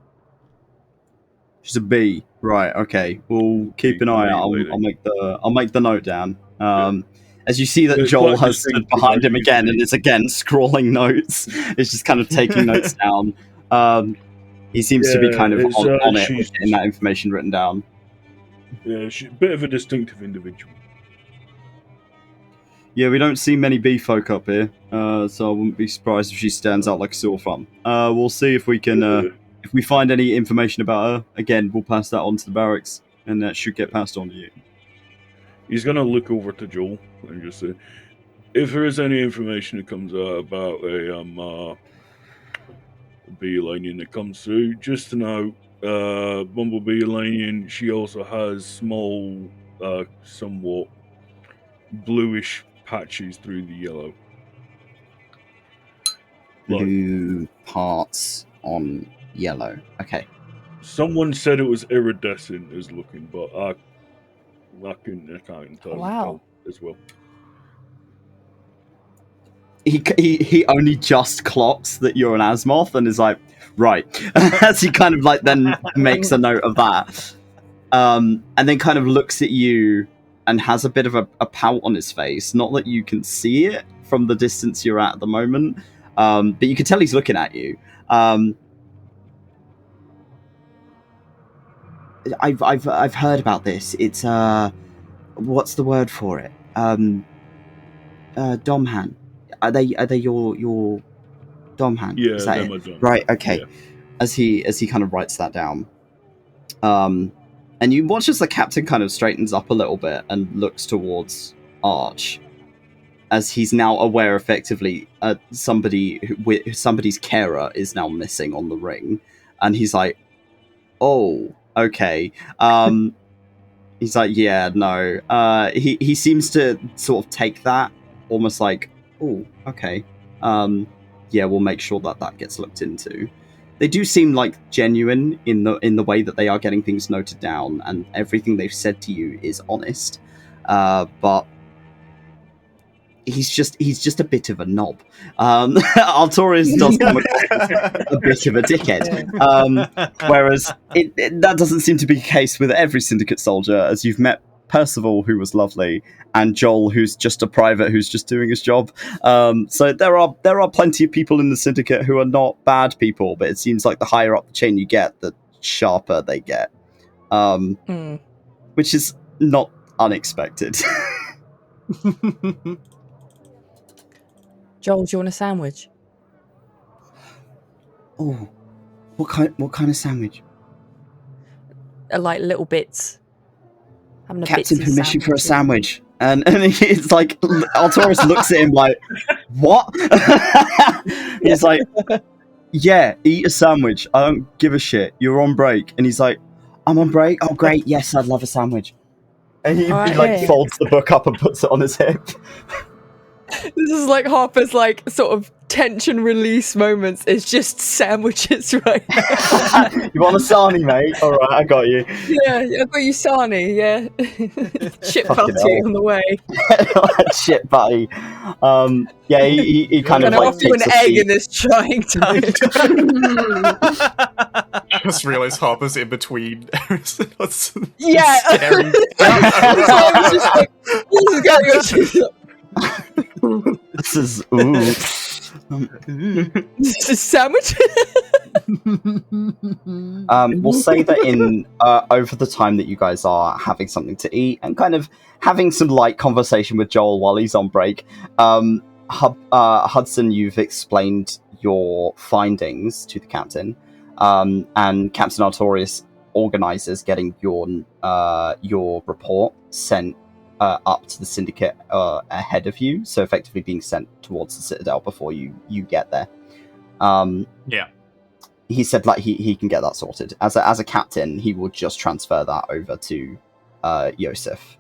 She's a bee, right? Okay, we'll keep an eye out. I'll make the note down. As you see that It's Joel quite has stood distinct behind him about again you. and is again scrawling notes. It's just kind of taking notes down. He seems to be kind of on it with getting that information written down. Yeah, she's a bit of a distinctive individual. Yeah, we don't see many bee folk up here, so I wouldn't be surprised if she stands out like a sore thumb. We'll see if we can, if we find any information about her. Again, we'll pass that on to the barracks, and that should get passed on to you. He's gonna look over to Joel and just say, if there is any information that comes out about a bee Elenian that comes through, just to know, Bumblebee Elenian, she also has small, somewhat bluish patches through the yellow. Blue parts on yellow. Okay. Someone said it was iridescent as looking, but I can't entirely tell as well. He only just clocks that you're an Asmoth and is like, right. As he kind of like then makes a note of that. And then kind of looks at you and has a bit of a pout on his face. Not that you can see it from the distance you're at the moment, but you can tell he's looking at you. I've heard about this. It's what's the word for it? Domhan. Are they your Domhan? Yeah, is that them it? are Dom. Right. Okay. Yeah. As he kind of writes that down, and you watch as the captain kind of straightens up a little bit and looks towards Arch, as he's now aware effectively somebody's carer is now missing on the ring, and he's like, oh, okay. He's like, yeah, no. He seems to sort of take that almost like, oh, okay. Yeah, we'll make sure that gets looked into. They do seem like genuine in the way that they are getting things noted down, and everything they've said to you is honest. But he's just a bit of a knob. Artorius does come across as a bit of a dickhead. Whereas that doesn't seem to be the case with every Syndicate soldier, as you've met Percival, who was lovely, and Joel, who's just a private who's just doing his job. So there are plenty of people in the Syndicate who are not bad people, but it seems like the higher up the chain you get, the sharper they get. Which is not unexpected. Joel, do you want a sandwich? Oh, what kind of sandwich? Like little bits. Having a Captain, bitsy permission for a sandwich. sandwich. And it's like, Artorius looks at him like, what? He's like, yeah, eat a sandwich. I don't give a shit. You're on break. And he's like, I'm on break? Oh, great. Yes, I'd love a sandwich. And he folds the book up and puts it on his hip. This is like Harper's like sort of tension release moments. It's just sandwiches right now. You want a sarnie, mate? All right, I got you. Yeah, I got you sarnie, yeah. Chip Fucking butty hell. on the way. Shit, buddy. Yeah, he kind of Can I like offer you takes an a egg seat. in this trying time? I just realised Harper's in between Hudson. Yeah. Scary. So I was just like, what is going on? This is ooh. This is sandwich? We'll say that in over the time that you guys are having something to eat and kind of having some light conversation with Joel while he's on break, Hudson, you've explained your findings to the captain, and Captain Artorius organizes getting your report sent up to the Syndicate ahead of you, so effectively being sent towards the Citadel before you get there. Yeah. He said like he can get that sorted. As a captain, he will just transfer that over to Yosef.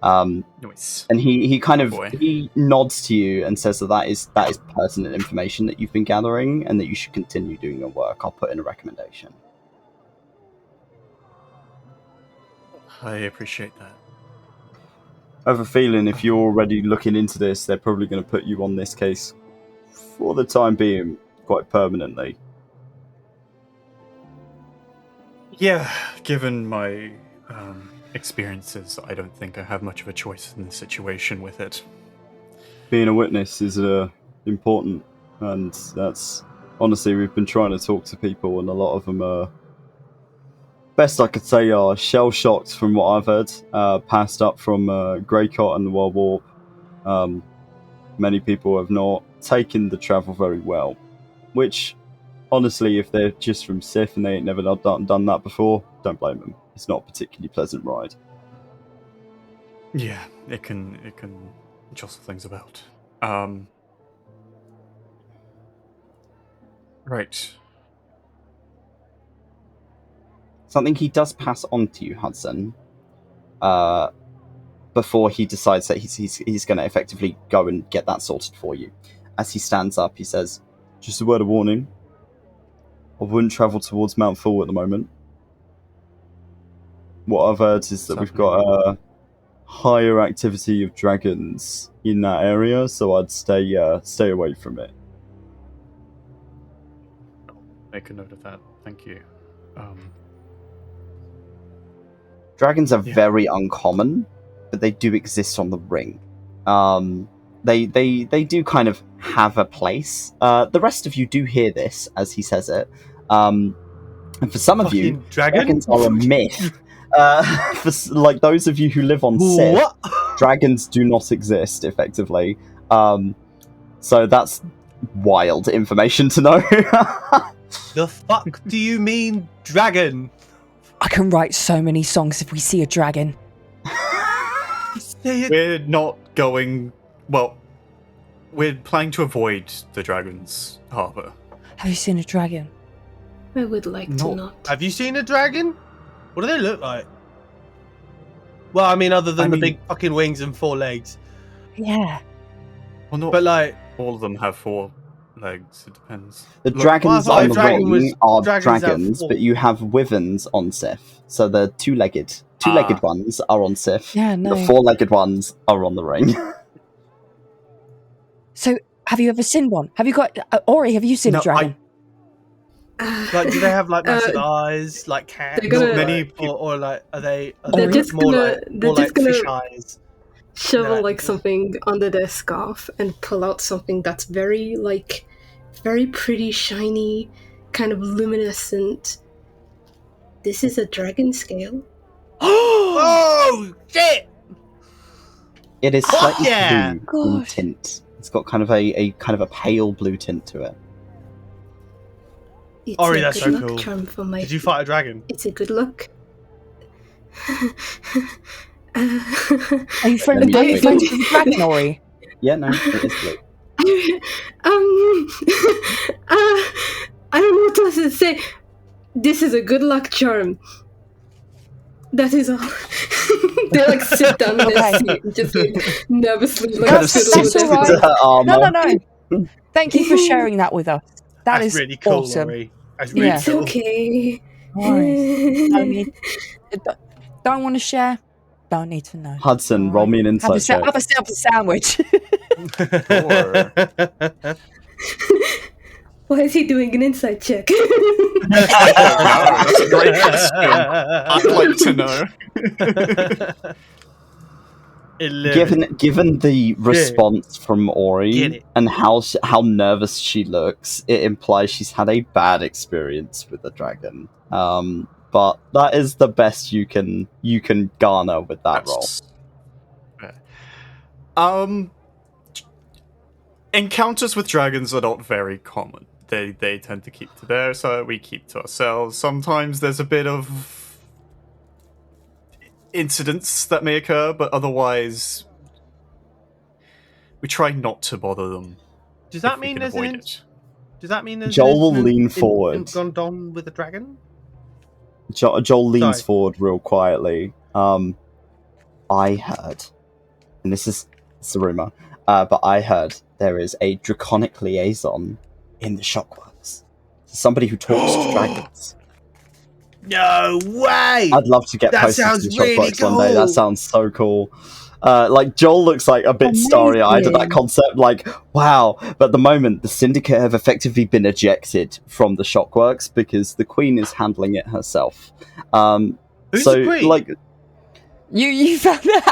Nice. And he kind of Boy. he nods to you and says that is pertinent information that you've been gathering and that you should continue doing your work. I'll put in a recommendation. I appreciate that. I have a feeling if you're already looking into this, they're probably going to put you on this case for the time being, quite permanently. Yeah, given my experiences, I don't think I have much of a choice in the situation with it. Being a witness is important, and that's honestly, we've been trying to talk to people, and a lot of them are, best I could say, are shell shocked from what I've heard, passed up from Greycott and the World War. Many people have not taken the travel very well, which, honestly, if they're just from Sif and they ain't never done that before, don't blame them. It's not a particularly pleasant ride. Yeah, it can jostle things about. Right. Something he does pass on to you, Hudson, before he decides that he's going to effectively go and get that sorted for you. As he stands up, he says, "Just a word of warning. I wouldn't travel towards Mount Full at the moment. What I've heard is that we've got a higher activity of dragons in that area, so I'd stay away from it. Make a note of that. Thank you. Dragons are very uncommon, but they do exist on the ring. They do kind of have a place. The rest of you do hear this as he says it. And for some of you, dragons are a myth. For like those of you who live on Sith, dragons do not exist effectively. So that's wild information to know. The fuck do you mean, dragon? I can write so many songs if we see a dragon. We're not going... Well, we're planning to avoid the dragons, Harper. Have you seen a dragon? I would like to not. Have you seen a dragon? What do they look like? Well, I mean, other than the big fucking wings and 4 legs. Yeah. Well, not but like all of them have 4 legs. It depends. The dragons on the ring are dragons, have but you have wyverns on Sith. So the two-legged ones are on Sith. Yeah, no. The 4-legged ones are on the ring. So, have you ever seen one? Have you got Ori? Have you seen a dragon? Like, do they have like massive eyes, like cats? Or like, are they? They're just gonna fish eyes. Shovel like something under their scarf and pull out something that's very pretty, shiny, kind of luminescent. This is a dragon scale. Oh shit! It is slightly blue in God. tint. It's got kind of a pale blue tint to it. It's Ori, a that's good so luck cool. charm for my... Did you fight a dragon? It's a good luck. Are you friends with the dragon, Ori? Yeah, no, it is blue. I don't know what else to say. This is a good luck charm. That is all. They like sit down in their seat and just like nervously like That's all right. No. Thank you for sharing that with us. That's really cool, awesome. Ori. That's really It's cool. okay. Don't want to share? Don't need to know. Hudson, roll me an insight check. Have a sample sandwich. Why is he doing an insight check? That's a great question. I'd like to know. Given the response from Ori and how nervous she looks, it implies she's had a bad experience with the dragon. But that is the best you can garner with that roll. Encounters with dragons are not very common. They tend to keep to their side, we keep to ourselves. Sometimes there's a bit of incidents that may occur, but otherwise we try not to bother them. Does that mean there's Joel will lean forward. Gone down with a dragon? Joel leans forward real quietly. I heard, and this is a rumor, but I heard there is a draconic liaison in the Shockworks. Somebody who talks to dragons. No way! I'd love to get posted to the Shockworks one day. That sounds so cool. Like Joel looks like a bit starry-eyed at that concept. Like, wow! But at the moment, the Syndicate have effectively been ejected from the Shockworks because the Queen is handling it herself. Who's the Queen? Like, you found out.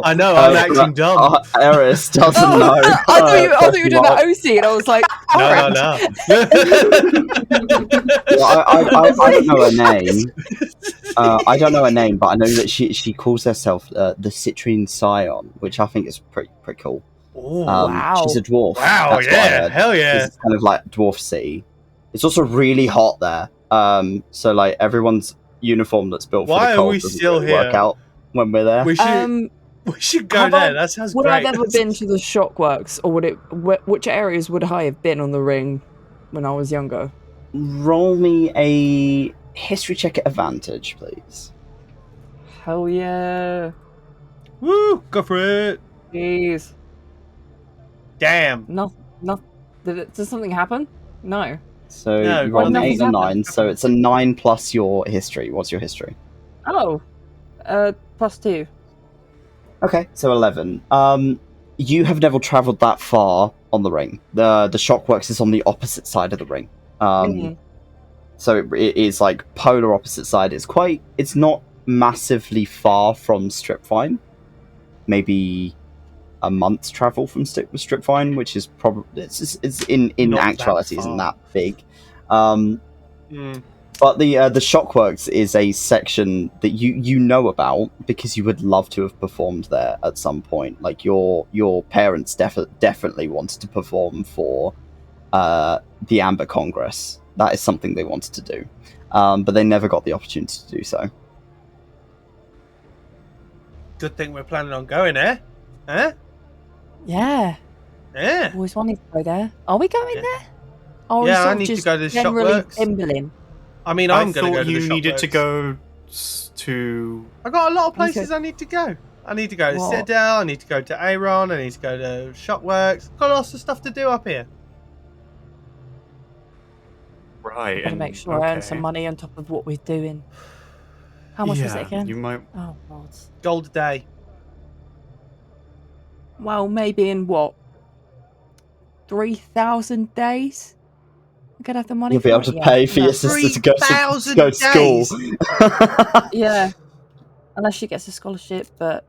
I know. I'm acting dumb. Eris doesn't know. I thought you were doing that OC, and I was like, no. Well, I don't know her name. I don't know her name, but I know that she calls herself the Citrine Scion, which I think is pretty cool. Ooh, wow. She's a dwarf. Wow, hell yeah. It's kind of like Dwarf City. It's also really hot there. So like everyone's uniform that's built for the cold doesn't really work out when we're there. We should go there. That sounds would great. I've ever been to the Shockworks, or which areas would I have been on the ring when I was younger? Roll me a history check at advantage, please. Hell yeah. Woo! Go for it. Jeez. Damn. No. Did something happen? No. So No, you roll an nothing's 8 and a happened. 9, so it's a 9 plus your history. What's your history? Oh, +2. Okay, so 11. You have never travelled that far on the ring. The Shockworks is on the opposite side of the ring. So it is like polar opposite side. It's not massively far from Stripfine. Maybe a month's travel from Stripfine, which is probably it's in Not actuality that isn't far. that big. But the Shockworks is a section that you know about because you would love to have performed there at some point. Like your parents definitely wanted to perform for the Amber Congress. That is something they wanted to do, but they never got the opportunity to do so. Good thing we're planning on going, eh? Huh? Yeah. Yeah. Always wanted to go there. Are we going there? Or Yeah, is it I need to just go to the generally Shockworks. bimbling? I mean, I I'm going to go thought to the you needed to Shockworks. go to. I got a lot of Okay. places I need to go. I need to go to What? Citadel. I need to go to Aeron. I need to go to Shockworks. Got lots of stuff to do up here. Right. Gotta make sure I earn some money on top of what we're doing. How much was it again? You might. Oh god. Gold a day. Well, maybe in what? 3,000 days? I'm gonna have the money. You'll be able to pay for your sister to go to 3,000 school. Yeah. Unless she gets a scholarship, but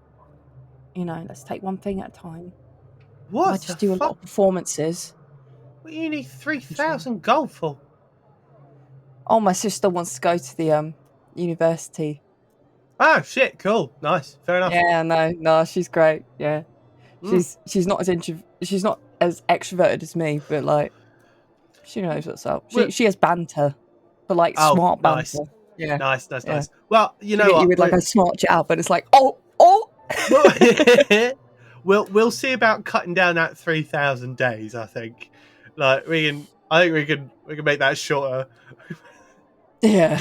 you know, let's take one thing at a time. What I just do a lot of performances. What do you need 3,000 gold for? Oh, my sister wants to go to the university. Oh shit! Cool, nice, fair enough. Yeah, no, she's great. Yeah, Mm. she's not as extroverted as me, but like she knows what's up. Well- She has banter, but like Oh, smart banter. nice. Yeah, Nice. Yeah. Well, you She'll know hit what? you with like a smart jab, but it's like we'll see about cutting down that 3,000 days. I think, like we can make that shorter. yeah.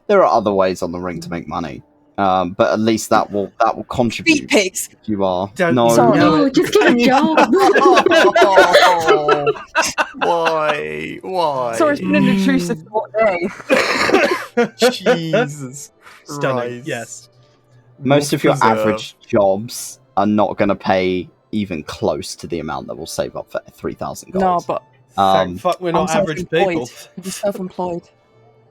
There are other ways on the ring to make money, but at least that will Feet contribute. pics. If you are Don't- no, Sorry. No, just get a job. Why? Why? Sorry, it's been an intrusive thought day. Jesus. Stunning. Christ. Yes. most of your Preserve. average jobs are not going to pay even close to the amount that will save up for 3,000 gold. No, but Thank fuck we're not I'm average self-employed. people. I'm just self-employed.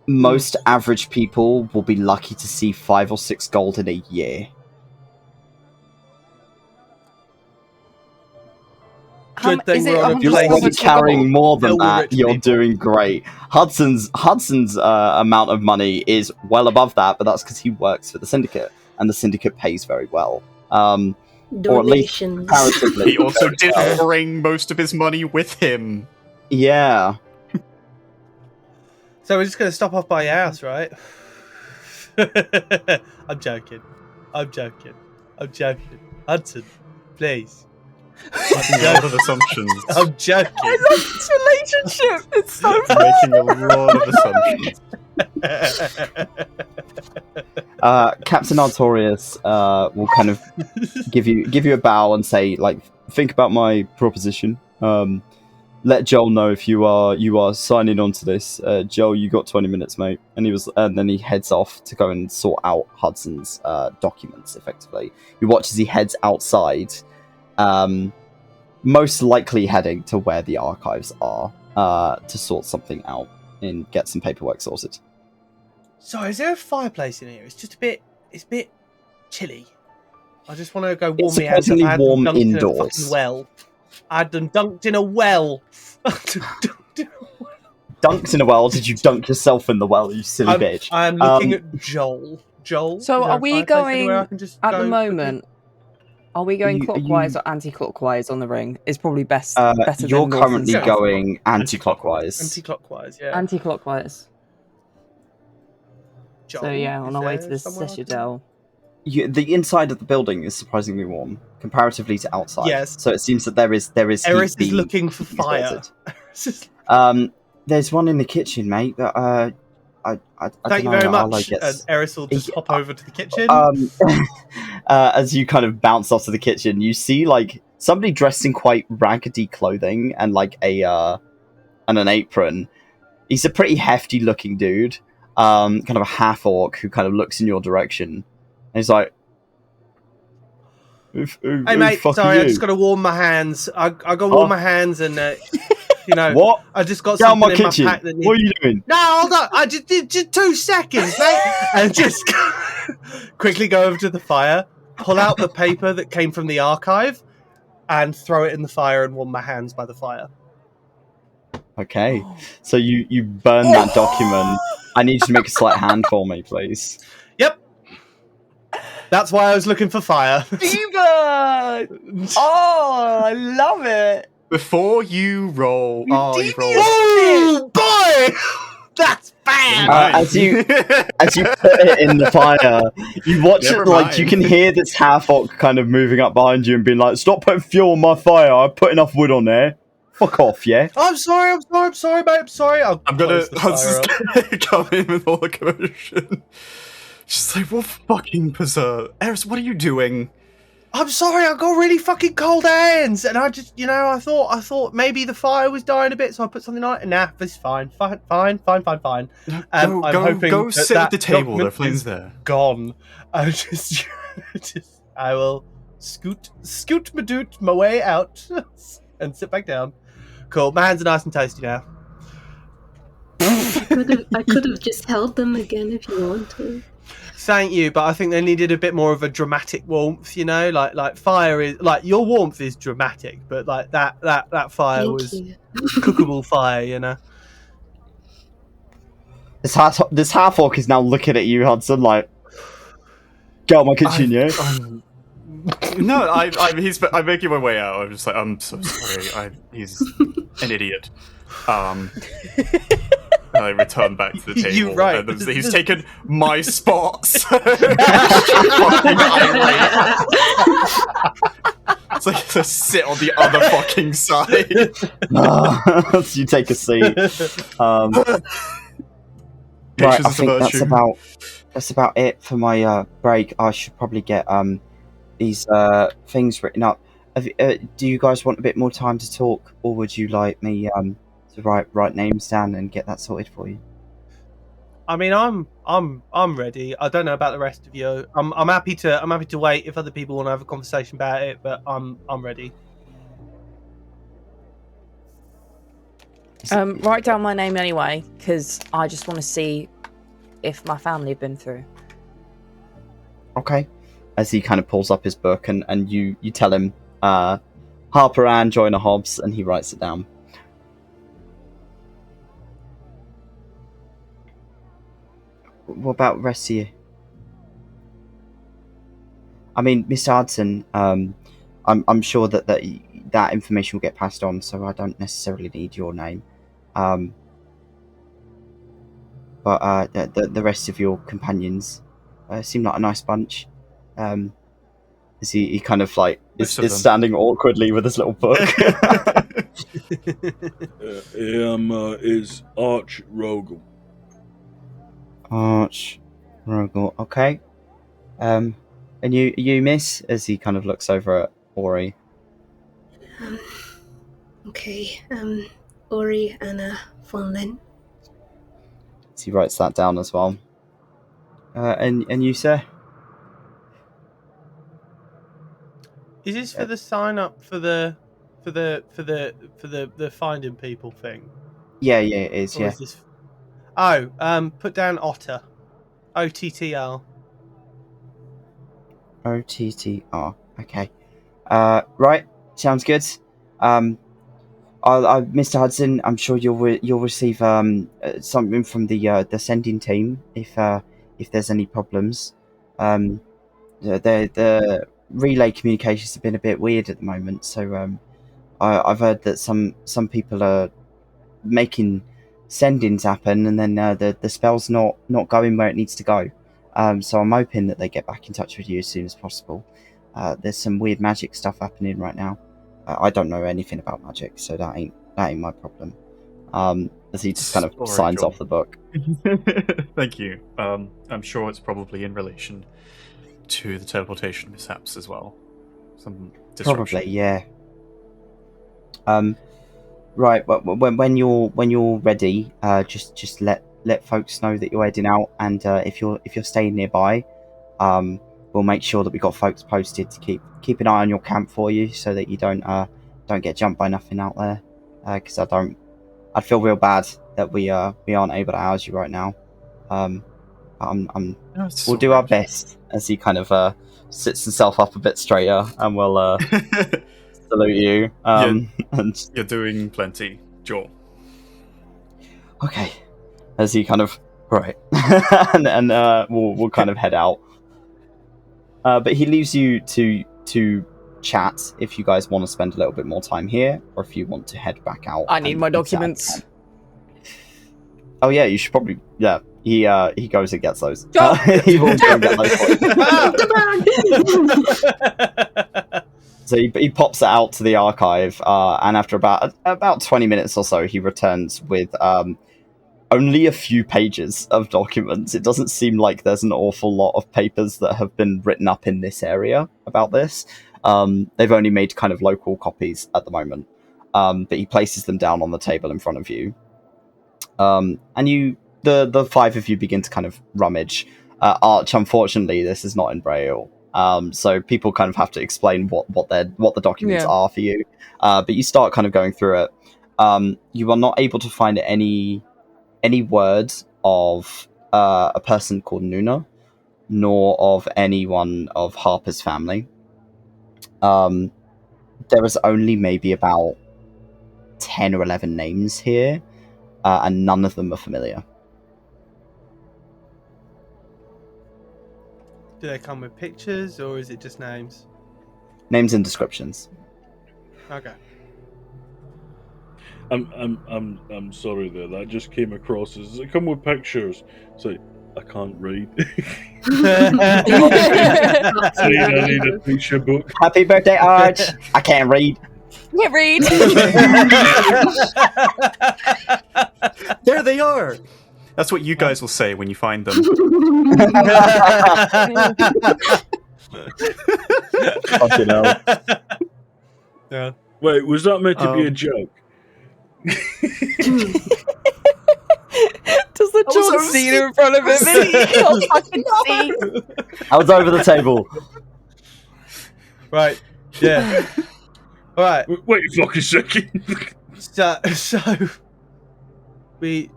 Most average people will be lucky to see 5 or 6 gold in a year. Good thing we're on a You're place- already carrying more than Filled with that. rich You're people. doing great. Hudson's amount of money is well above that, but that's because he works for the syndicate, and the syndicate pays very well. Or at least Donations. comparatively. He also didn't bring most of his money with him. Yeah. So we're just going to stop off by your house, right? I'm joking. Hudson, please. Making a lot of assumptions. I'm joking. I love this relationship. It's so Making a lot of assumptions. Captain Artorias will kind of give you a bow and say, like, think about my proposition. Let Joel know if you are signing on to this. Joel, you got 20 minutes, mate. And then he heads off to go and sort out Hudson's documents. Effectively, you watch as he heads outside, most likely heading to where the archives are to sort something out and get some paperwork sorted. Sorry, is there a fireplace in here? It's a bit chilly. I just want to go warm It's my hands up. surprisingly I had them warm dunked in a indoors. fucking well. I had them dunked in a well. Dunked in a well? Did you dunk yourself in the well, you silly bitch? I'm looking at Joel. Joel. So is there are a we fireplace going anywhere I can just at go the quickly? moment? Are we going Are you- clockwise or anti-clockwise on the ring? Is probably best. You're better than north and currently south. going anti-clockwise. Anti-clockwise, yeah. Anti-clockwise. Joel, So yeah, on is our way there to the somewhere I can- Citadel. The inside of the building is surprisingly warm comparatively to outside. Yes. So it seems that there is Eris heat is being looking for fire. exerted. There's one in the kitchen, mate. But I Thank you dunno, very I'll, much. like, And Eris will just hop over to the kitchen. as you kind of bounce off to the kitchen, you see like somebody dressed in quite raggedy clothing and like a and an apron. He's a pretty hefty looking dude, kind of a half orc who kind of looks in your direction. And he's like, "Hey mate, sorry, I just got to warm my hands. I got to warm my hands and what? I just got Get out something my in kitchen. my pack that What are you doing? No, hold on. I just did just 2 seconds, mate. And just quickly go over to the fire, pull out the paper that came from the archive, and throw it in the fire and warm my hands by the fire. Okay, so you burn that document. I need you to make a sleight of hand for me, please. Yep. That's why I was looking for fire. Diva! Oh, I love it. Before you roll, you roll. Oh boy, that's bad. As you put it in the fire, you watch Never it like mind. you can hear this half orc kind of moving up behind you and being like, "Stop putting fuel on my fire! I put enough wood on there. Fuck off, yeah." I'm sorry, mate. I'm sorry. I'm gonna close the fire Hudson's up. gonna come in with all the commotion. She's like, "What fucking berserk, Eris? What are you doing?" I'm sorry, I got really fucking cold hands, and I just, I thought maybe the fire was dying a bit, so I put something on it. Nah, it's fine. Go I'm hoping go that sit at the table. There are document flames is there. gone. I I will scoot my way out and sit back down. Cool, my hands are nice and toasty now. I could have just held them again if you want to. Thank you, but I think they needed a bit more of a dramatic warmth, like fire is like your warmth is dramatic, but like that fire Thank was you. cookable fire, This half orc is now looking at you, Hudson, like, "Get out my kitchen, yeah." No, I'm making my way out. I'm just like, I'm so sorry. He's an idiot. I return back to the table. You're right. And he's taken my spots. It's like to sit on the other fucking side. So you take a seat. Right, Patience I is a think virtue. that's about it for my break. I should probably get these things written up. Do you guys want a bit more time to talk, or would you like me to write names down and get that sorted for you? I mean, I'm ready. I don't know about the rest of you. I'm happy to wait if other people want to have a conversation about it, but I'm ready. Write down my name anyway, because I just want to see if my family have been through. Okay. As he kind of pulls up his book and you tell him Harper and Joyner Hobbs, and he writes it down. What about the rest of you? I mean, Mr. Hudson, I'm sure that information will get passed on, so I don't necessarily need your name. But the rest of your companions seem like a nice bunch. As he kind of like is standing awkwardly with his little book. Is Archabald. Archabald, okay. And you, miss, as he kind of looks over at Ori. Okay, Ori Anna von Lin. So he writes that down as well. And you, sir? Is this for the sign up for the finding people thing? Yeah, it is. Or Yeah. is this... put down Otter. OTTR. OTTR. Okay. Right. Sounds good. Mr. Hudson, I'm sure you'll receive something from the sending team if there's any problems. The relay communications have been a bit weird at the moment, so I've heard that some people are making sendings happen, and then the spell's not going where it needs to go. So I'm hoping that they get back in touch with you as soon as possible. There's some weird magic stuff happening right now. I don't know anything about magic, so that ain't my problem. As he just kind of signs off the book. Thank you. I'm sure it's probably in relation to the teleportation mishaps as well. Some disruption. Probably, yeah. Right, but when you're ready, just let folks know that you're heading out, and if you're staying nearby, we'll make sure that we got folks posted to keep an eye on your camp for you, so that you don't get jumped by nothing out there. Because I'd feel real bad that we aren't able to house you right now. We'll do our best. As he kind of sits himself up a bit straighter, and we'll salute you. And You're doing plenty, Joel. Okay. As he kind of and we'll kind of head out. But he leaves you to chat if you guys want to spend a little bit more time here, or if you want to head back out. I need my documents. Oh yeah, you should probably He goes and gets those. Stop! He will go and get those for you. So he pops it out to the archive, and after about 20 minutes or so, he returns with only a few pages of documents. It doesn't seem like there's an awful lot of papers that have been written up in this area about this. They've only made kind of local copies at the moment, but he places them down on the table in front of you. And the five of you begin to kind of rummage. Arch, unfortunately, this is not in Braille. So people kind of have to explain what the documents are for you. But you start kind of going through it. You are not able to find any words of a person called Nuna, nor of anyone of Harper's family. There is only maybe about 10 or 11 names here, and none of them are familiar. Do they come with pictures, or is it just names? Names and descriptions. Okay. I'm sorry there. That just came across as, does it come with pictures? So I can't read. I need a picture book. Happy birthday, Arch! I can't read. Can't read. There they are. That's what you guys will say when you find them. Fucking hell. Yeah. Wait, was that meant to be a joke? Does the John Cena in front of him? He can't fucking see. I was over the table. Right. Yeah. All right. Wait a fucking second. So we're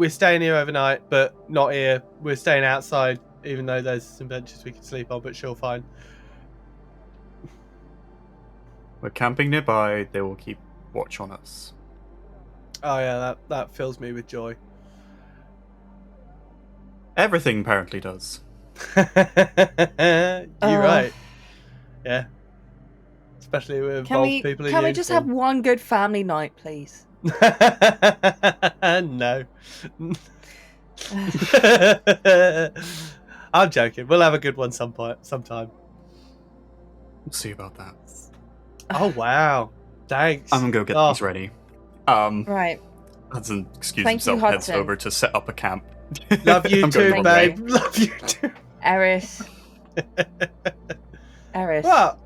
staying here overnight, but not here. We're staying outside, even though there's some benches we can sleep on. But sure, fine. We're camping nearby. They will keep watch on us. Oh yeah, that fills me with joy. Everything apparently does. You're right. Yeah. Especially with involved people in Can we just have one good family night, please? No. I'm joking. We'll have a good one sometime. We'll see about that. Oh wow. Thanks. I'm gonna go get these ready. Right. Hudson excuse Thank you, himself, heads Hudson. over to set up a camp. Love you I'm too, going babe. you. Love you too. Eris. Eris. What?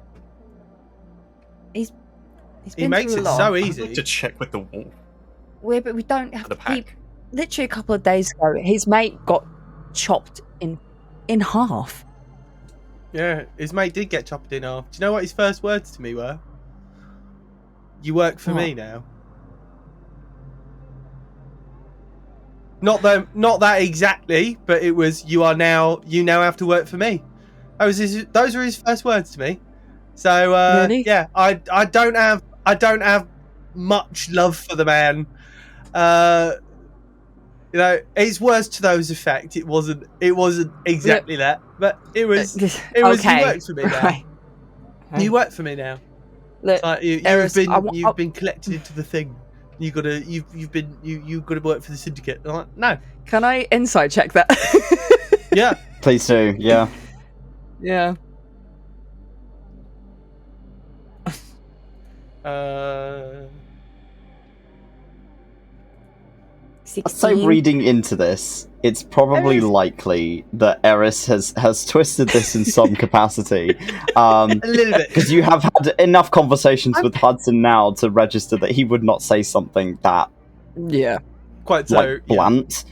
He's He been makes through it a lot. so I'd easy. like to check with the wall But we don't have for the to keep. pack. Literally a couple of days ago, his mate got chopped in half. Yeah, his mate did get chopped in half. Do you know what his first words to me were? You work for me now. Not that exactly, but it was you now have to work for me. Those were his first words to me. So Really? yeah, I don't have much love for the man. You know, it's words to those effect. It wasn't exactly that, but it was Okay. you work for me now. Right. You work for me now. Look, It's like you've Eris, been collected into the thing. You've got to work for the syndicate. I'm like, no. Can I insight check that? Yeah. Please do, yeah. Yeah. I'd say 16. reading into this, it's probably likely that Eris has twisted this in some capacity. A little bit. Because you have had enough conversations with Hudson now to register that he would not say something that Yeah. Quite so. like blunt.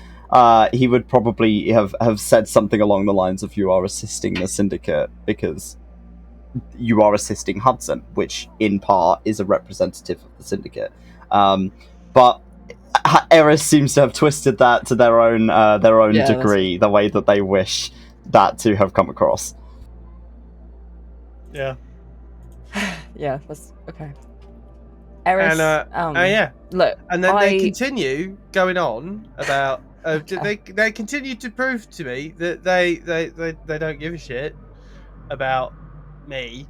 He would probably have said something along the lines of "You are assisting the syndicate because you are assisting Hudson," which in part is a representative of the syndicate. But Eris seems to have twisted that to their own degree, the way that they wish that to have come across. Yeah. Yeah, that's okay. Eris, And yeah. look, And then they continue going on about. They continue to prove to me that they don't give a shit about me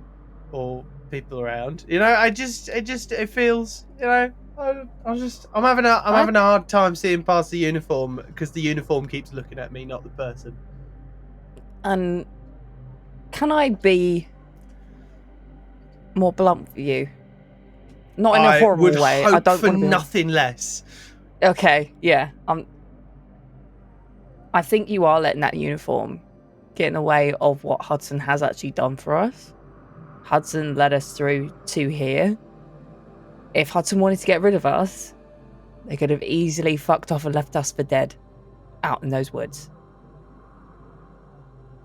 or people around. You know, it feels, you know, I'm having a hard time seeing past the uniform because the uniform keeps looking at me, not the person. And can I be more blunt for you? Not in a horrible way. I don't for want to be nothing less. Okay, yeah. I think you are letting that uniform get in the way of what Hudson has actually done for us. Hudson led us through to here. If Hudson wanted to get rid of us, they could have easily fucked off and left us for dead out in those woods.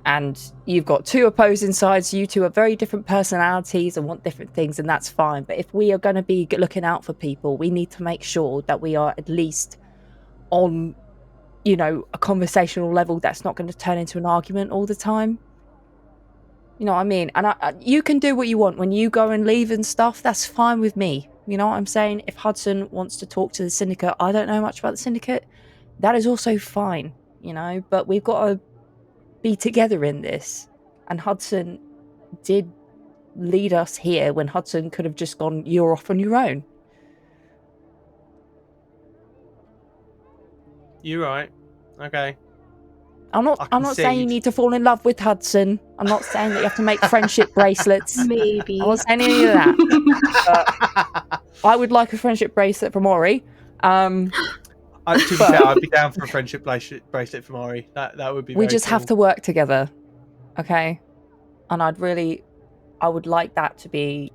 And you've got two opposing sides. You two are very different personalities and want different things, and that's fine. But if we are going to be looking out for people, we need to make sure that we are at least on, you know, a conversational level that's not going to turn into an argument all the time. You know what I mean? And you can do what you want when you go and leave and stuff. That's fine with me. You know what I'm saying? If Hudson wants to talk to the syndicate, I don't know much about the syndicate. That is also fine, you know. But we've got to be together in this. And Hudson did lead us here when Hudson could have just gone, "You're off on your own." You're right. Okay. I'm not saying you need to fall in love with Hudson. I'm not saying that you have to make friendship bracelets. Maybe. I'm not saying any of that. But I would like a friendship bracelet from Ori. To be fair, I'd be down for a friendship bracelet from Ori. That would be. We very just have cool. to work together, okay? And I would like that to be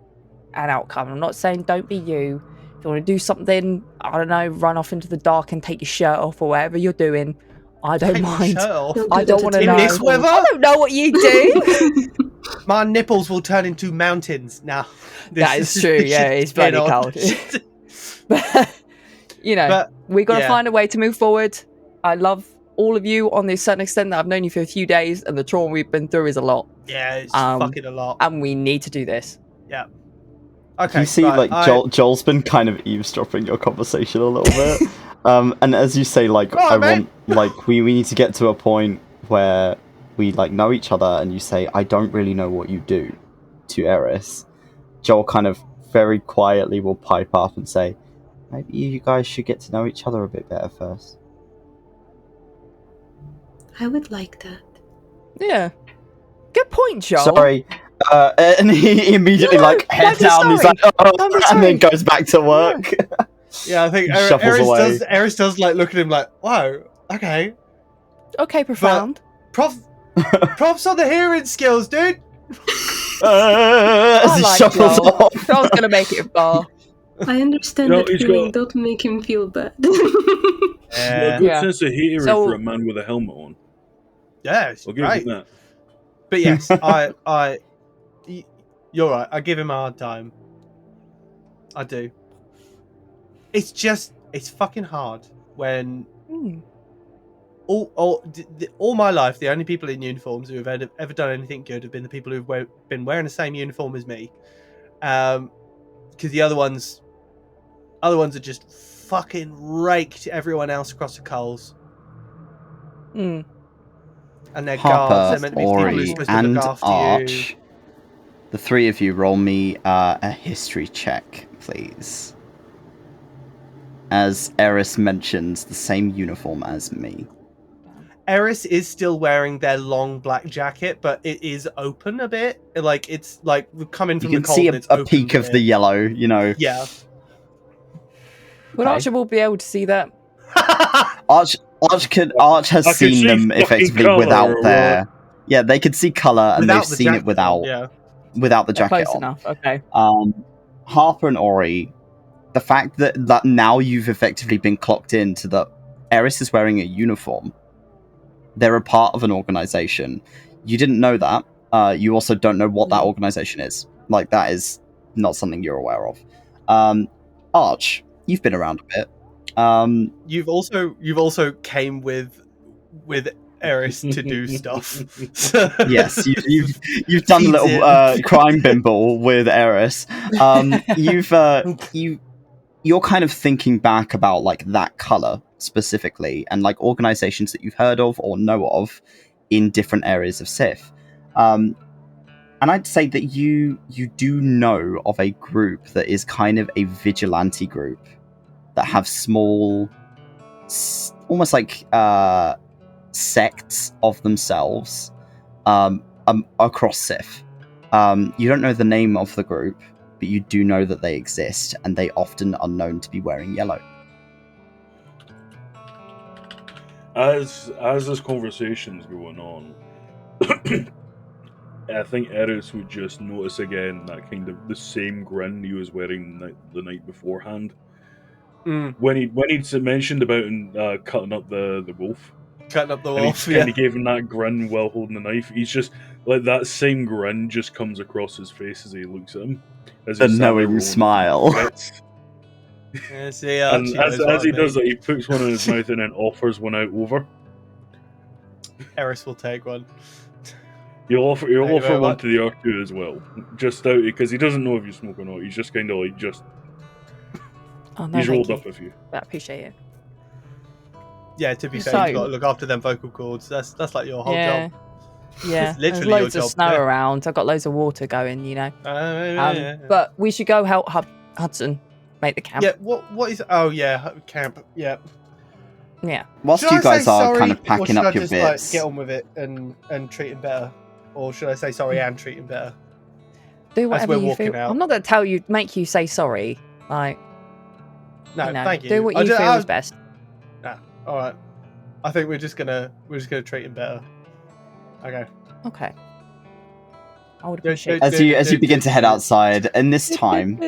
an outcome. I'm not saying don't be you. If you want to do something, I don't know, run off into the dark and take your shirt off or whatever you're doing, I don't mind. I don't want to know. In this weather? I don't know what you do. My nipples will turn into mountains now. That is true. Yeah, it's bloody cold. But, you know, we got to find a way to move forward. I love all of you on this certain extent that I've known you for a few days, and the trauma we've been through is a lot. Yeah, it's fucking a lot. And we need to do this. Yeah. Okay. You see, Joel's been kind of eavesdropping your conversation a little bit. And as you say, like, we need to get to a point where we, like, know each other, and you say, "I don't really know what you do," to Eris. Joel kind of very quietly will pipe up and say, "Maybe you guys should get to know each other a bit better first." I would like that. Yeah. Good point, Joel. Sorry. And he immediately heads down. He's like, "Oh," and then goes back to work. Yeah, I think Eris does like look at him like, "Whoa, okay, profound." Props on the hearing skills, dude. As he shuffles off. Joel's gonna make it far. I understand that feeling. Don't make him feel bad. A good sense of hearing for a man with a helmet on. Yeah, it's I'll give great. him that. But yes, you're right. I give him a hard time. I do. It's fucking hard when all my life the only people in uniforms who have ever done anything good have been the people who've been wearing the same uniform as me. Because the other ones are just fucking raked everyone else across the coals. And they're Harper, guards. They're meant to be people who are supposed to look after Arch, you. the three of you, roll me a history check, please. As Eris mentions the same uniform as me. Eris is still wearing their long black jacket, but it is open a bit. Like, it's like we've come in from the cold. You can see a peak of the yellow, you know. Yeah. Would Archibald be able to see that? Arch has I could seen see them fucking effectively colour without or their. Yeah, they could see color, and Without they've the seen it jacket on, without the They're jacket close on. enough. Okay. Harper and Ori, the fact that now you've effectively been clocked into that Eris is wearing a uniform. They're a part of an organization. You didn't know that. You also don't know what that organization is. Like, that is not something you're aware of. Arch, you've been around a bit. You've also came with Eris to do stuff. Yes, you've done a little crime bimble with Eris. You're kind of thinking back about like that color specifically, and like organizations that you've heard of or know of in different areas of Sith. And I'd say that you do know of a group that is kind of a vigilante group that have small, almost like sects of themselves across Sith. You don't know the name of the group, but you do know that they exist, and they often are known to be wearing yellow. As this conversation's going on, I think Eris would just notice again that kind of the same grin he was wearing the night beforehand. When he'd mentioned about cutting up the wolf. Cutting up the And wolf, he kind of gave him that grin while holding the knife. He's just like that same grin just comes across his face as he looks at him. As The knowing smile. Yeah, see, and as he does that, he puts one in his mouth and then offers one out over. Eris will take one. He'll offer one much. to the R2 as well, just out because he doesn't know if you smoke or not. He's just kind of like Oh, no, he's rolled thank up with you. I appreciate it. Yeah, to be fair, So- you've got to look after them vocal cords. That's like your whole job. Yeah, It's literally there's loads your of job, snow yeah. around. I've got loads of water going, you know. Yeah. But we should go help Hudson make the camp. Yeah, what is? Oh yeah, camp. Yeah. Yeah. Whilst Should you I say guys are sorry, kind of or packing should up I your just, bits, get on with it and treat him better, or should I say sorry and treat him better? Do As whatever we're you walking feel. out. I'm not going to make you say sorry. Like, No, you know, thank you. do what you feel is best. All right. I think we're just gonna treat him better. Okay. Okay. I would appreciate as you begin to head outside, and this time,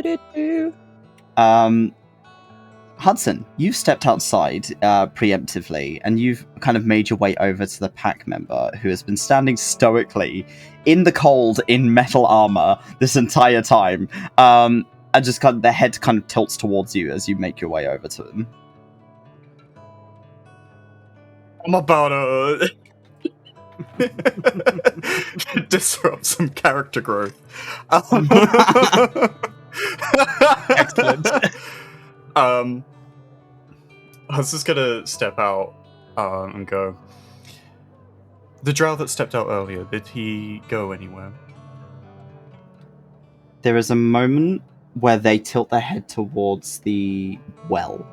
Hudson, you've stepped outside preemptively, and you've kind of made your way over to the pack member who has been standing stoically in the cold in metal armor this entire time, and just kind of their head kind of tilts towards you as you make your way over to him. I'm about to disrupt some character growth. Excellent. I was just gonna step out and go. The drow that stepped out earlier, did he go anywhere? There is a moment where they tilt their head towards the well.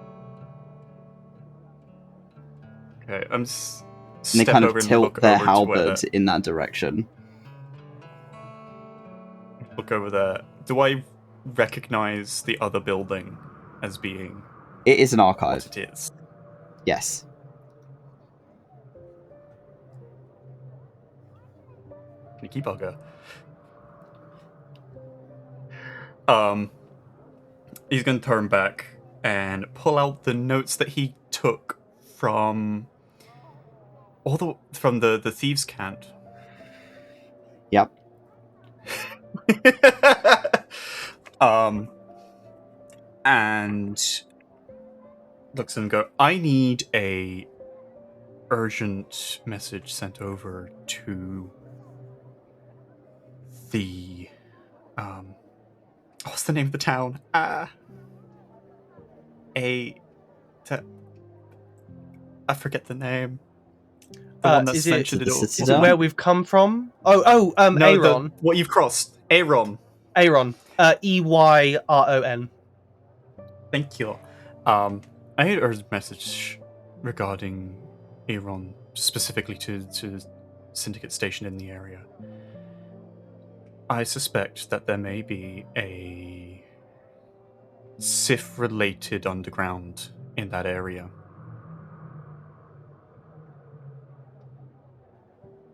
Okay, I'm And they kind of tilt their halberd in that direction. Look over there. Do I recognize the other building as being It is an archive. what it is? Yes. Sneaky bugger. He's gonna turn back and pull out the notes that he took from the thieves' cant. Yep. And looks at him and go, I need a urgent message sent over to the what's the name of the town? I forget the name. The one that's is it mentioned in all. Citadel? Is it where we've come from? No, Aaron. what you've crossed. Aaron. Aaron. Eyron. Thank you. I had a message regarding Aaron, specifically to Syndicate Station in the area. I suspect that there may be a Sith-related underground in that area.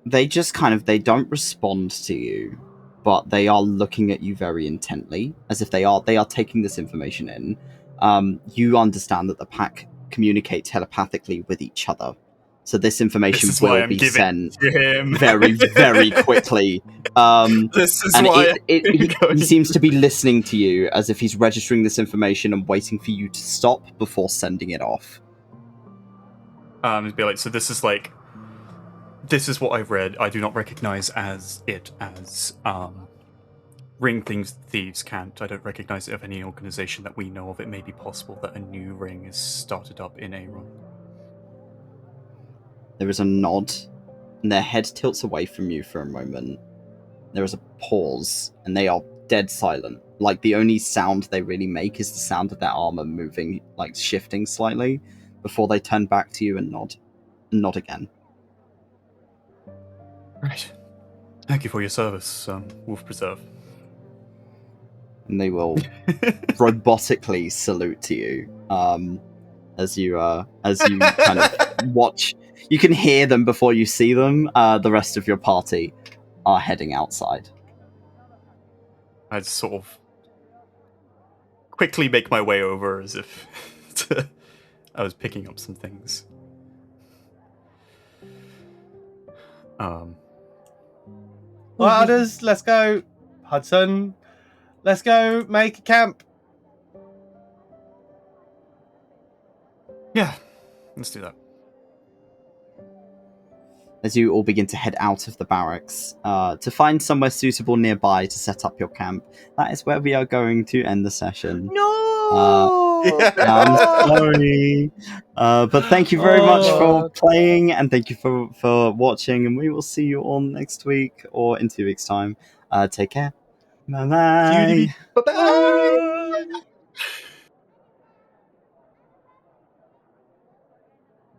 they just they don't respond to you, but they are looking at you very intently, as if they are taking this information in. You understand that the pack communicate telepathically with each other, so this information will be sent very, very quickly. This is and why he seems to be listening to you, as if he's registering this information and waiting for you to stop before sending it off. It'd be like, so this is like, this is what I've read. I do not recognize as ring thieves can't. I don't recognize it of any organization that we know of. It may be possible that a new ring is started up in Aeron. There is a nod, and their head tilts away from you for a moment. There is a pause, and they are dead silent. Like, the only sound they really make is the sound of their armor moving, like shifting slightly, before they turn back to you and nod again. Right. Thank you for your service, Wolf Preserve. And they will robotically salute to you, as you kind of watch. You can hear them before you see them. The rest of your party are heading outside. I'd sort of quickly make my way over as if I was picking up some things. Well, others, let's go. Hudson, let's go make a camp. Yeah, let's do that. As you all begin to head out of the barracks to find somewhere suitable nearby to set up your camp, that is where we are going to end the session. No! I'm sorry. But thank you very much for playing, and thank you for watching, and we will see you all next week or in 2 weeks' time. Take care. Bye-bye. Bye-bye.